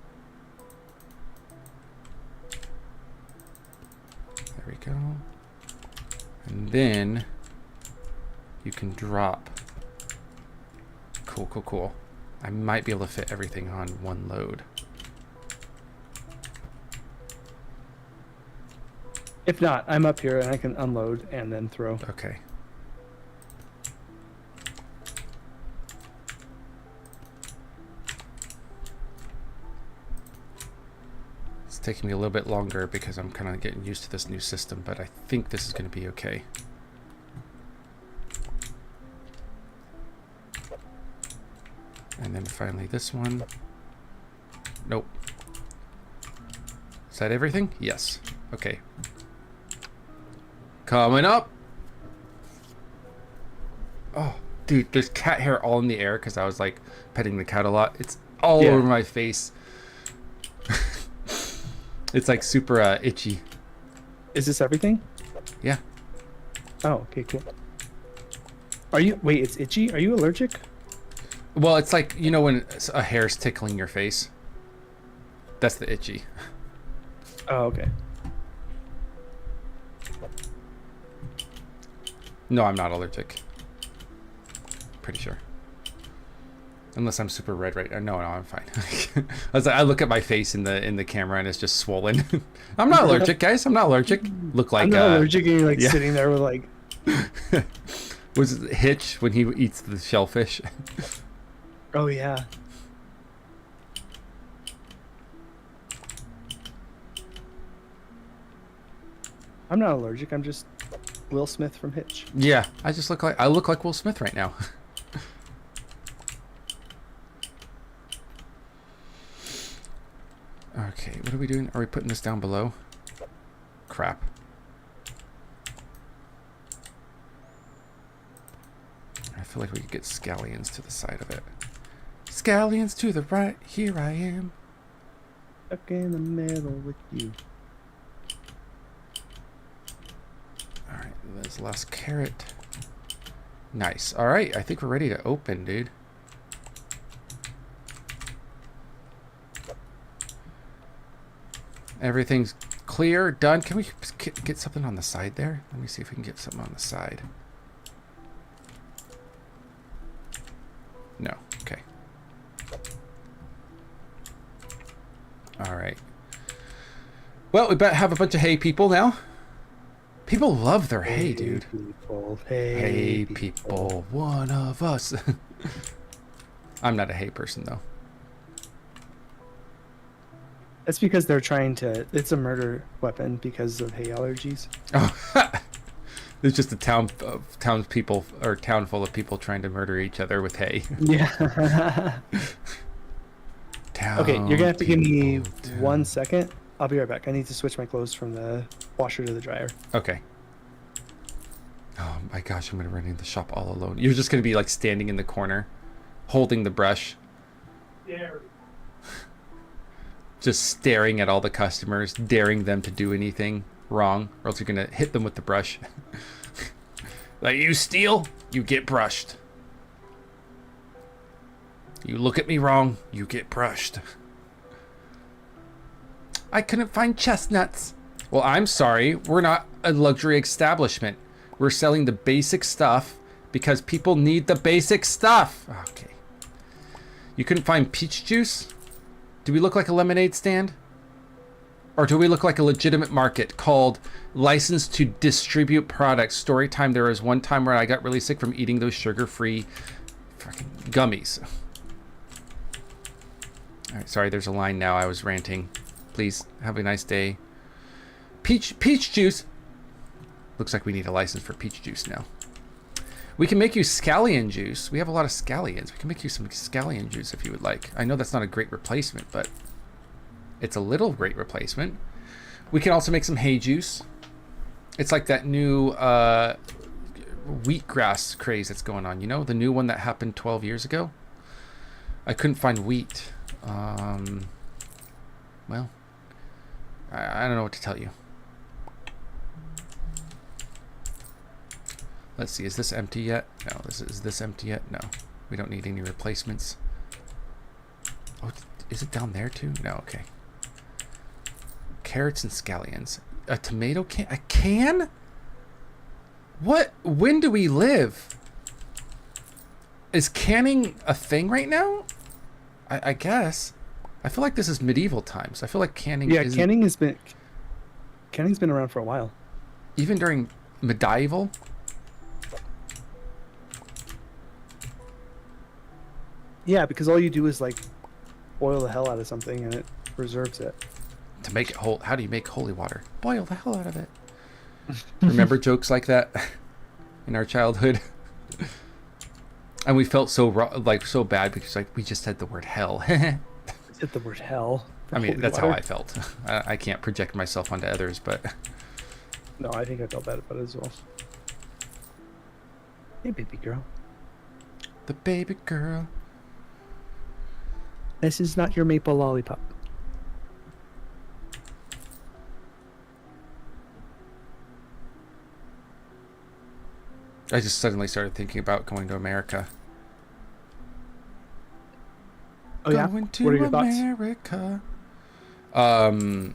There we go. And then you can drop. Cool, cool, cool. I might be able to fit everything on one load. If not, I'm up here and I can unload and then throw. Okay. It's taking me a little bit longer because I'm kind of getting used to this new system, but I think this is going to be okay. And then finally this one. Nope. Is that everything? Yes. Okay. Coming up. Oh, dude, there's cat hair all in the air because I was like petting the cat a lot. It's all over my face. It's like super itchy. Is this everything? Yeah. Oh, okay, cool. Wait, it's itchy? Are you allergic? Well, it's like, you know when a hair's tickling your face? That's the itchy. Oh, okay. No, I'm not allergic. Pretty sure. Unless I'm super red right now. No, I'm fine. I was like, I look at my face in the camera and it's just swollen. I'm not allergic, guys. I'm not allergic. Look like I'm not allergic, and you're like sitting there with like. Was it Hitch when he eats the shellfish? Oh yeah. I'm not allergic. I'm just Will Smith from Hitch. Yeah, I look like Will Smith right now. Okay, what are we doing? Are we putting this down below? Crap. feel like we could get scallions to the side of it. Scallions to the right, here I am. Stuck in the middle with you. Alright, there's the last carrot. Nice. Alright, I think we're ready to open, dude. Everything's clear, done. Can we get something on the side there? Let me see if we can get something on the side. No. Okay. Alright. Well, we better have a bunch of hay people now. People love their hay, dude. People, Hay people, one of us. I'm not a hay person, though. That's because they're trying to... It's a murder weapon because of hay allergies. Oh, there's just a townspeople or town full of people trying to murder each other with hay. Yeah. Okay, you're gonna have to give me 1 second. I'll be right back. I need to switch my clothes from the washer to the dryer. Okay. Oh my gosh, I'm gonna run into the shop all alone. You're just gonna be like standing in the corner, holding the brush. There. Just staring at all the customers, daring them to do anything wrong, or else you're gonna hit them with the brush. Like, you steal, you get brushed. You look at me wrong, you get brushed. I couldn't find chestnuts. Well, I'm sorry, we're not a luxury establishment. We're selling the basic stuff because people need the basic stuff. Okay. You couldn't find peach juice? Do we look like a lemonade stand? Or do we look like a legitimate market called License to Distribute Products? Story time, there was one time where I got really sick from eating those sugar-free fucking gummies. All right, sorry, there's a line now. I was ranting. Please, have a nice day. Peach juice. Looks like we need a license for peach juice now. We can make you scallion juice. We have a lot of scallions. We can make you some scallion juice if you would like. I know that's not a great replacement, but it's a little great replacement. We can also make some hay juice. It's like that new wheatgrass craze that's going on. You know, the new one that happened 12 years ago? I couldn't find wheat. Well, I don't know what to tell you. Let's see, is this empty yet? No, is this empty yet? No, we don't need any replacements. Oh, is it down there too? No, okay. Carrots and scallions. A tomato can? A can? What? When do we live? Is canning a thing right now? I guess. I feel like this is medieval times. I feel like canning. Yeah, canning's been around for a while. Even during medieval. Yeah, because all you do is like boil the hell out of something and it preserves it. To make it whole, how do you make holy water? Boil the hell out of it. Remember jokes like that in our childhood? And we felt so so bad because like we just said the word hell. Said the word hell. I mean, that's how I felt. I can't project myself onto others, but no, I think I felt bad about it as well. Hey, baby girl. The baby girl. This is not your maple lollipop. I just suddenly started thinking about going to America. Oh yeah? Going to what are your America. I'm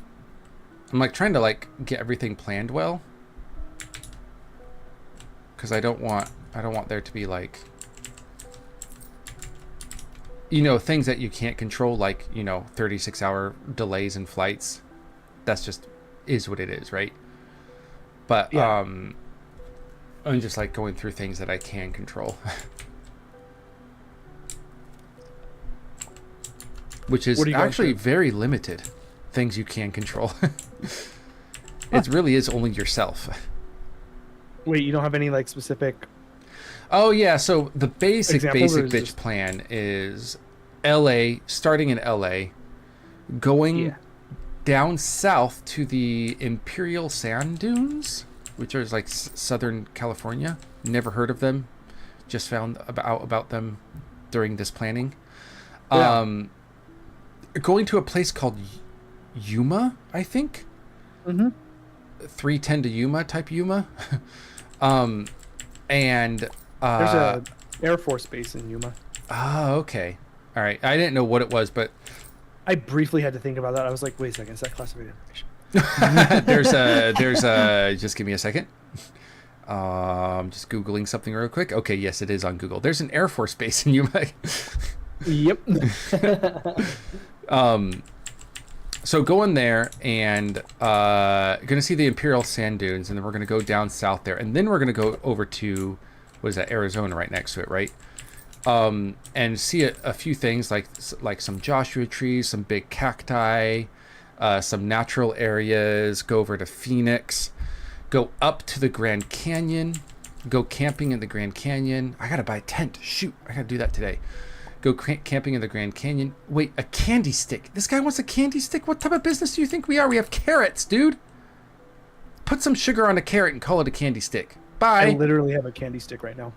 like trying to like get everything planned well. Because I don't want there to be like, you know, things that you can't control, like, you know, 36-hour delays in flights. That's just is what it is, right? But yeah. I'm just like going through things that I can control. Which is actually very limited. Things you can control. It really is only yourself. Wait, you don't have any like specific... Oh yeah, so the basic bitch just... plan is LA, starting in LA, going down south to the Imperial Sand Dunes, which are like Southern California. Never heard of them. just found about them during this planning. Yeah. Going to a place called Yuma, I think. Mm-hmm. 310 to Yuma type Yuma. And There's a Air Force base in Yuma. oh, okay. All right. I didn't know what it was, but I briefly had to think about that. I was like, wait a second, is that classified information? there's a just give me a second. Just Googling something real quick. Okay, yes, it is on Google. There's an Air Force base in Yuma. Yep. So going there and gonna see the Imperial Sand Dunes, and then we're gonna go down south there, and then we're gonna go over to what is that, Arizona, right next to it, right? And see a few things like some Joshua trees, some big cacti, some natural areas. Go over to Phoenix, go up to the Grand Canyon, go camping in the Grand Canyon. I gotta buy a tent. Shoot, I gotta do that today. Go camping in the Grand Canyon. Wait, a candy stick. This guy wants a candy stick? What type of business do you think we are? We have carrots, dude. Put some sugar on a carrot and call it a candy stick. Bye. I literally have a candy stick right now.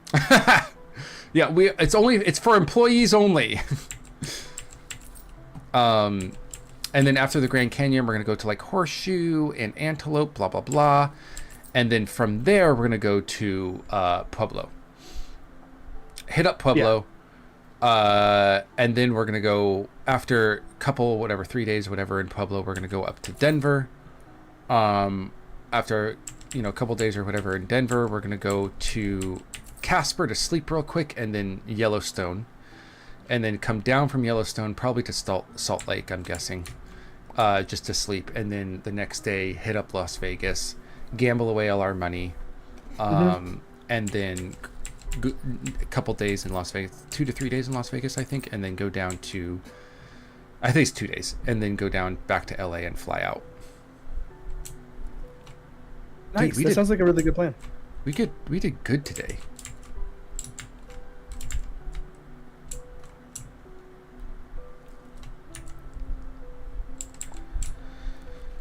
Yeah, it's for employees only. And then after the Grand Canyon, we're gonna go to like Horseshoe and Antelope, blah blah blah. And then from there, we're gonna go to Pueblo. Hit up Pueblo. Yeah. And then we're going to go after a couple, 3 days, in Pueblo, we're going to go up to Denver. After, a couple days or whatever in Denver, we're going to go to Casper to sleep real quick, and then Yellowstone. And then come down from Yellowstone, probably to Salt Lake, I'm guessing, just to sleep. And then the next day, hit up Las Vegas, gamble away all our money, and then a couple days in Las Vegas, 2 to 3 days in Las Vegas, I think, and then go down to, I think it's 2 days, and then go down back to LA and fly out. Nice. Dude, that sounds like a really good plan. We did good today.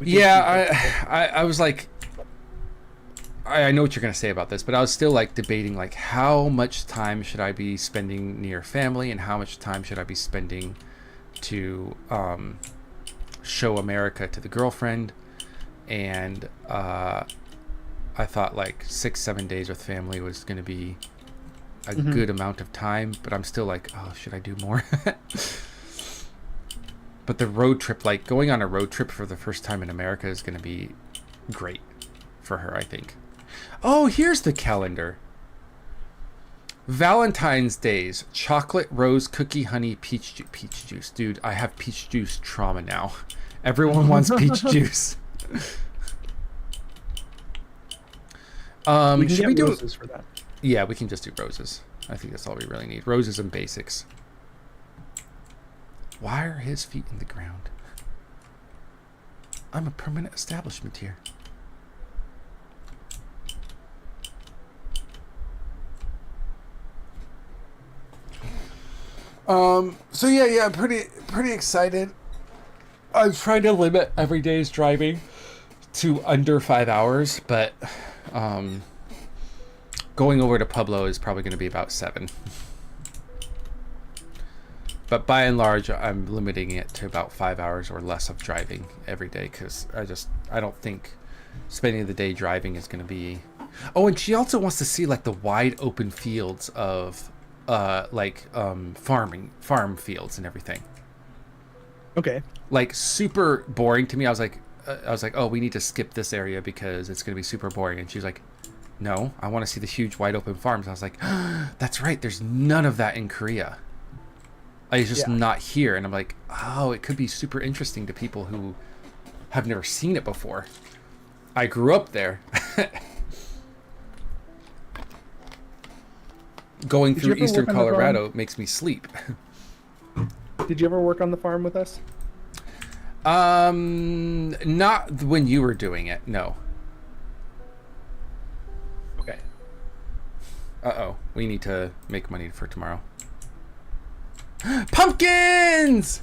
Yeah, I was like, I know what you're going to say about this, but I was still like debating like how much time should I be spending near family and how much time should I be spending to show America to the girlfriend. And I thought like 6-7 days with family was going to be a good amount of time, but I'm still like, oh, should I do more? But the road trip, like going on a road trip for the first time in America, is going to be great for her, I think. Oh, here's the calendar. Valentine's Days, chocolate, rose, cookie, honey, peach juice. Dude, I have peach juice trauma now. Everyone wants peach juice. Should we do roses for that? Yeah, we can just do roses. I think that's all we really need. Roses and basics. Why are his feet in the ground? I'm a permanent establishment here. So yeah, pretty excited. I'm trying to limit every day's driving to under 5 hours, but going over to Pueblo is probably going to be about 7. But by and large, I'm limiting it to about 5 hours or less of driving every day, because I don't think spending the day driving is going to be. Oh, and she also wants to see like the wide open fields of farm fields and everything. Okay. Like super boring to me. I was like, oh, we need to skip this area because it's going to be super boring. And she's like, no, I want to see the huge wide open farms. I was like, that's right. There's none of that in Korea. It's just not here. And I'm like, oh, it could be super interesting to people who have never seen it before. I grew up there. Going through eastern Colorado makes me sleep. Did you ever work on the farm with us? Not when you were doing it, no. Okay. Uh-oh, we need to make money for tomorrow. Pumpkins!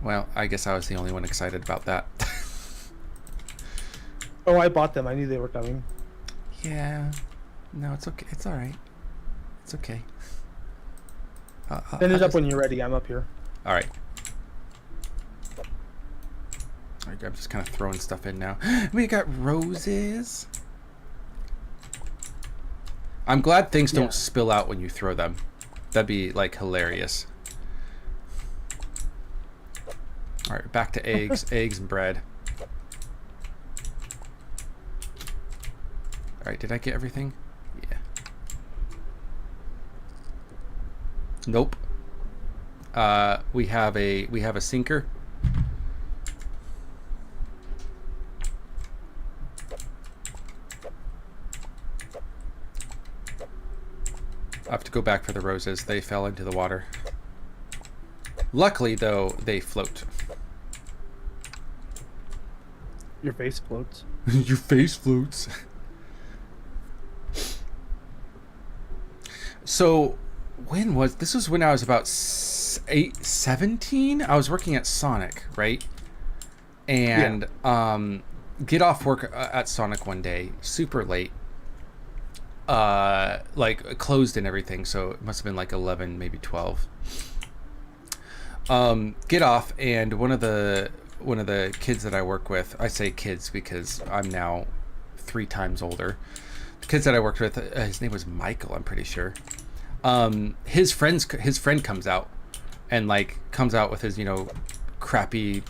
Well, I guess I was the only one excited about that. Oh, I bought them. I knew they were coming. Yeah. No, it's okay. It's all right. It's okay. Send it up when you're ready. I'm up here. All right. I'm just kind of throwing stuff in now. We got roses. I'm glad things don't spill out when you throw them. That'd be like hilarious. All right, back to eggs, eggs and bread. All right, did I get everything? Yeah. Nope. We have a sinker. I have to go back for the roses. They fell into the water. Luckily, though, they float. Your face floats. Your face floats. So, this was when I was about 17? I was working at Sonic, right? And get off work at Sonic one day, super late. Like closed and everything, so it must have been like 11, maybe 12. Get off, and one of the kids that I work with, I say kids because I'm now 3 times older. The kids that I worked with, his name was Michael, I'm pretty sure. His friend comes out, and like comes out with his, you know, crappy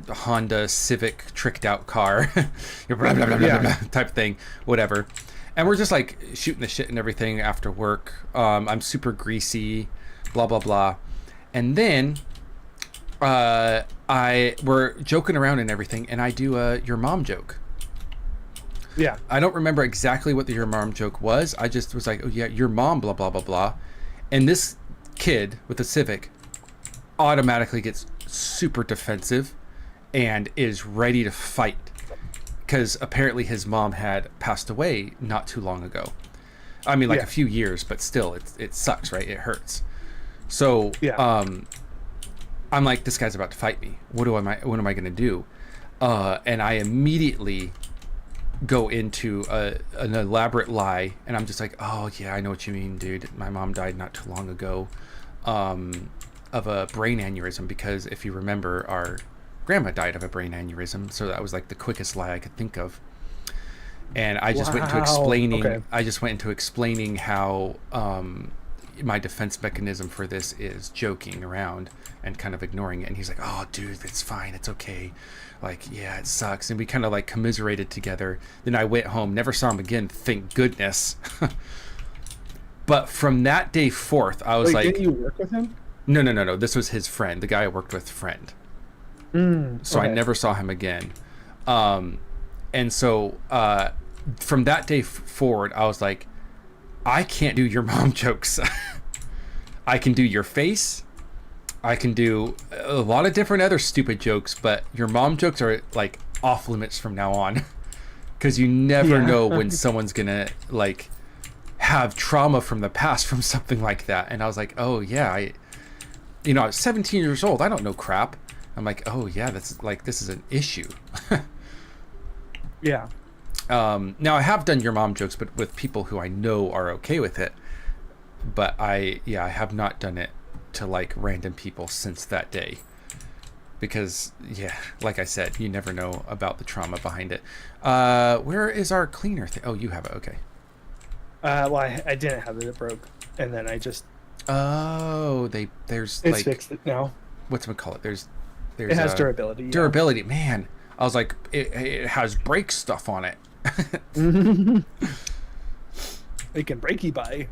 Honda Civic tricked out car, blah, blah, blah, blah, blah, type thing, whatever. And we're just like shooting the shit and everything after work. I'm super greasy, blah, blah, blah. And then we're joking around and everything, and I do a your mom joke. Yeah. I don't remember exactly what the your mom joke was. I just was like, oh yeah, your mom, blah, blah, blah, blah. And this kid with a Civic automatically gets super defensive and is ready to fight. Because apparently his mom had passed away not too long ago. I mean, like a few years, but still, it sucks, right? It hurts. So, I'm like, this guy's about to fight me. What am I going to do? And I immediately go into an elaborate lie, and I'm just like, oh yeah, I know what you mean, dude. My mom died not too long ago, of a brain aneurysm. Because if you remember, our grandma died of a brain aneurysm, so that was like the quickest lie I could think of. And I just went into explaining. Okay. I just went into explaining how my defense mechanism for this is joking around and kind of ignoring it. And he's like, "Oh, dude, it's fine. It's okay. Like, yeah, it sucks." And we kind of like commiserated together. Then I went home, never saw him again. Thank goodness. But from that day forth, I was like, "Didn't you work with him?" No. This was his friend, the guy I worked with, friend. So I never saw him again. And so from that day forward, I was like, I can't do your mom jokes. I can do your face. I can do a lot of different other stupid jokes, but your mom jokes are like off limits from now on. Because you never know when someone's gonna like have trauma from the past from something like that. And I was like, oh yeah, I was 17 years old. I don't know crap. I'm like, oh yeah, that's like, this is an issue. Yeah. Now I have done your mom jokes, but with people who I know are okay with it. But I have not done it to like random people since that day. Because like I said, you never know about the trauma behind it. Where is our cleaner thing? Oh, you have it. Okay. Well, I didn't have it. It broke, and then I just. Oh, it's like fixed it now. What's it call it? There's it has durability. Yeah. Durability, man. I was like, it has brake stuff on it. It can brakey by.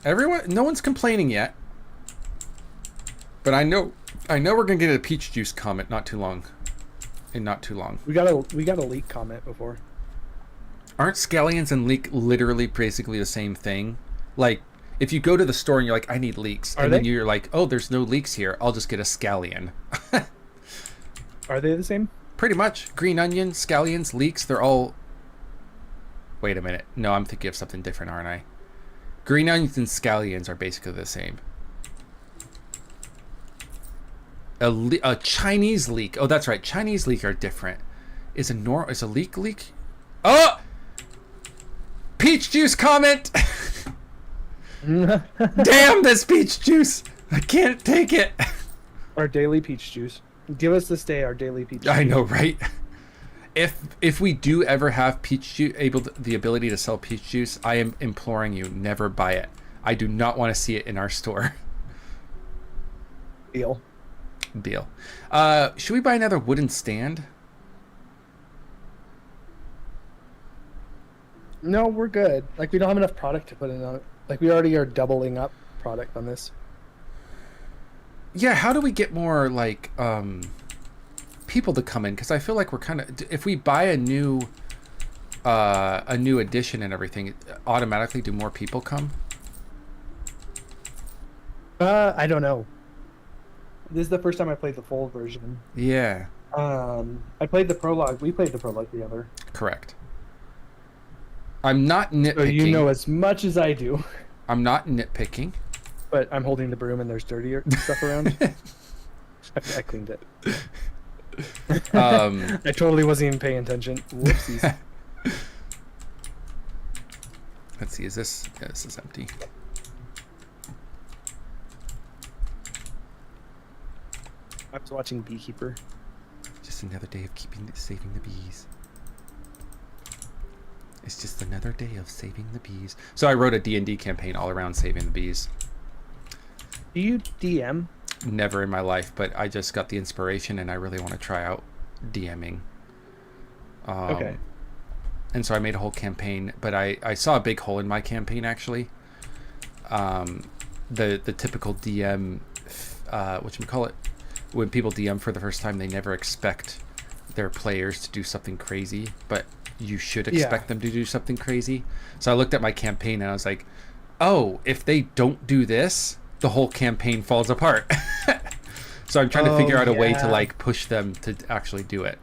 No one's complaining yet. But I know we're gonna get a peach juice comment not too long. We got a leek comment before. Aren't scallions and leek literally basically the same thing? Like, if you go to the store and you're like, I need leeks, then you're like, oh, there's no leeks here, I'll just get a scallion. Are they the same? Pretty much. Green onion, scallions, leeks, they're all... Wait a minute. No, I'm thinking of something different, aren't I? Green onions and scallions are basically the same. A Chinese leek. Oh, that's right. Chinese leek are different. Is a leek? Oh! Peach juice comment! Damn this peach juice! I can't take it. Our daily peach juice. Give us this day our daily peach juice. I know, right? If we do ever have peach juice, the ability to sell peach juice, I am imploring you, never buy it. I do not want to see it in our store. Deal. Should we buy another wooden stand? No, we're good. Like, we don't have enough product to put in on it. Like, we already are doubling up product on this. Yeah, how do we get more, like, people to come in? Because I feel like we're kind of... If we buy a new edition and everything, automatically do more people come? I don't know. This is the first time I played the full version. Yeah. I played the prologue. We played the prologue together. Correct. I'm not nitpicking. So you know as much as I do. I'm not nitpicking. But I'm holding the broom and there's dirtier stuff around. I cleaned it. I totally wasn't even paying attention. Whoopsies. Let's see. Is this? Yeah, this is empty. I was watching Beekeeper. Just another day of saving the bees. It's just another day of saving the bees. So I wrote a D&D campaign all around saving the bees. Do you DM? Never in my life, but I just got the inspiration and I really want to try out DMing. Okay. And so I made a whole campaign, but I saw a big hole in my campaign actually. The typical DM, whatchamacallit, when people DM for the first time, they never expect their players to do something crazy, but you should expect them to do something crazy. So I looked at my campaign and I was like, oh, if they don't do this, the whole campaign falls apart. So I'm trying to figure out a way to like push them to actually do it.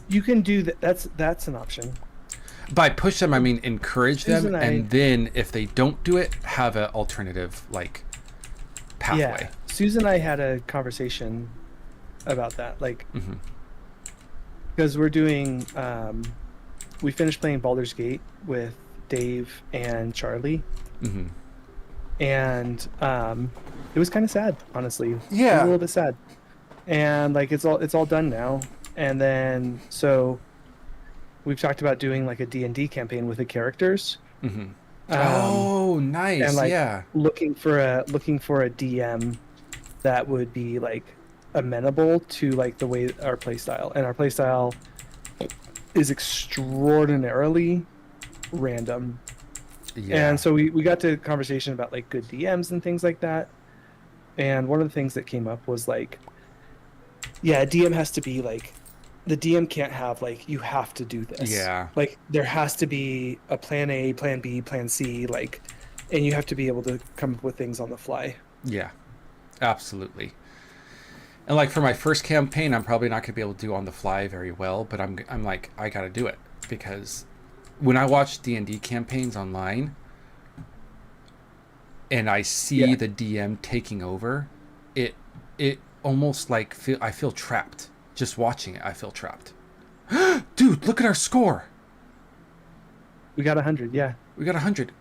You can do that. That's an option. By push them, I mean encourage them, and then if they don't do it, have an alternative like pathway. Yeah. Susan and I had a conversation about that, like, because we're doing. We finished playing Baldur's Gate with Dave and Charlie, and it was kind of sad, honestly. Yeah, it was a little bit sad, and like it's all done now. And then so we've talked about doing like a D&D campaign with the characters. Oh, nice. And like yeah, looking for a DM that would be like amenable to like the way our playstyle, and our playstyle is extraordinarily random. Yeah. And so we got to a conversation about like good DMs and things like that. And one of the things that came up was like, yeah, a DM has to be like, the DM can't have like, you have to do this. Yeah. Like there has to be a plan A, plan B, plan C, like, and you have to be able to come up with things on the fly. Yeah, absolutely. And like for my first campaign, I'm probably not going to be able to do on the fly very well, but I'm like, I got to do it, because when I watch D&D campaigns online and I see the DM taking over, it almost like I feel trapped. Just watching it, I feel trapped. Dude, look at our score. We got 100, yeah. We got 100.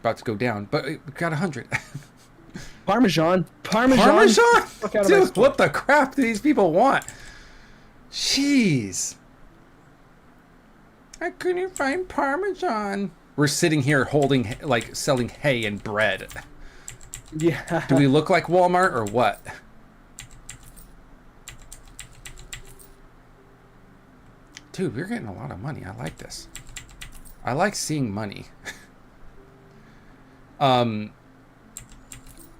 About to go down, but we got 100. Parmesan? Dude, what the crap do these people want? Jeez. I couldn't find Parmesan. We're sitting here holding, like, selling hay and bread. Yeah. Do we look like Walmart or what? Dude, we're getting a lot of money. I like this. I like seeing money.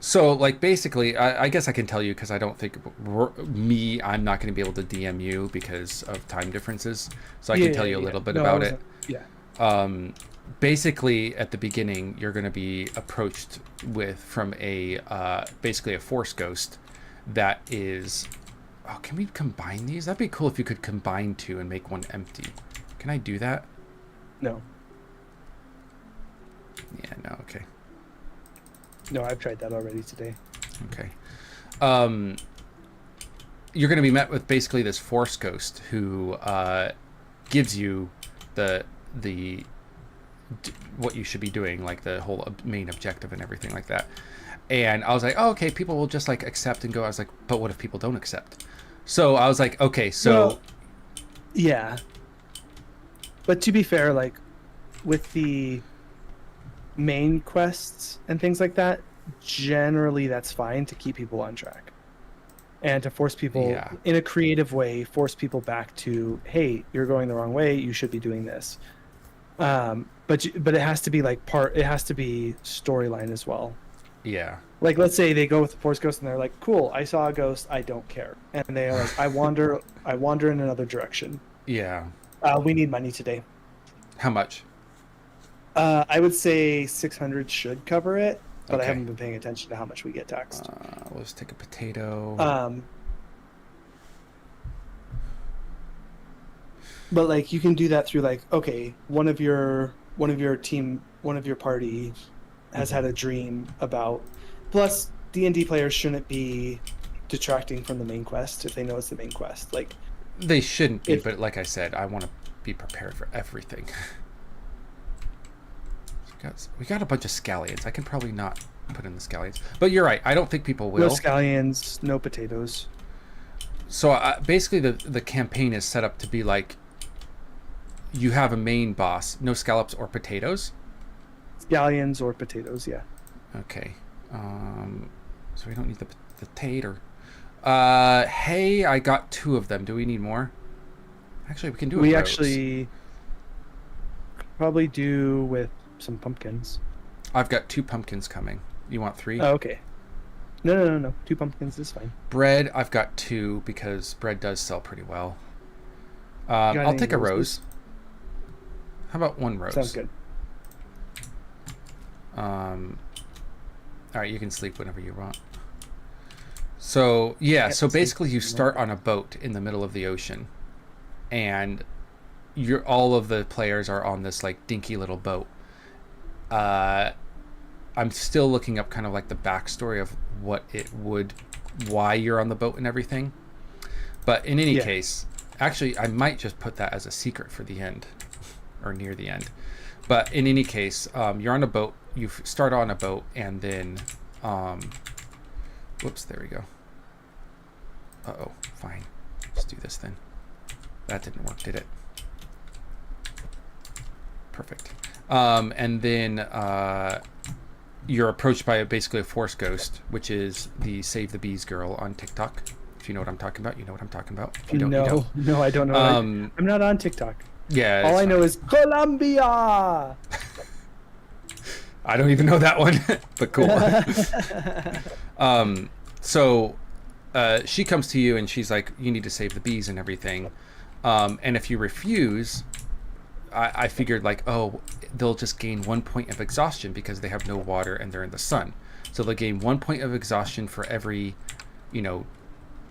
So, like, basically, I guess I can tell you, because I don't think I'm not going to be able to DM you because of time differences. So I can tell you a little bit about it. Yeah. Basically, at the beginning, you're going to be approached from basically a force ghost that is... Oh, can we combine these? That'd be cool if you could combine two and make one empty. Can I do that? No. Yeah, no, okay. No, I've tried that already today. Okay. you're going to be met with basically this force ghost who gives you the what you should be doing, like the whole main objective and everything like that. And I was like, oh, okay, people will just like accept and go. I was like, but what if people don't accept? So I was like, okay, so well, yeah. But to be fair, like with the main quests and things like that, generally that's fine to keep people on track and to force people in a creative way, force people back to, hey, you're going the wrong way, you should be doing this. But it has to be like it has to be storyline as well. Yeah. Like, let's say they go with the force ghost and they're like, cool, I saw a ghost, I don't care. And they're like, I wander in another direction. Yeah. We need money today. How much? I would say 600 should cover it, but Okay. I haven't been paying attention to how much we get taxed. Let's take a potato. But like you can do that through like, okay, one of your party has had a dream about. Plus, D&D players shouldn't be detracting from the main quest if they know it's the main quest. Like they shouldn't be, but like I said, I want to be prepared for everything. We got a bunch of scallions. I can probably not put in the scallions, but you're right. I don't think people will. No scallions, no potatoes. So basically, the campaign is set up to be like you have a main boss, no scallops or potatoes. Scallions or potatoes, yeah. Okay. So we don't need the tater. Hey, I got 2 of them. Do we need more? Actually, we can do it. We actually probably do with some pumpkins. I've got 2 pumpkins coming. You want 3? Oh, okay. No. 2 pumpkins is fine. Bread, I've got 2 because bread does sell pretty well. I'll take a rose. How about 1 rose? Sounds good. All right, you can sleep whenever you want. So yeah, so basically you start on a boat in the middle of the ocean, and all of the players are on this like dinky little boat. I'm still looking up kind of like the backstory of why you're on the boat and everything. But in any case, actually, I might just put that as a secret for the end, or near the end. But in any case, you're on a boat. You start on a boat, and then, whoops, there we go. Uh-oh, fine. Let's do this then. That didn't work, did it? Perfect. And then you're approached by basically a force ghost, which is the Save the Bees girl on TikTok. If you know what I'm talking about, you know what I'm talking about. If you don't, you don't. No, I don't know. I'm not on TikTok. Yeah. All I know is Colombia. I don't even know that one, but cool. So she comes to you and she's like, you need to save the bees and everything. And if you refuse, I figured like, oh, they'll just gain 1 point of exhaustion because they have no water and they're in the sun. So they'll gain 1 point of exhaustion for every,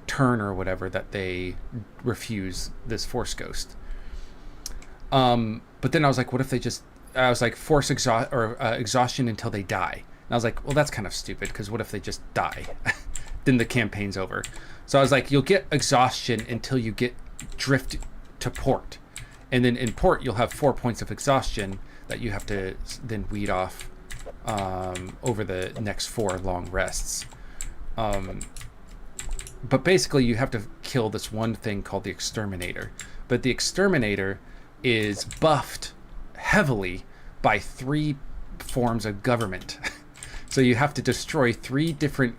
turn or whatever that they refuse this force ghost. But then I was like, what if they I was like, force exhaustion until they die. And I was like, well, that's kind of stupid because what if they just die? Then the campaign's over. So I was like, you'll get exhaustion until you get drift to port. And then in port, you'll have 4 points of exhaustion that you have to then weed off over the next 4 long rests. But basically, you have to kill this one thing called the Exterminator. But the Exterminator is buffed heavily by 3 forms of government. So you have to destroy 3 different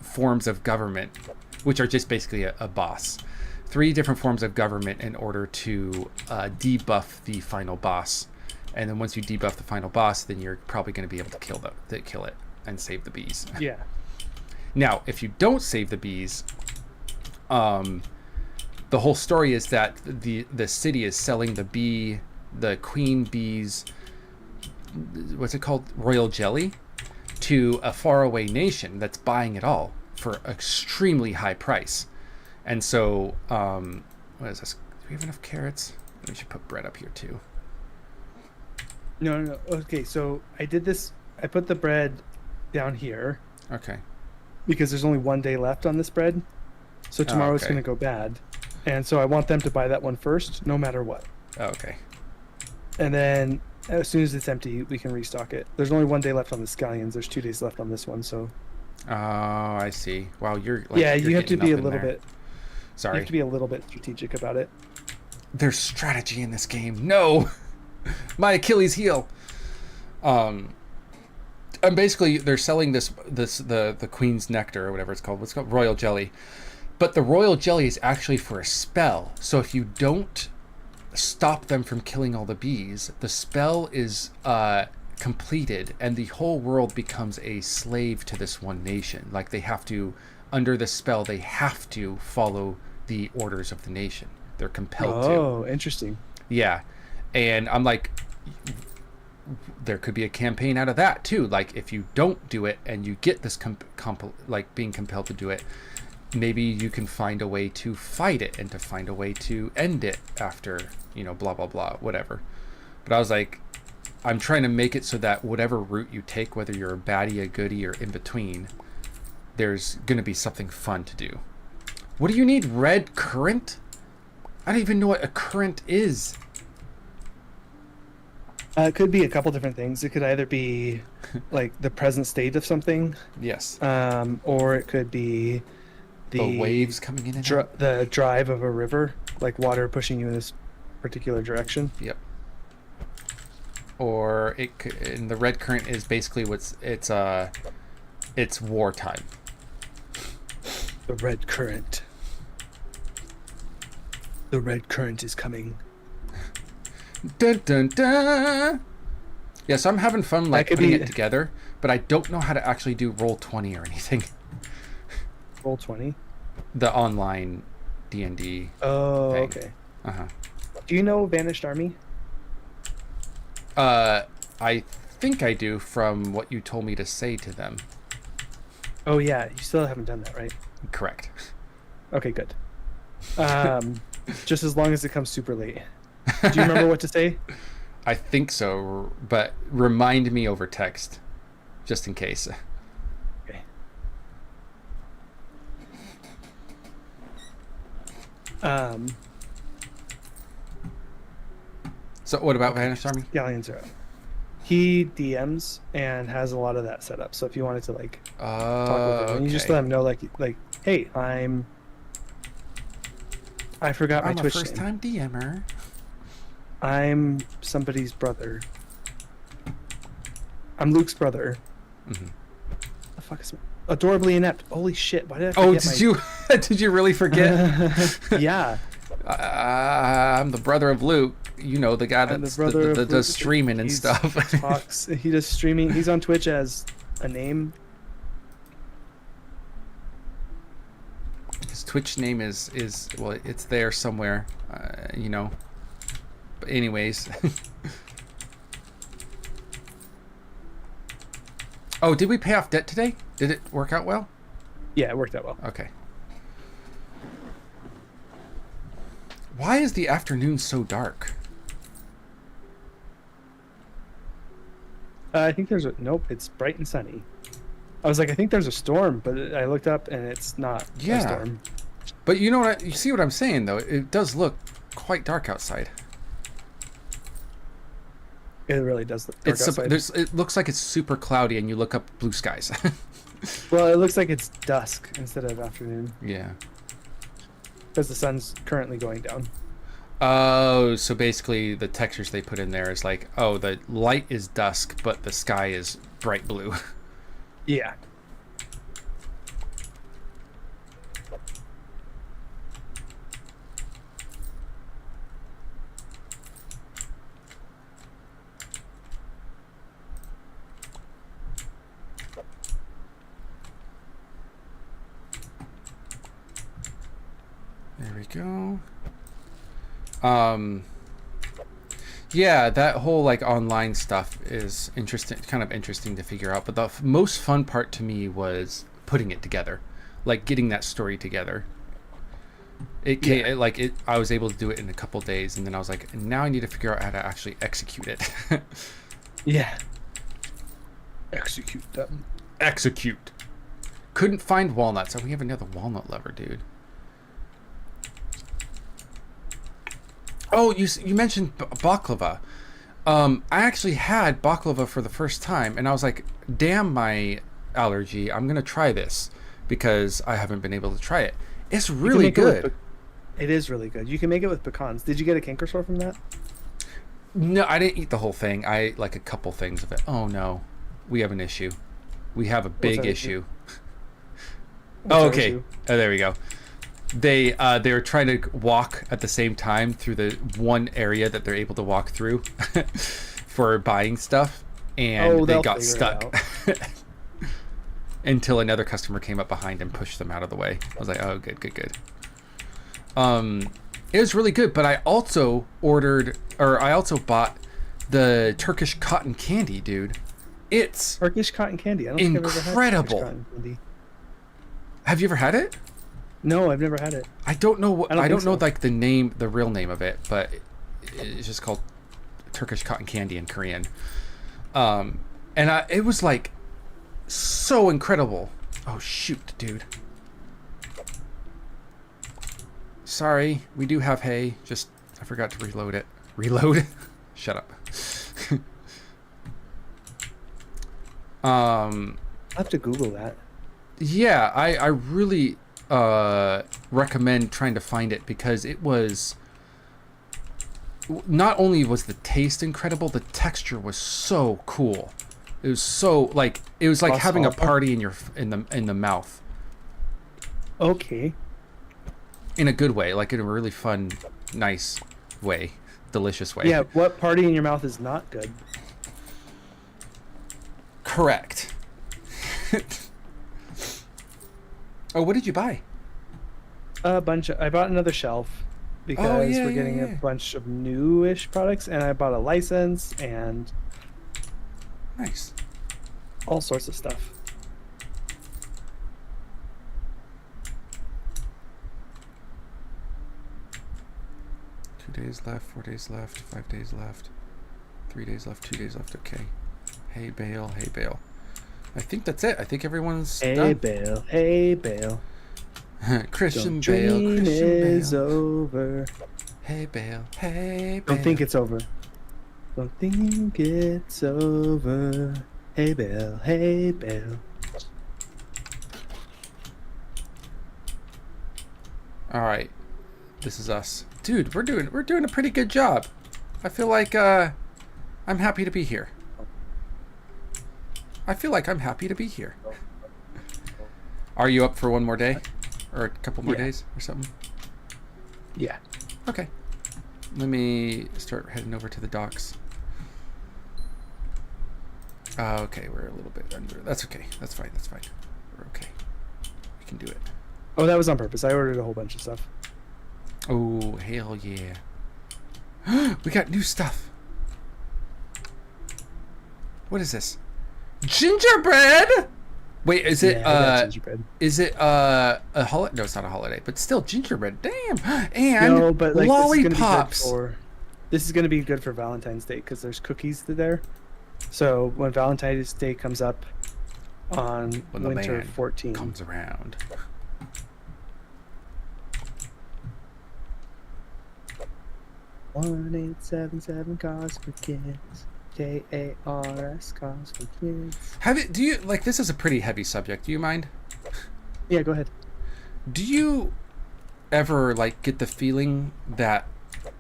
forms of government, which are just basically a boss. 3 different forms of government in order to debuff the final boss. And then once you debuff the final boss, then you're probably going to be able to kill it and save the bees. Yeah. Now, if you don't save the bees, the whole story is that the city is selling the queen bees, what's it called, royal jelly, to a faraway nation that's buying it all for an extremely high price. And so, what is this? Do we have enough carrots? We should put bread up here too. No. Okay, so I did this. I put the bread down here. Okay. because there's only 1 day left on this bread. So tomorrow it's okay. going to go bad. And so I want them to buy that one first, no matter what. Okay. And then as soon as it's empty, we can restock it. There's only 1 day left on the scallions. There's 2 days left on this one. So. Oh, I see. Wow, you're Yeah, you're you have to getting be a up in little there. bit. Sorry. You have to be a little bit strategic about it. There's strategy in this game. No, my Achilles heel. And basically they're selling the Queen's Nectar or whatever it's called. What's it called? Royal Jelly. But the Royal Jelly is actually for a spell. So if you don't stop them from killing all the bees, the spell is completed and the whole world becomes a slave to this one nation. Like they have to, under the spell, they have to follow the orders of the nation. They're compelled to. Oh, interesting. Yeah. And I'm like, there could be a campaign out of that too. Like if you don't do it and you get this like being compelled to do it, maybe you can find a way to fight it and to find a way to end it after, blah, blah, blah, whatever. But I was like, I'm trying to make it so that whatever route you take, whether you're a baddie, a goodie, or in between, there's going to be something fun to do. What do you need? Red currant? I don't even know what a current is. It could be a couple different things. It could either be like the present state of something. Yes. Or it could be the waves coming in and out. The drive of a river, like water pushing you in this particular direction. Yep. Or and the red current is basically it's wartime. The red current. The red current is coming. Dun dun dun. Yeah, so I'm having fun putting it together, but I don't know how to actually do Roll20 or anything. Roll20? The online D&D Oh, thing. okay. Uh-huh. Do you know Vanished Army? I think I do from what you told me to say to them. Oh yeah, you still haven't done that, right? Correct. Okay, good. Just as long as it comes super late. Do you remember what to say? I think so, but remind me over text, just in case. Okay. So what about Vanished Army? Galleons are up. He DMs and has a lot of that set up. So if you wanted to talk with him, and you just let him know like, hey, I forgot my Twitch name. I'm a first-time DMer. I'm somebody's brother. I'm Luke's brother. Mm-hmm. The fuck is Adorably Inept? Holy shit! Why did I forget you? Did you really forget? Yeah. I'm the brother of Luke. You know, the guy that's does streaming and stuff. He does streaming. He's on Twitch as a name. His Twitch name is well, it's there somewhere. But anyways. Oh, did we pay off debt today? Did it work out well? Yeah, it worked out well. Okay. Why is the afternoon so dark? I think nope, it's bright and sunny. I was like, I think there's a storm, but I looked up and it's not a storm. But you know what? You see what I'm saying, though? It does look quite dark outside. It really does look dark outside. It looks like it's super cloudy, and you look up blue skies. Well, it looks like it's dusk instead of afternoon. Yeah. Because the sun's currently going down. Oh, so basically the textures they put in there is like, oh, the light is dusk, but the sky is bright blue. Yeah. There we go. Yeah, that whole online stuff is interesting, kind of interesting to figure out. But the most fun part to me was putting it together, getting that story together. I was able to do it in a couple days, and then I was like, now I need to figure out how to actually execute it. Yeah. Execute them. Execute. Couldn't find walnuts. Oh, we have another walnut lover, dude. Oh, you mentioned baklava. I actually had baklava for the first time, and I was like, damn my allergy. I'm going to try this because I haven't been able to try it. It's really good. It is really good. You can make it with pecans. Did you get a canker sore from that? No, I didn't eat the whole thing. I ate like a couple things of it. Oh, no. We have an issue. We have a big issue. Oh, okay. Issue? Oh, there we go. They were trying to walk at the same time through the one area that they're able to walk through for buying stuff, and they got stuck until another customer came up behind and pushed them out of the way. I was like, oh, good. It was really good, but I also bought the Turkish cotton candy, dude. It's Turkish cotton candy. I don't think I've ever had Turkish cotton candy. Have you ever had it? No, I've never had it. I don't know. I don't know like the real name of it, but it's just called Turkish cotton candy in Korean. It was like so incredible. Oh shoot, dude. Sorry, we do have hay. Just I forgot to reload it. Reload? Shut up. I'll have to Google that. Yeah, I really recommend trying to find it because it was not only was the taste incredible, the texture was so cool. It was so like having a party in the mouth. Okay. In a good way, like in a really fun, nice way, delicious way. Yeah, what party in your mouth is not good? Correct. Oh, what did you buy? I bought another shelf because we're getting a bunch of newish products, and I bought a license and nice, all sorts of stuff. Days left, 4 days left, 5 days left, 3 days left, 2 days left. Okay. Hey Bale. I think that's it. I think everyone's done. Hey Bale. Christian Bale. Christian is over. Hey Bale. Hey Bale. Don't think it's over. Don't think it's over. Hey Bale. Hey Bale. All right. This is us. Dude, we're doing a pretty good job. I feel like I'm happy to be here. Are you up for one more day? Or a couple more days or something? Yeah. Okay. Let me start heading over to the docks. Okay, we're a little bit under. That's okay. That's fine. We're okay. We can do it. Oh, that was on purpose. I ordered a whole bunch of stuff. Oh, hell yeah. We got new stuff. What is this? Gingerbread? Wait, is it gingerbread. Is it a holiday? No, it's not a holiday, but still gingerbread. Damn. And no, but like, lollipops. This is going to be good for Valentine's Day because there's cookies there. So when Valentine's Day comes up on winter 14 comes around. 1877 cars for kids. KARS cars for kids. Do you like this is a pretty heavy subject. Do you mind? Yeah, go ahead. Do you ever like get the feeling that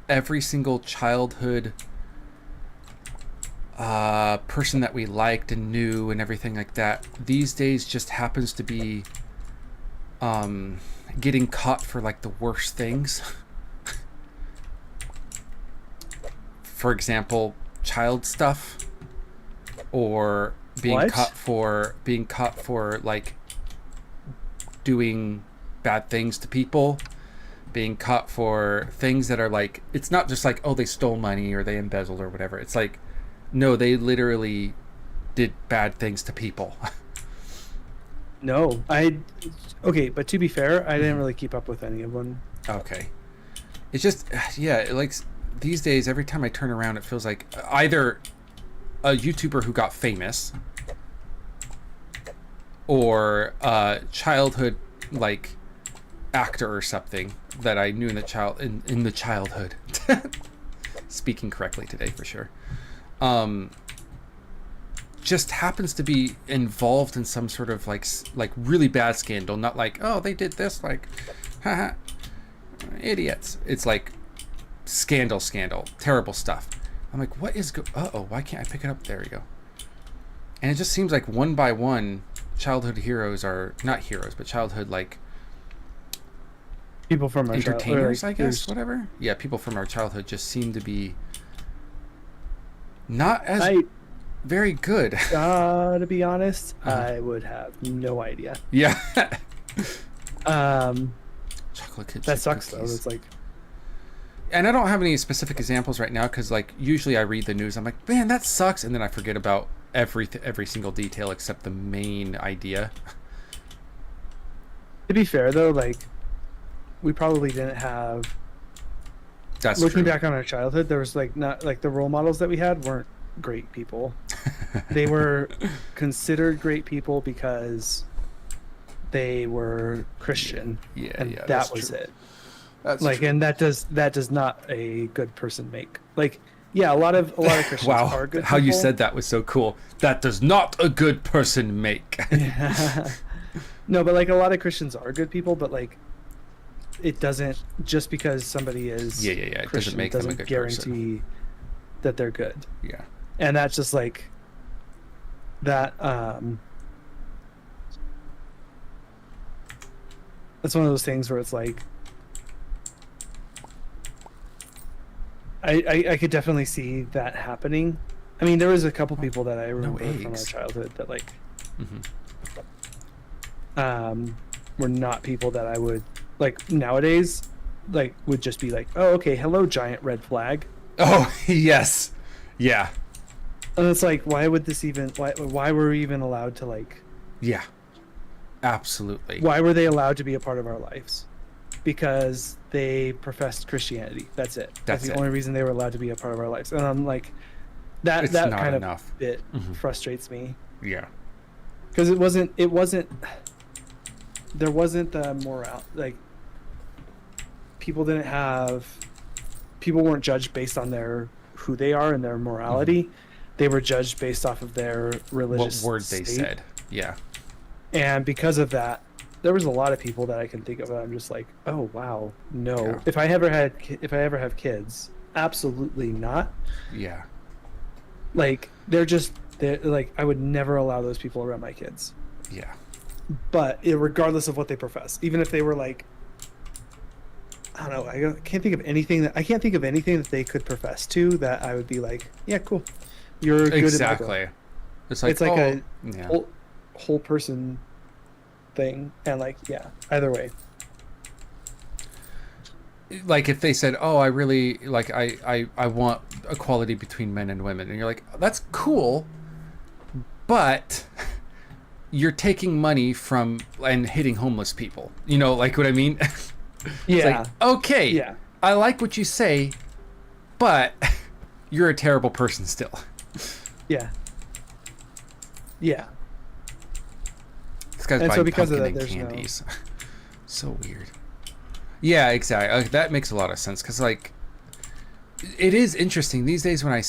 every single childhood person that we liked and knew and everything like that these days just happens to be getting caught for like the worst things? For example, child stuff, or being caught for like doing bad things to people, being caught for things that are like, it's not just like, oh, they stole money or they embezzled or whatever. It's like, no, they literally did bad things to people. No, okay, but to be fair, I didn't really keep up with any of them. Okay. It's just, yeah, like these days, every time I turn around, it feels like either a YouTuber who got famous, or childhood like actor or something that I knew in the childhood. Speaking correctly today for sure. Just happens to be involved in some sort of like really bad scandal. Not like, oh, they did this, like, haha, idiots. It's like scandal, terrible stuff. I'm like, what is why can't I pick it up? There we go. And it just seems like one by one, childhood heroes are not heroes, but childhood like people from our entertainers, I guess, whatever. Yeah, people from our childhood just seem to be not as very good. To be honest, I would have no idea. Yeah. Chocolate chip that sucks cookies. Though. It's like, and I don't have any specific examples right now because like usually I read the news, I'm like, man, that sucks, and then I forget about every single detail except the main idea. To be fair though, like we probably didn't have. That's looking true. back on our childhood, there was like not like the role models that we had weren't great people. They were considered great people because they were Christian. And that was true. It. That's like, true. And that does not a good person make. Like, yeah, a lot of Christians are good. How people. You said that was so cool. That does not a good person make. Yeah. No, but like a lot of Christians are good people, but like it doesn't just because somebody is it Christian doesn't make them a good guarantee person. That they're good. Yeah. And that's just like that that's one of those things where it's like I could definitely see that happening. I mean, there was a couple people that I remember from our childhood that like were not people that I would like nowadays like would just be like, oh, okay, hello, giant red flag. Oh, yes. Yeah. And it's like, why would this even why were we even allowed to like Yeah. Absolutely. Why were they allowed to be a part of our lives? Because they professed Christianity. That's it. That's the only reason they were allowed to be a part of our lives. And I'm like, that kind of bit frustrates me. Yeah. Because it wasn't. There wasn't the morale. Like, people weren't judged based on who they are and their morality. They were judged based off of their religious what word state. They said. Yeah. And because of that, there was a lot of people that I can think of that I'm just like, oh wow, no. Yeah. If I ever have kids, absolutely not. Yeah. Like they're like, I would never allow those people around my kids. Yeah. But regardless of what they profess, even if they were like, I don't know, I can't think of anything that they could profess to that I would be like, yeah, cool, you're good. Exactly. It's like a whole person thing, and like, yeah, either way. Like if they said, oh, I really like I want equality between men and women, and you're like, that's cool, but you're taking money from and hitting homeless people, you know, like what I mean. Yeah. Like, okay. Yeah. I like what you say, but you're a terrible person still. Yeah. Yeah. This guy's buying pumpkin and candies. So weird. Yeah, exactly. That makes a lot of sense because, like, it is interesting these days when I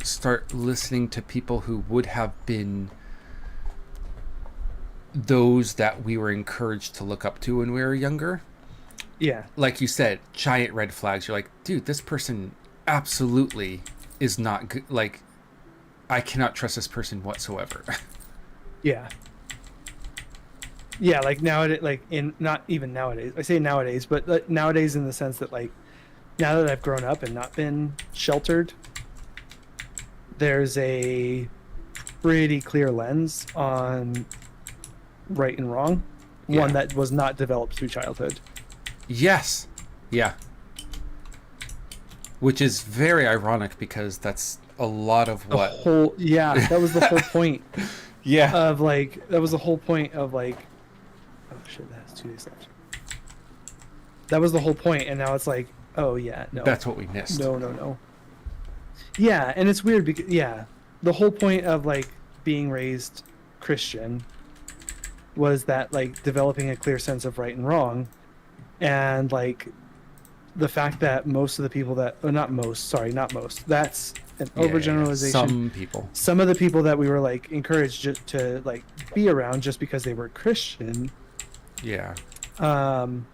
start listening to people who would have been those that we were encouraged to look up to when we were younger. Yeah. Like you said, giant red flags. You're like, dude, this person absolutely is not good. Like, I cannot trust this person whatsoever. Yeah. Yeah, like nowadays, like not even nowadays. I say nowadays, but like nowadays in the sense that like now that I've grown up and not been sheltered, there's a pretty clear lens on right and wrong. Yeah. One that was not developed through childhood. Yes. Yeah. Which is very ironic because that's a lot of what that was the whole point. Yeah. Of like that was the whole point of like, oh shit, that has 2 days left. That was the whole point, and now it's like, oh yeah, no. That's what we missed. No. Yeah, and it's weird because the whole point of like being raised Christian was that like developing a clear sense of right and wrong, and like the fact that most of the people that, oh, not most, sorry, not most, that's an Yeah. overgeneralization. Some people. Some of the people that we were like encouraged to like be around just because they were Christian, Yeah. um,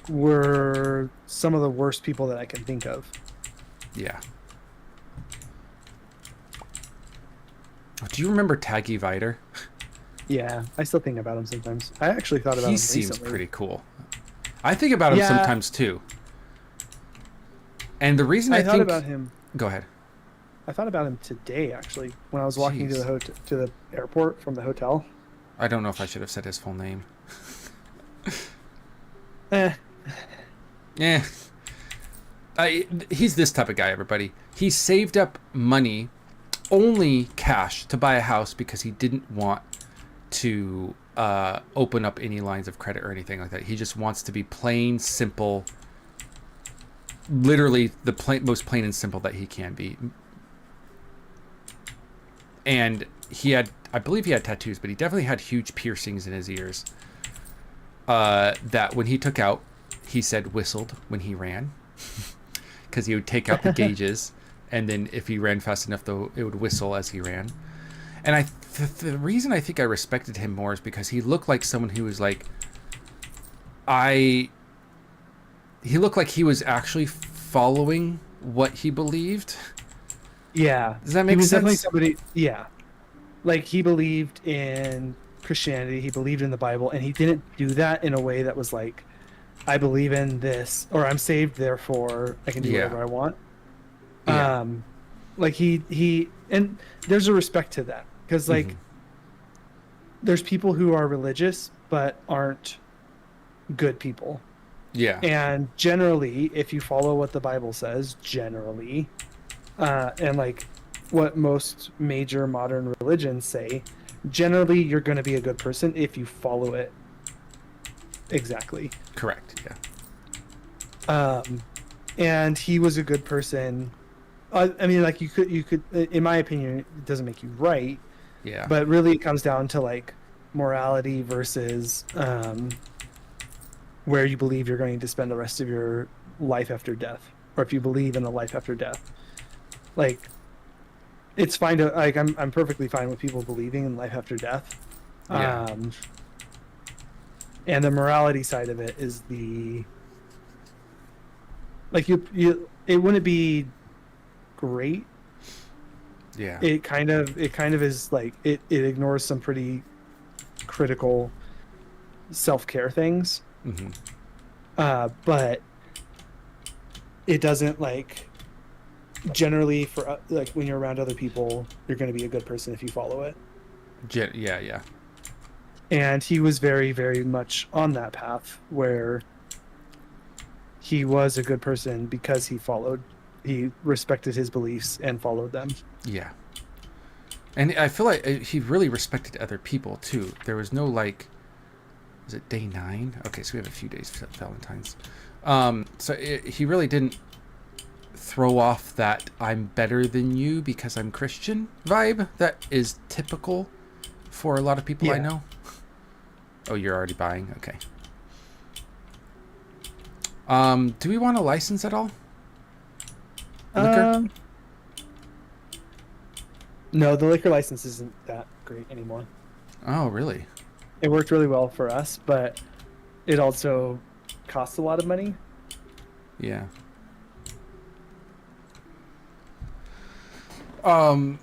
were some of the worst people that I can think of. Yeah. Do you remember Taggy Vider? Yeah, I still think about him sometimes. I actually thought about him He seems recently. pretty cool. I think about him sometimes too. And the reason I thought think about him. Go ahead. I thought about him today, actually, when I was walking to Jeez. to the airport from the hotel. I don't know if I should have said his full name. Eh. Yeah. He's this type of guy, everybody. He saved up money, only cash, to buy a house because he didn't want to open up any lines of credit or anything like that. He just wants to be plain, simple, literally the most plain and simple that he can be. And I believe he had tattoos, but he definitely had huge piercings in his ears. That when he took out, he said whistled when he ran. Because he would take out the gauges, and then if he ran fast enough, though, it would whistle as he ran. And the reason I think I respected him more is because he looked like someone who was like, he looked like he was actually following what he believed. Yeah. Does that make He was sense? definitely somebody, yeah. Like, he believed in Christianity, he believed in the Bible, and he didn't do that in a way that was like, I believe in this, or I'm saved, therefore I can do whatever I want. Yeah. Like he, and there's a respect to that, because like, there's people who are religious but aren't good people. Yeah. And generally, if you follow what the Bible says, generally, and like what most major modern religions say, generally you're going to be a good person if you follow it exactly. Correct. Yeah. And he was a good person. I mean, like you could, in my opinion, it doesn't make you right. Yeah. But really, it comes down to like morality versus where you believe you're going to spend the rest of your life after death, or if you believe in a life after death. Like, it's fine to like. I'm perfectly fine with people believing in life after death. Yeah. And the morality side of it is the like you it wouldn't be great. Yeah. It kind of is like it ignores some pretty critical self-care things. But it doesn't like generally for like when you're around other people, you're going to be a good person if you follow it. Yeah. And he was very, very much on that path where he was a good person because he respected his beliefs and followed them. Yeah. And I feel like he really respected other people too. There was no like, was it day 9? Okay, so we have a few days for Valentine's. So he really didn't throw off that I'm better than you because I'm Christian vibe that is typical for a lot of people I know. Oh, you're already buying? Okay. Do we want a license at all? Liquor? No, the liquor license isn't that great anymore. Oh, really? It worked really well for us, but it also costs a lot of money. Yeah. To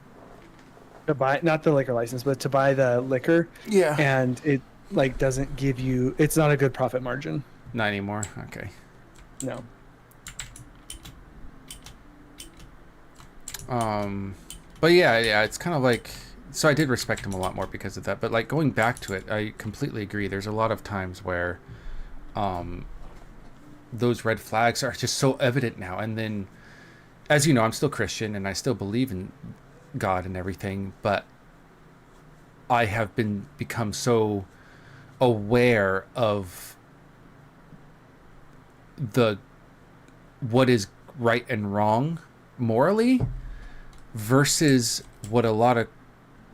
buy, not the liquor license, but to buy the liquor. Yeah. And it like doesn't give you, it's not a good profit margin. Not anymore? Okay. No. But yeah, it's kind of like, so I did respect him a lot more because of that. But like going back to it, I completely agree. There's a lot of times where those red flags are just so evident now. And then, as you know, I'm still Christian and I still believe in God and everything, but I have become so aware of what is right and wrong morally versus what a lot of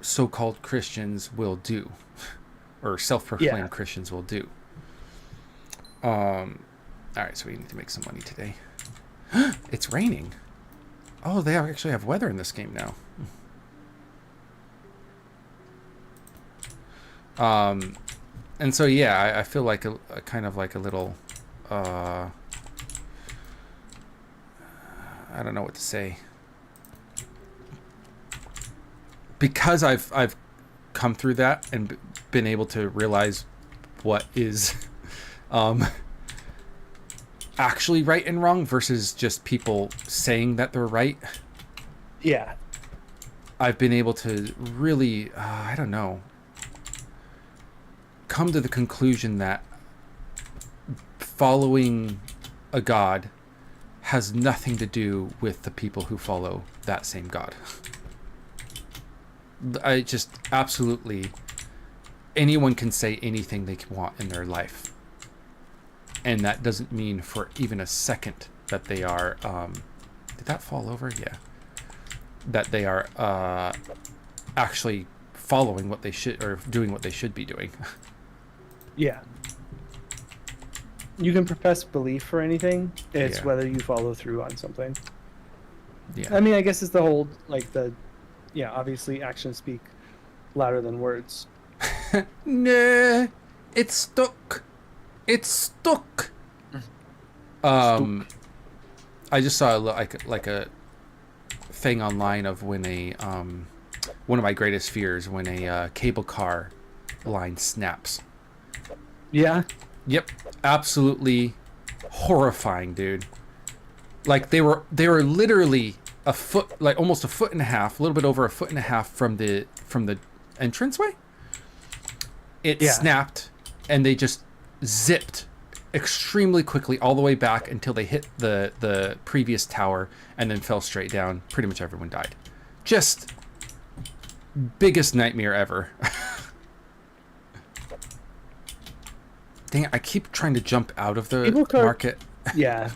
so-called Christians will do. or self-proclaimed Yeah. Christians will do. All right, so we need to make some money today. It's raining. Oh, they actually have weather in this game now. And so yeah, I feel like a kind of like a little, I don't know what to say. Because I've come through that and been able to realize what is actually right and wrong versus just people saying that they're right. Yeah. I've been able to really, I don't know, come to the conclusion that following a god has nothing to do with the people who follow that same god. I just absolutely, anyone can say anything they want in their life. And that doesn't mean for even a second that they are, did that fall over? Yeah. That they are actually following what they should, or doing what they should be doing. Yeah. You can profess belief for anything. It's Yeah. whether you follow through on something. Yeah. I mean, I guess it's the whole, like, yeah, obviously actions speak louder than words. Nah, it's stuck. It's stuck. I just saw like a thing online of when a one of my greatest fears, when a cable car line snaps. Yeah. Yep, absolutely horrifying, dude. Like they were literally a foot, like almost a foot and a half, a little bit over a foot and a half from the entranceway. It snapped, and they just zipped extremely quickly all the way back until they hit the previous tower and then fell straight down. Pretty much everyone died. Just biggest nightmare ever. Dang it, I keep trying to jump out of the market. Yeah.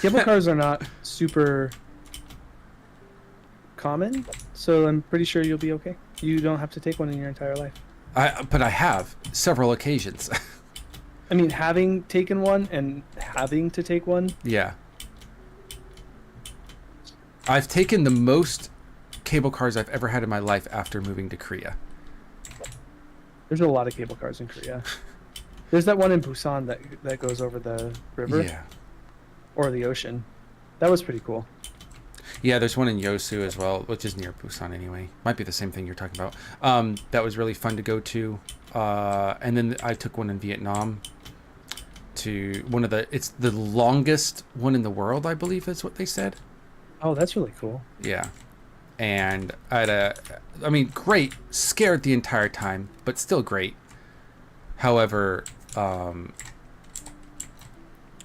Cable cars are not super common, so I'm pretty sure you'll be okay. You don't have to take one in your entire life. But I have several occasions. I mean, having taken one and having to take one. Yeah. I've taken the most cable cars I've ever had in my life after moving to Korea. There's a lot of cable cars in Korea. There's that one in Busan that goes over the river. Yeah. Or the ocean. That was pretty cool. Yeah, there's one in Yosu as well, which is near Busan anyway. Might be the same thing you're talking about. That was really fun to go to. And then I took one in Vietnam to one of it's the longest one in the world, I believe is what they said. Oh, that's really cool. Yeah. And I mean, great. Scared the entire time, but still great. However,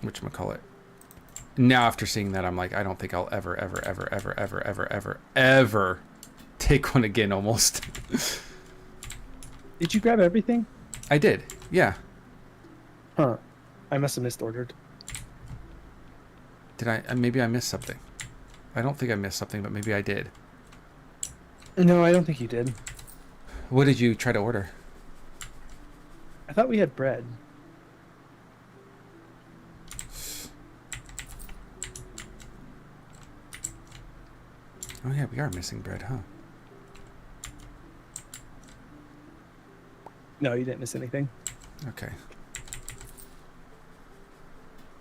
whatchamacallit? Now after seeing that, I'm like, I don't think I'll ever take one again almost. Did you grab everything? I did, yeah. Huh. I must have misordered. Did I? Maybe I missed something. I don't think I missed something, but maybe I did. No, I don't think you did. What did you try to order? I thought we had bread. Oh yeah, we are missing bread, huh? No, you didn't miss anything. Okay.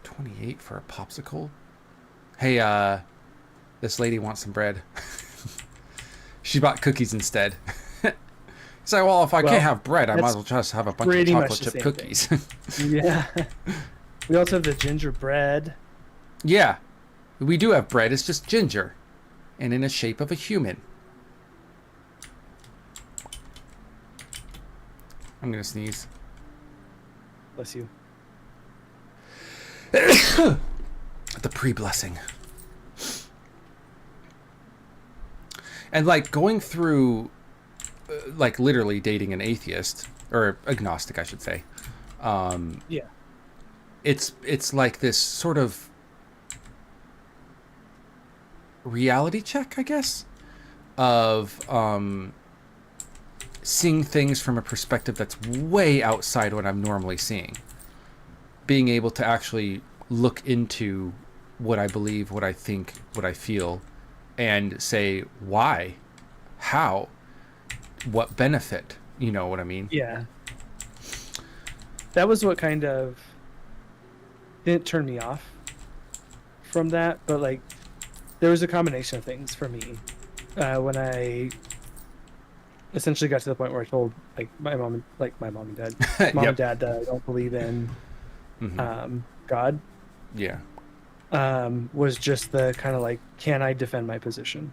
28 for a popsicle? Hey, this lady wants some bread. She bought cookies instead. So, well, if I can't have bread, I might as well just have a bunch of chocolate chip cookies. Yeah. We also have the gingerbread. Yeah. We do have bread. It's just ginger. And in the shape of a human. I'm going to sneeze. Bless you. The pre-blessing. And like going through, like literally dating an atheist, or agnostic, I should say. Yeah. It's like this sort of reality check, I guess, of seeing things from a perspective that's way outside what I'm normally seeing. Being able to actually look into what I believe, what I think, what I feel, and say why, how, what benefit, you know what I mean? Yeah. That was what kind of didn't turn me off from that, but like there was a combination of things for me when I essentially got to the point where I told like my mom and dad, Yep. and dad, that I don't believe in God. Yeah. Was just the kind of like, can I defend my position?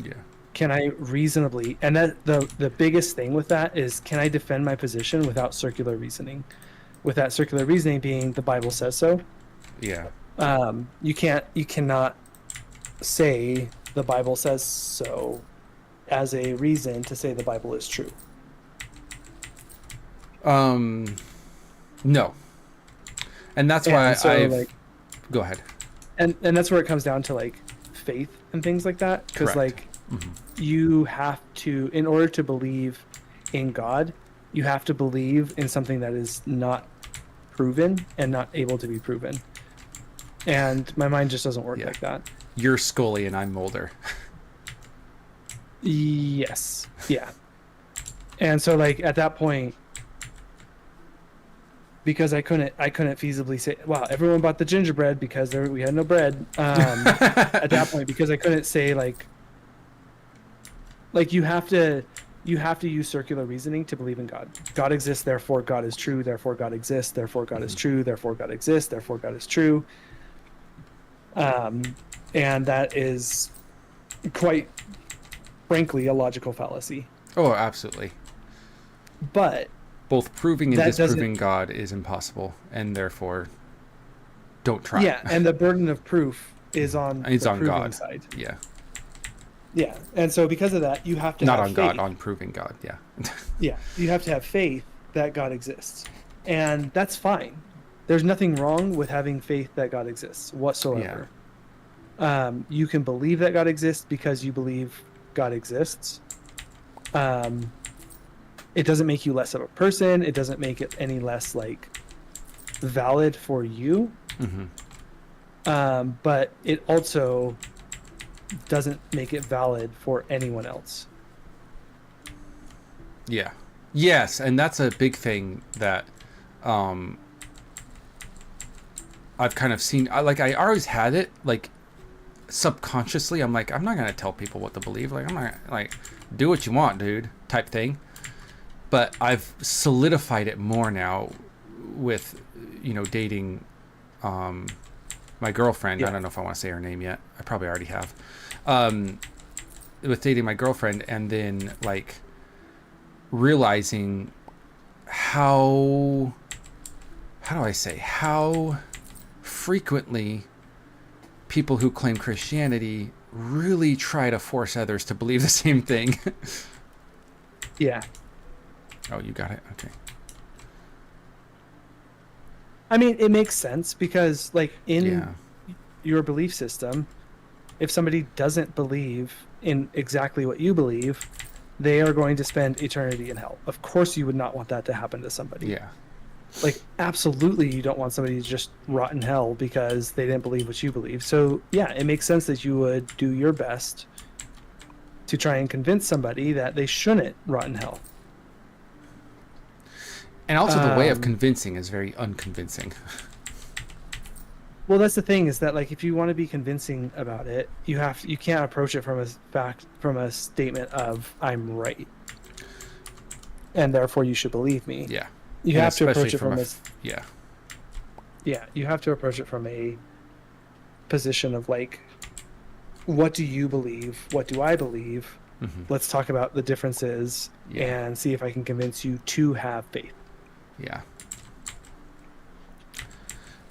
Yeah. Can I reasonably, and that the biggest thing with that is, can I defend my position without circular reasoning? With that circular reasoning being the Bible says so. Yeah. You cannot say the Bible says so as a reason to say the Bible is true. No. And that's why go ahead. And that's where it comes down to like faith and things like that. Because like you have to, in order to believe in God, you have to believe in something that is not proven and not able to be proven. And my mind just doesn't work like that. You're Scully and I'm Mulder. Yes. Yeah. And so like at that point, because I couldn't feasibly say, wow, everyone bought the gingerbread because we had no bread. At that point, because I couldn't say like you have to use circular reasoning to believe in God. God exists, therefore God is true, therefore God exists, therefore God is true, therefore God exists, therefore God is true. And that is quite frankly a logical fallacy. Oh, absolutely. But both proving and disproving God is impossible, and therefore don't try. Yeah, and the burden of proof is on it's the on proving God side. Yeah. Yeah, and so because of that, you have to not have on faith. God, on proving God. Yeah. Yeah, you have to have faith that God exists, and that's fine. There's nothing wrong with having faith that God exists whatsoever. Yeah. You can believe that God exists because you believe God exists. It doesn't make you less of a person. It doesn't make it any less like valid for you. But it also doesn't make it valid for anyone else. Yeah. Yes, and that's a big thing that I've kind of seen. I always had it like subconsciously. I'm like, I'm not gonna tell people what to believe. Like, I'm not like, do what you want, dude, type thing. But I've solidified it more now with, dating my girlfriend. Yeah. I don't know if I want to say her name yet. I probably already have. With dating my girlfriend, and then like realizing how frequently people who claim Christianity really try to force others to believe the same thing. Yeah. Oh, you got it? Okay. I mean, it makes sense because, like, in your belief system, if somebody doesn't believe in exactly what you believe, they are going to spend eternity in hell. Of course, you would not want that to happen to somebody. Yeah. Like, absolutely, you don't want somebody to just rot in hell because they didn't believe what you believe. So, yeah, it makes sense that you would do your best to try and convince somebody that they shouldn't rot in hell. And also the way of convincing is very unconvincing. Well, that's the thing, is that like if you want to be convincing about it, you can't approach it from a statement of I'm right, and therefore you should believe me. Yeah. You have to approach it from a yeah. Yeah, you have to approach it from a position of like, what do you believe? What do I believe? Mm-hmm. Let's talk about the differences and see if I can convince you to have faith. Yeah.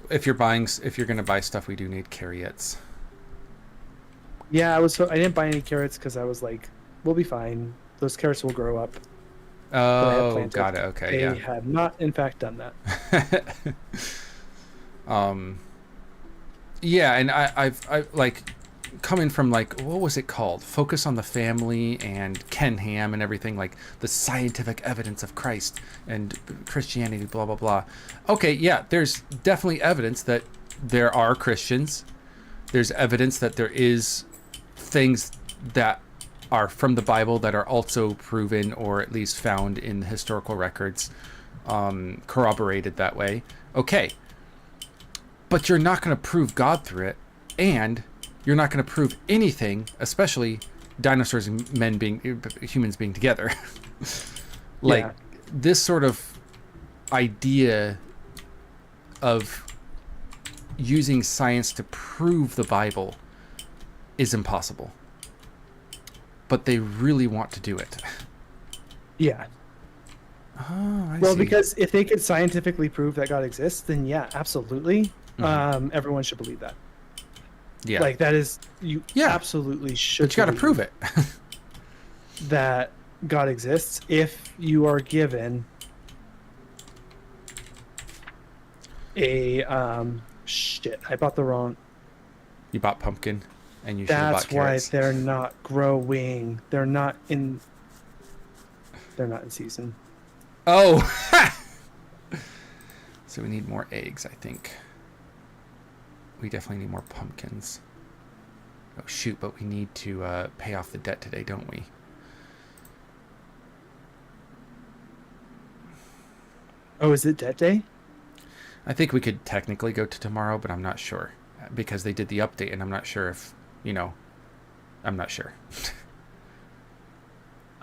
If you're going to buy stuff, we do need carrots. Yeah, I didn't buy any carrots because I was like, we'll be fine. Those carrots will grow up. Oh, got it. Okay, They have not, in fact, done that. Yeah, and I like coming from like, what was it called? Focus on the Family and Ken Ham and everything, like the scientific evidence of Christ and Christianity, blah, blah, blah. Okay, yeah, there's definitely evidence that there are Christians. There's evidence that there is things that are from the Bible that are also proven or at least found in the historical records, corroborated that way. Okay. But you're not going to prove God through it, and you're not going to prove anything, especially dinosaurs and humans being together. This sort of idea of using science to prove the Bible is impossible. But they really want to do it. Yeah. Oh, I well, see. because if they could scientifically prove that God exists, then yeah, absolutely. Everyone should believe that. Yeah. Like that is, you absolutely should. But you got to prove it. That God exists if you are given a shit. I bought the wrong. You bought pumpkin, and you should have bought That's why carrots. they're not growing. They're not in season. Oh. So we need more eggs, I think. We definitely need more pumpkins. Oh shoot, but we need to pay off the debt today, don't we? Oh, is it debt day? I think we could technically go to tomorrow, but I'm not sure. Because they did the update, and I'm not sure if, I'm not sure.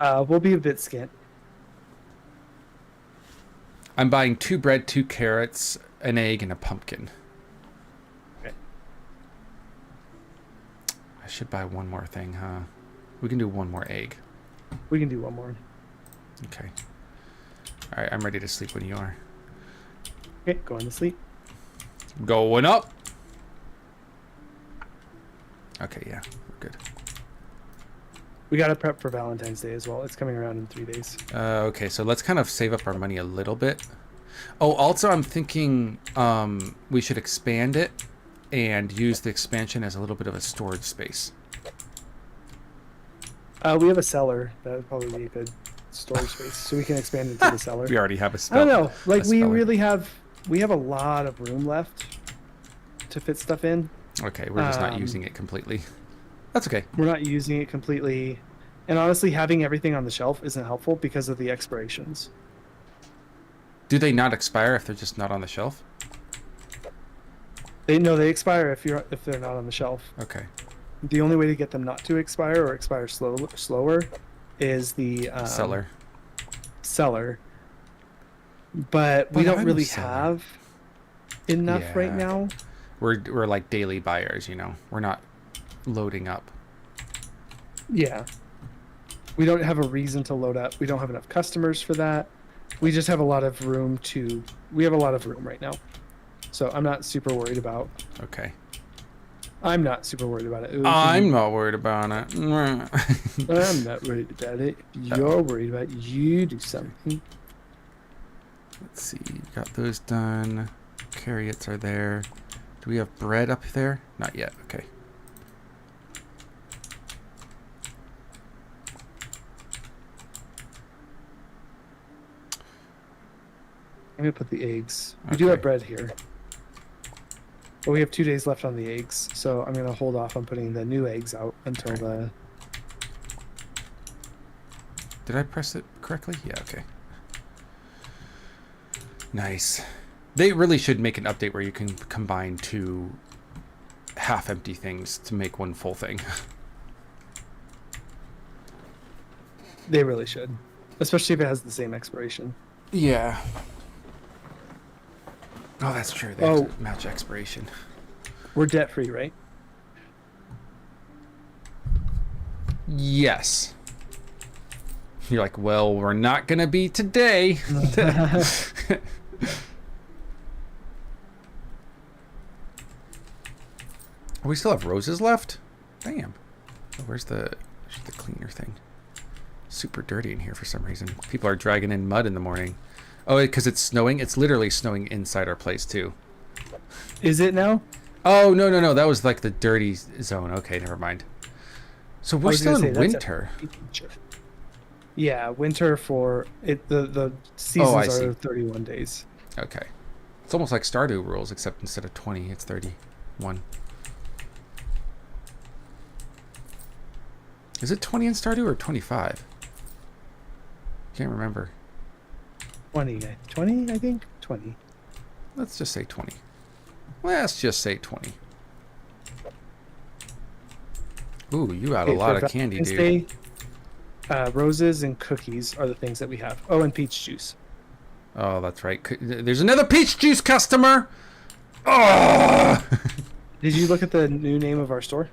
We'll be a bit skint. I'm buying 2 bread, 2 carrots, an egg, and a pumpkin. Okay. I should buy one more thing, huh? We can do one more egg. We can do one more. Okay. All right, I'm ready to sleep when you are. Okay, going to sleep. Going up. Okay, yeah, we're good. We got to prep for Valentine's Day as well. It's coming around in 3 days. Okay, so let's kind of save up our money a little bit. Oh, also I'm thinking we should expand it and use the expansion as a little bit of a storage space. We have a cellar. That would probably be a good storage space. So we can expand it to the cellar. We already have a I don't know. Like we speller. really have, we have a lot of room left to fit stuff in. Okay, we're just not using it completely. That's okay. We're not using it completely. And honestly, having everything on the shelf isn't helpful because of the expirations. Do they not expire if they're just not on the shelf? They expire if they're not on the shelf. Okay. The only way to get them not to expire or expire slower is the cellar. But we don't really have enough right now. We're like daily buyers, We're not loading up. Yeah. We don't have a reason to load up. We don't have enough customers for that. We just have a lot of room right now. So I'm not super worried about. Okay. I'm not super worried about it. I'm not worried about it. I'm not worried about it. If you're worried about it, you do something. Let's see. Got those done. Carrots are there. Do we have bread up there? Not yet. Okay. I'm going to put the eggs. We do have bread here. But we have 2 days left on the eggs, so I'm going to hold off on putting the new eggs out until the... Did I press it correctly? Yeah, okay. Nice. They really should make an update where you can combine 2 half-empty things to make one full thing. They really should. Especially if it has the same expiration. Yeah. Oh, that's true. They have to match expiration. We're debt-free, right? Yes. You're like, well, we're not going to be today. We still have roses left? Damn. Oh, where's the cleaner thing? Super dirty in here for some reason. People are dragging in mud in the morning. Oh, because it's snowing? It's literally snowing inside our place, too. Is it now? Oh, no, no, no. That was like the dirty zone. Okay, never mind. So we're still in winter. Yeah, winter for it. The Oh, I seasons see. are 31 days. Okay. It's almost like Stardew rules, except instead of 20, it's 31. Is it 20 in Stardew or 25? Can't remember. 20, I think. 20. Let's just say 20. Let's just say 20. Ooh, you got a lot of candy, dude. Roses and cookies are the things that we have. Oh, and peach juice. Oh, that's right. There's another peach juice customer. Oh! Did you look at the new name of our store?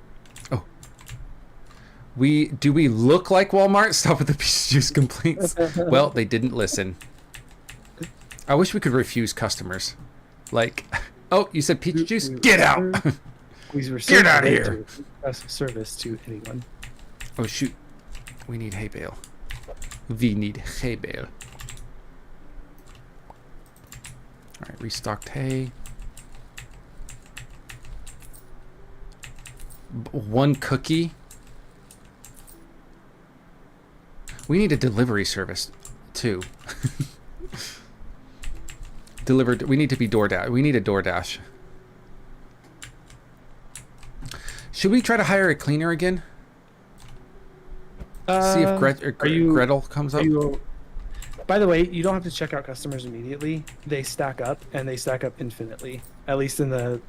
Oh. Do we look like Walmart? Stop with the peach juice complaints. Well, they didn't listen. I wish we could refuse customers. Like, oh, you said peach juice? Get out! Get out of here! Service to anyone. Oh, shoot. We need hay bale. We need hay bale. Alright, restocked hay. One cookie. We need a delivery service, too. Delivered. We need to be DoorDash. We need a DoorDash. Should we try to hire a cleaner again? See if Gretel comes up. By the way, you don't have to check out customers immediately. They stack up, and they stack up infinitely. At least in the...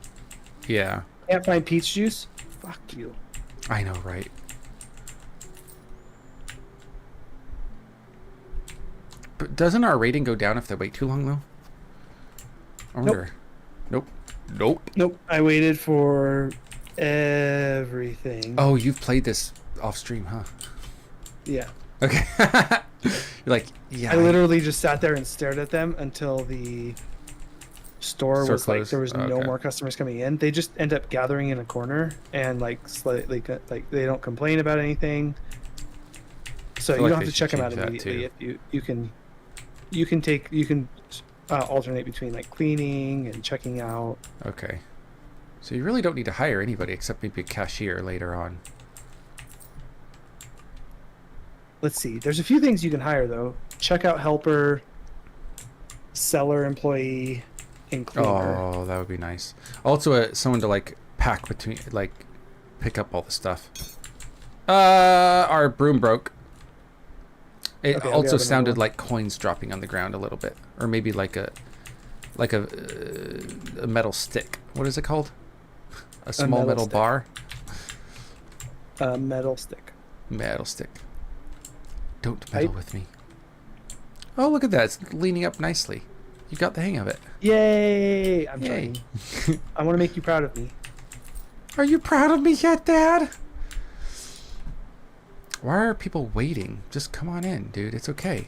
Yeah. Can't find peach juice? Fuck you. I know, right? But doesn't our rating go down if they wait too long, though? I wonder. Nope. Nope. Nope. I waited for everything. Oh, you've played this off stream, huh? Yeah. Okay. You're like, yeah. I literally just sat there and stared at them until the store was closed. Like there was no more customers coming in. They just end up gathering in a corner and like slightly like they don't complain about anything. So you don't have to check them out immediately. If you can alternate between like cleaning and checking out. Okay. So you really don't need to hire anybody except maybe a cashier later on. Let's see. There's a few things you can hire though. Checkout helper, seller employee, and cleaner. Oh, that would be nice. Also, someone to like pack between, like, pick up all the stuff. Our broom broke. It also sounded like coins dropping on the ground a little bit, or maybe like a metal stick. What is it called? A small metal bar. A metal stick. Metal stick. Don't meddle with me. Oh, look at that. It's leaning up nicely. You got the hang of it. Yay! I'm trying. I want to make you proud of me. Are you proud of me yet, Dad? Why are people waiting? Just come on in, dude. It's okay.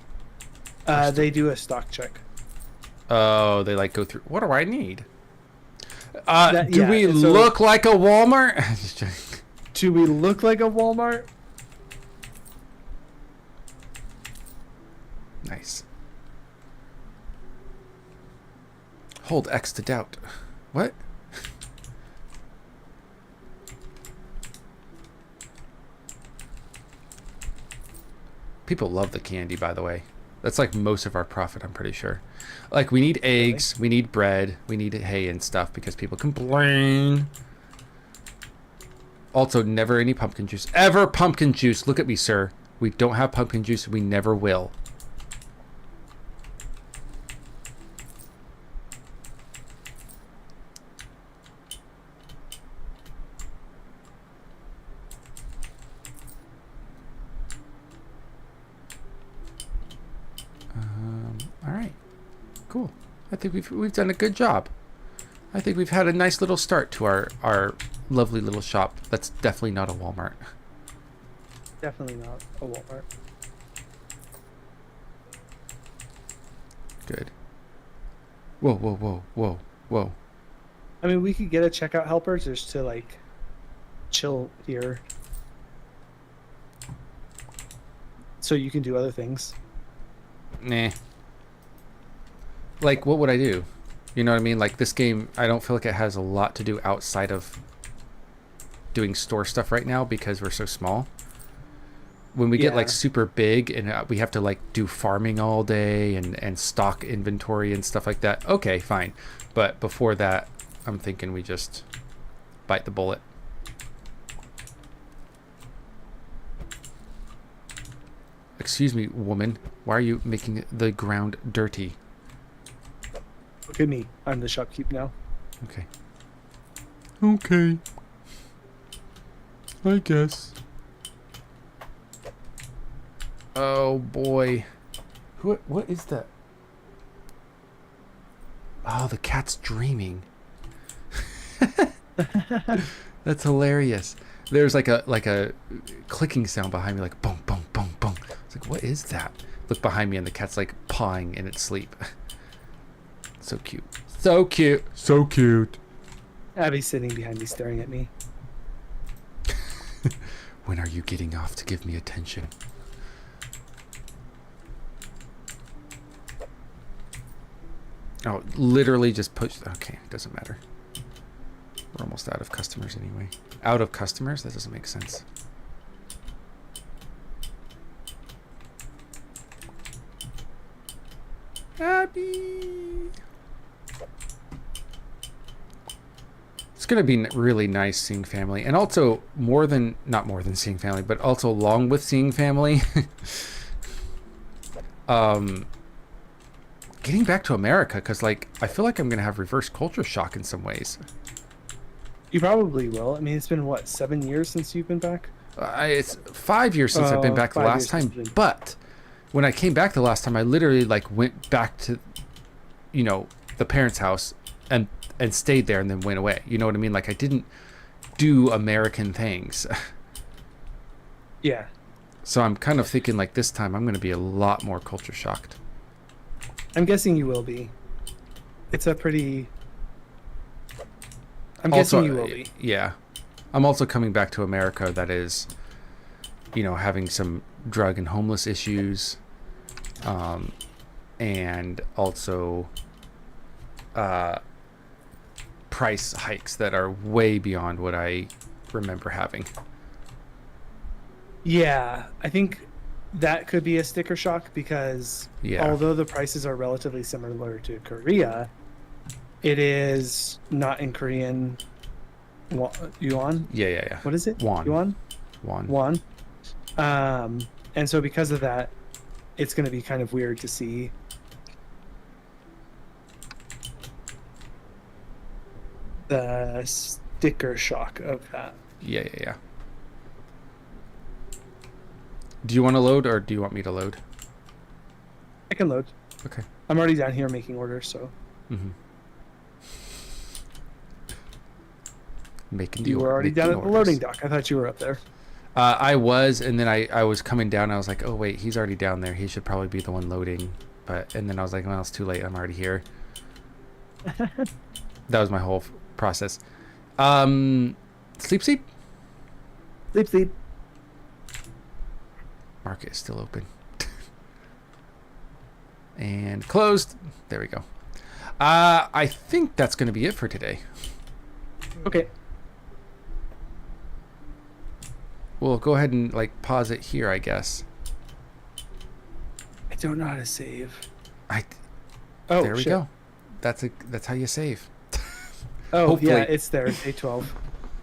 They do a stock check. Oh, they like go through. What do I need? Do we look like a Walmart? Do we look like a Walmart? Nice. Hold X to doubt. What? People love the candy, by the way. That's like most of our profit, I'm pretty sure. Like, we need eggs, we need bread, we need hay and stuff because people complain. Also, never any pumpkin juice. Ever pumpkin juice. Look at me, sir. We don't have pumpkin juice. We never will. All right. Cool. I think we've done a good job. I think we've had a nice little start to our lovely little shop. That's definitely not a Walmart. Definitely not a Walmart. Good. Whoa, whoa, whoa, whoa, whoa. I mean, we could get a checkout helper just to like chill here, so you can do other things. Nah. Like, what would I do? You know what I mean? Like this game, I don't feel like it has a lot to do outside of doing store stuff right now because we're so small. When we get like super big and we have to like do farming all day and stock inventory and stuff like that, okay, fine. But before that, I'm thinking we just bite the bullet. Excuse me, woman. Why are you making the ground dirty? Look at me. I'm the shopkeep now. Okay. Okay. I guess. Oh boy. What is that? Oh, the cat's dreaming. That's hilarious. There's like a clicking sound behind me, like boom, boom, boom, boom. It's like, what is that? Look behind me and the cat's like pawing in its sleep. So cute. So cute. So cute. Abby's sitting behind me staring at me. When are you getting off to give me attention? Oh, literally just push. Okay, doesn't matter. We're almost out of customers anyway. Out of customers? That doesn't make sense. Abby! It's going to be really nice seeing family. And also, not more than seeing family, but also along with seeing family. Getting back to America, because like I feel like I'm going to have reverse culture shock in some ways. You probably will. I mean, it's been, what, 7 years since you've been back? It's 5 years since I've been back the last time. But when I came back the last time, I literally like went back to, the parents' house and stayed there and then went away. You know what I mean? Like I didn't do American things. Yeah. So I'm kind of thinking like this time I'm going to be a lot more culture shocked. I'm guessing you will be. It's a pretty... I'm also, guessing you will be. Yeah. I'm also coming back to America that is, having some drug and homeless issues. And also price hikes that are way beyond what I remember having. Yeah, I think that could be a sticker shock because although the prices are relatively similar to Korea, it is not in Korean yuan. Yeah. What is it? Won. Won. And so because of that, it's going to be kind of weird to see the sticker shock of that. Yeah. Do you want to load or do you want me to load? I can load. Okay. I'm already down here making orders, so. Mm-hmm. Making you were already down at the loading dock. I thought you were up there. I was, and then I was coming down. And I was like, oh wait, he's already down there. He should probably be the one loading. And then I was like, well, it's too late. I'm already here. That was my whole process. Sleep. Sleep. Market is still open. And closed. There we go. I think that's going to be it for today. Okay. We'll go ahead and like pause it here, I guess. I don't know how to save. There we go. That's how you save. Oh, hopefully. Yeah, it's there. Day 12.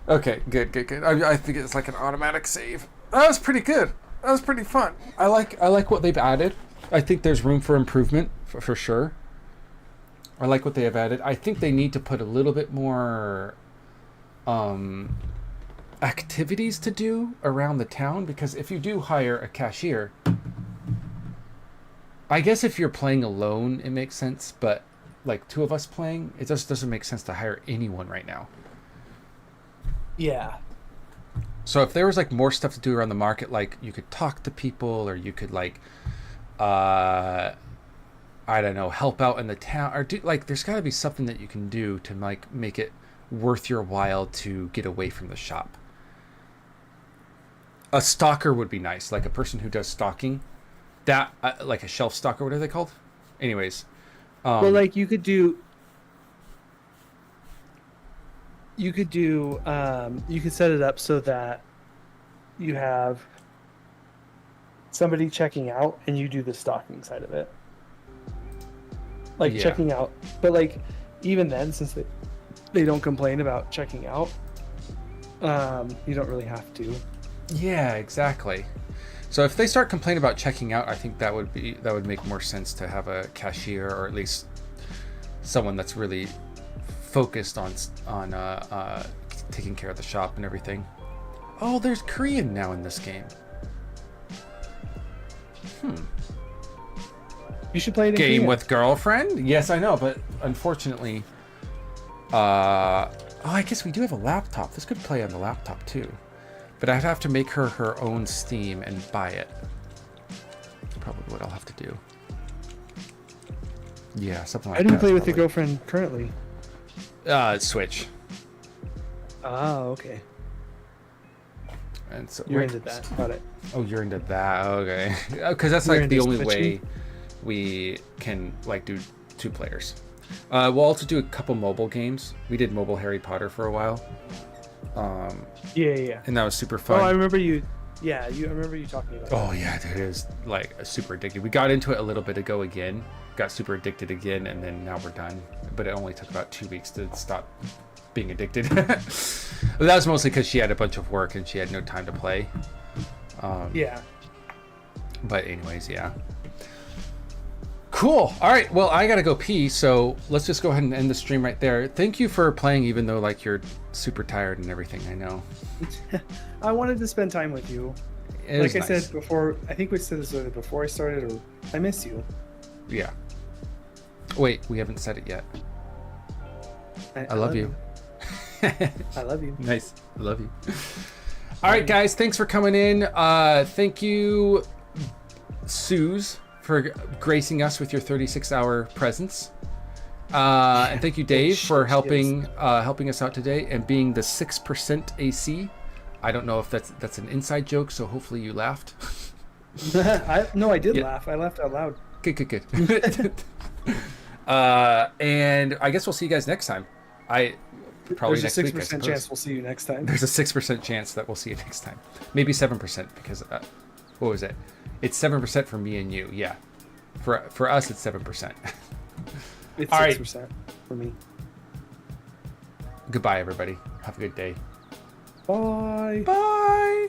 Okay, good. I think it's like an automatic save. That was pretty good. That was pretty fun. I like what they've added. I think there's room for improvement for sure. I like what they have added. I think they need to put a little bit more activities to do around the town, because if you do hire a cashier, I guess if you're playing alone it makes sense, but like two of us playing, it just doesn't make sense to hire anyone right now. Yeah. So if there was like more stuff to do around the market, like you could talk to people, or you could like I don't know, help out in the town, or do like there's got to be something that you can do to like make it worth your while to get away from the shop. A stalker would be nice, like a person who does stalking, that like a shelf stalker, what are they called? Anyways, well, like you could do you could do you could set it up so that you have somebody checking out and you do the stocking side of it. Like Yeah. checking out, but like even then, since they don't complain about checking out, you don't really have to. Yeah, exactly. So if they start complaining about checking out, I think that would make more sense to have a cashier, or at least someone that's really focused on taking care of the shop and everything. Oh, there's Korean now in this game. You should play it in Game Korean. with girlfriend? Yes, I know, but unfortunately, oh, I guess we do have a laptop. This could play on the laptop too, but I'd have to make her own Steam and buy it. That's probably what I'll have to do. Yeah, something like I that. didn't play with your girlfriend currently. Switch. Oh, okay. And so You're into that. Got it. Oh, you're into that. Okay, because that's You're like the into only switching? way we can like do 2 players. We'll also do a couple mobile games. We did mobile Harry Potter for a while. Yeah. And that was super fun. Oh, I remember you. Yeah, I remember you talking about. Oh yeah, dude, it was like super addicted. We got into it a little bit ago again, got super addicted again, and then now we're done. But it only took about 2 weeks to stop being addicted. But that was mostly because she had a bunch of work and she had no time to play. Yeah. But anyways, yeah. Cool. All right. Well, I gotta go pee, so let's just go ahead and end the stream right there. Thank you for playing, even though like you're super tired and everything. I know. I wanted to spend time with you. It was Like I nice. said before, I think we said this either before I started, or I miss you. Yeah. Wait, we haven't said it yet. I love you. I love you. Nice. I love you. All right, guys. Thanks for coming in. Thank you, Suze, for gracing us with your 36-hour presence. And thank you, Dave, for helping us out today and being the 6% AC. I don't know if that's an inside joke, so hopefully you laughed. I did Yeah. laugh. I laughed out loud. Good. And I guess we'll see you guys next time. Probably There's next a week. 6% chance we'll see you next time. There's a 6% chance that we'll see you next time. Maybe 7% because what was it? It's 7% for me and you. Yeah. For us, it's 7%. It's All right. 6% for me. Goodbye, everybody. Have a good day. Bye. Bye.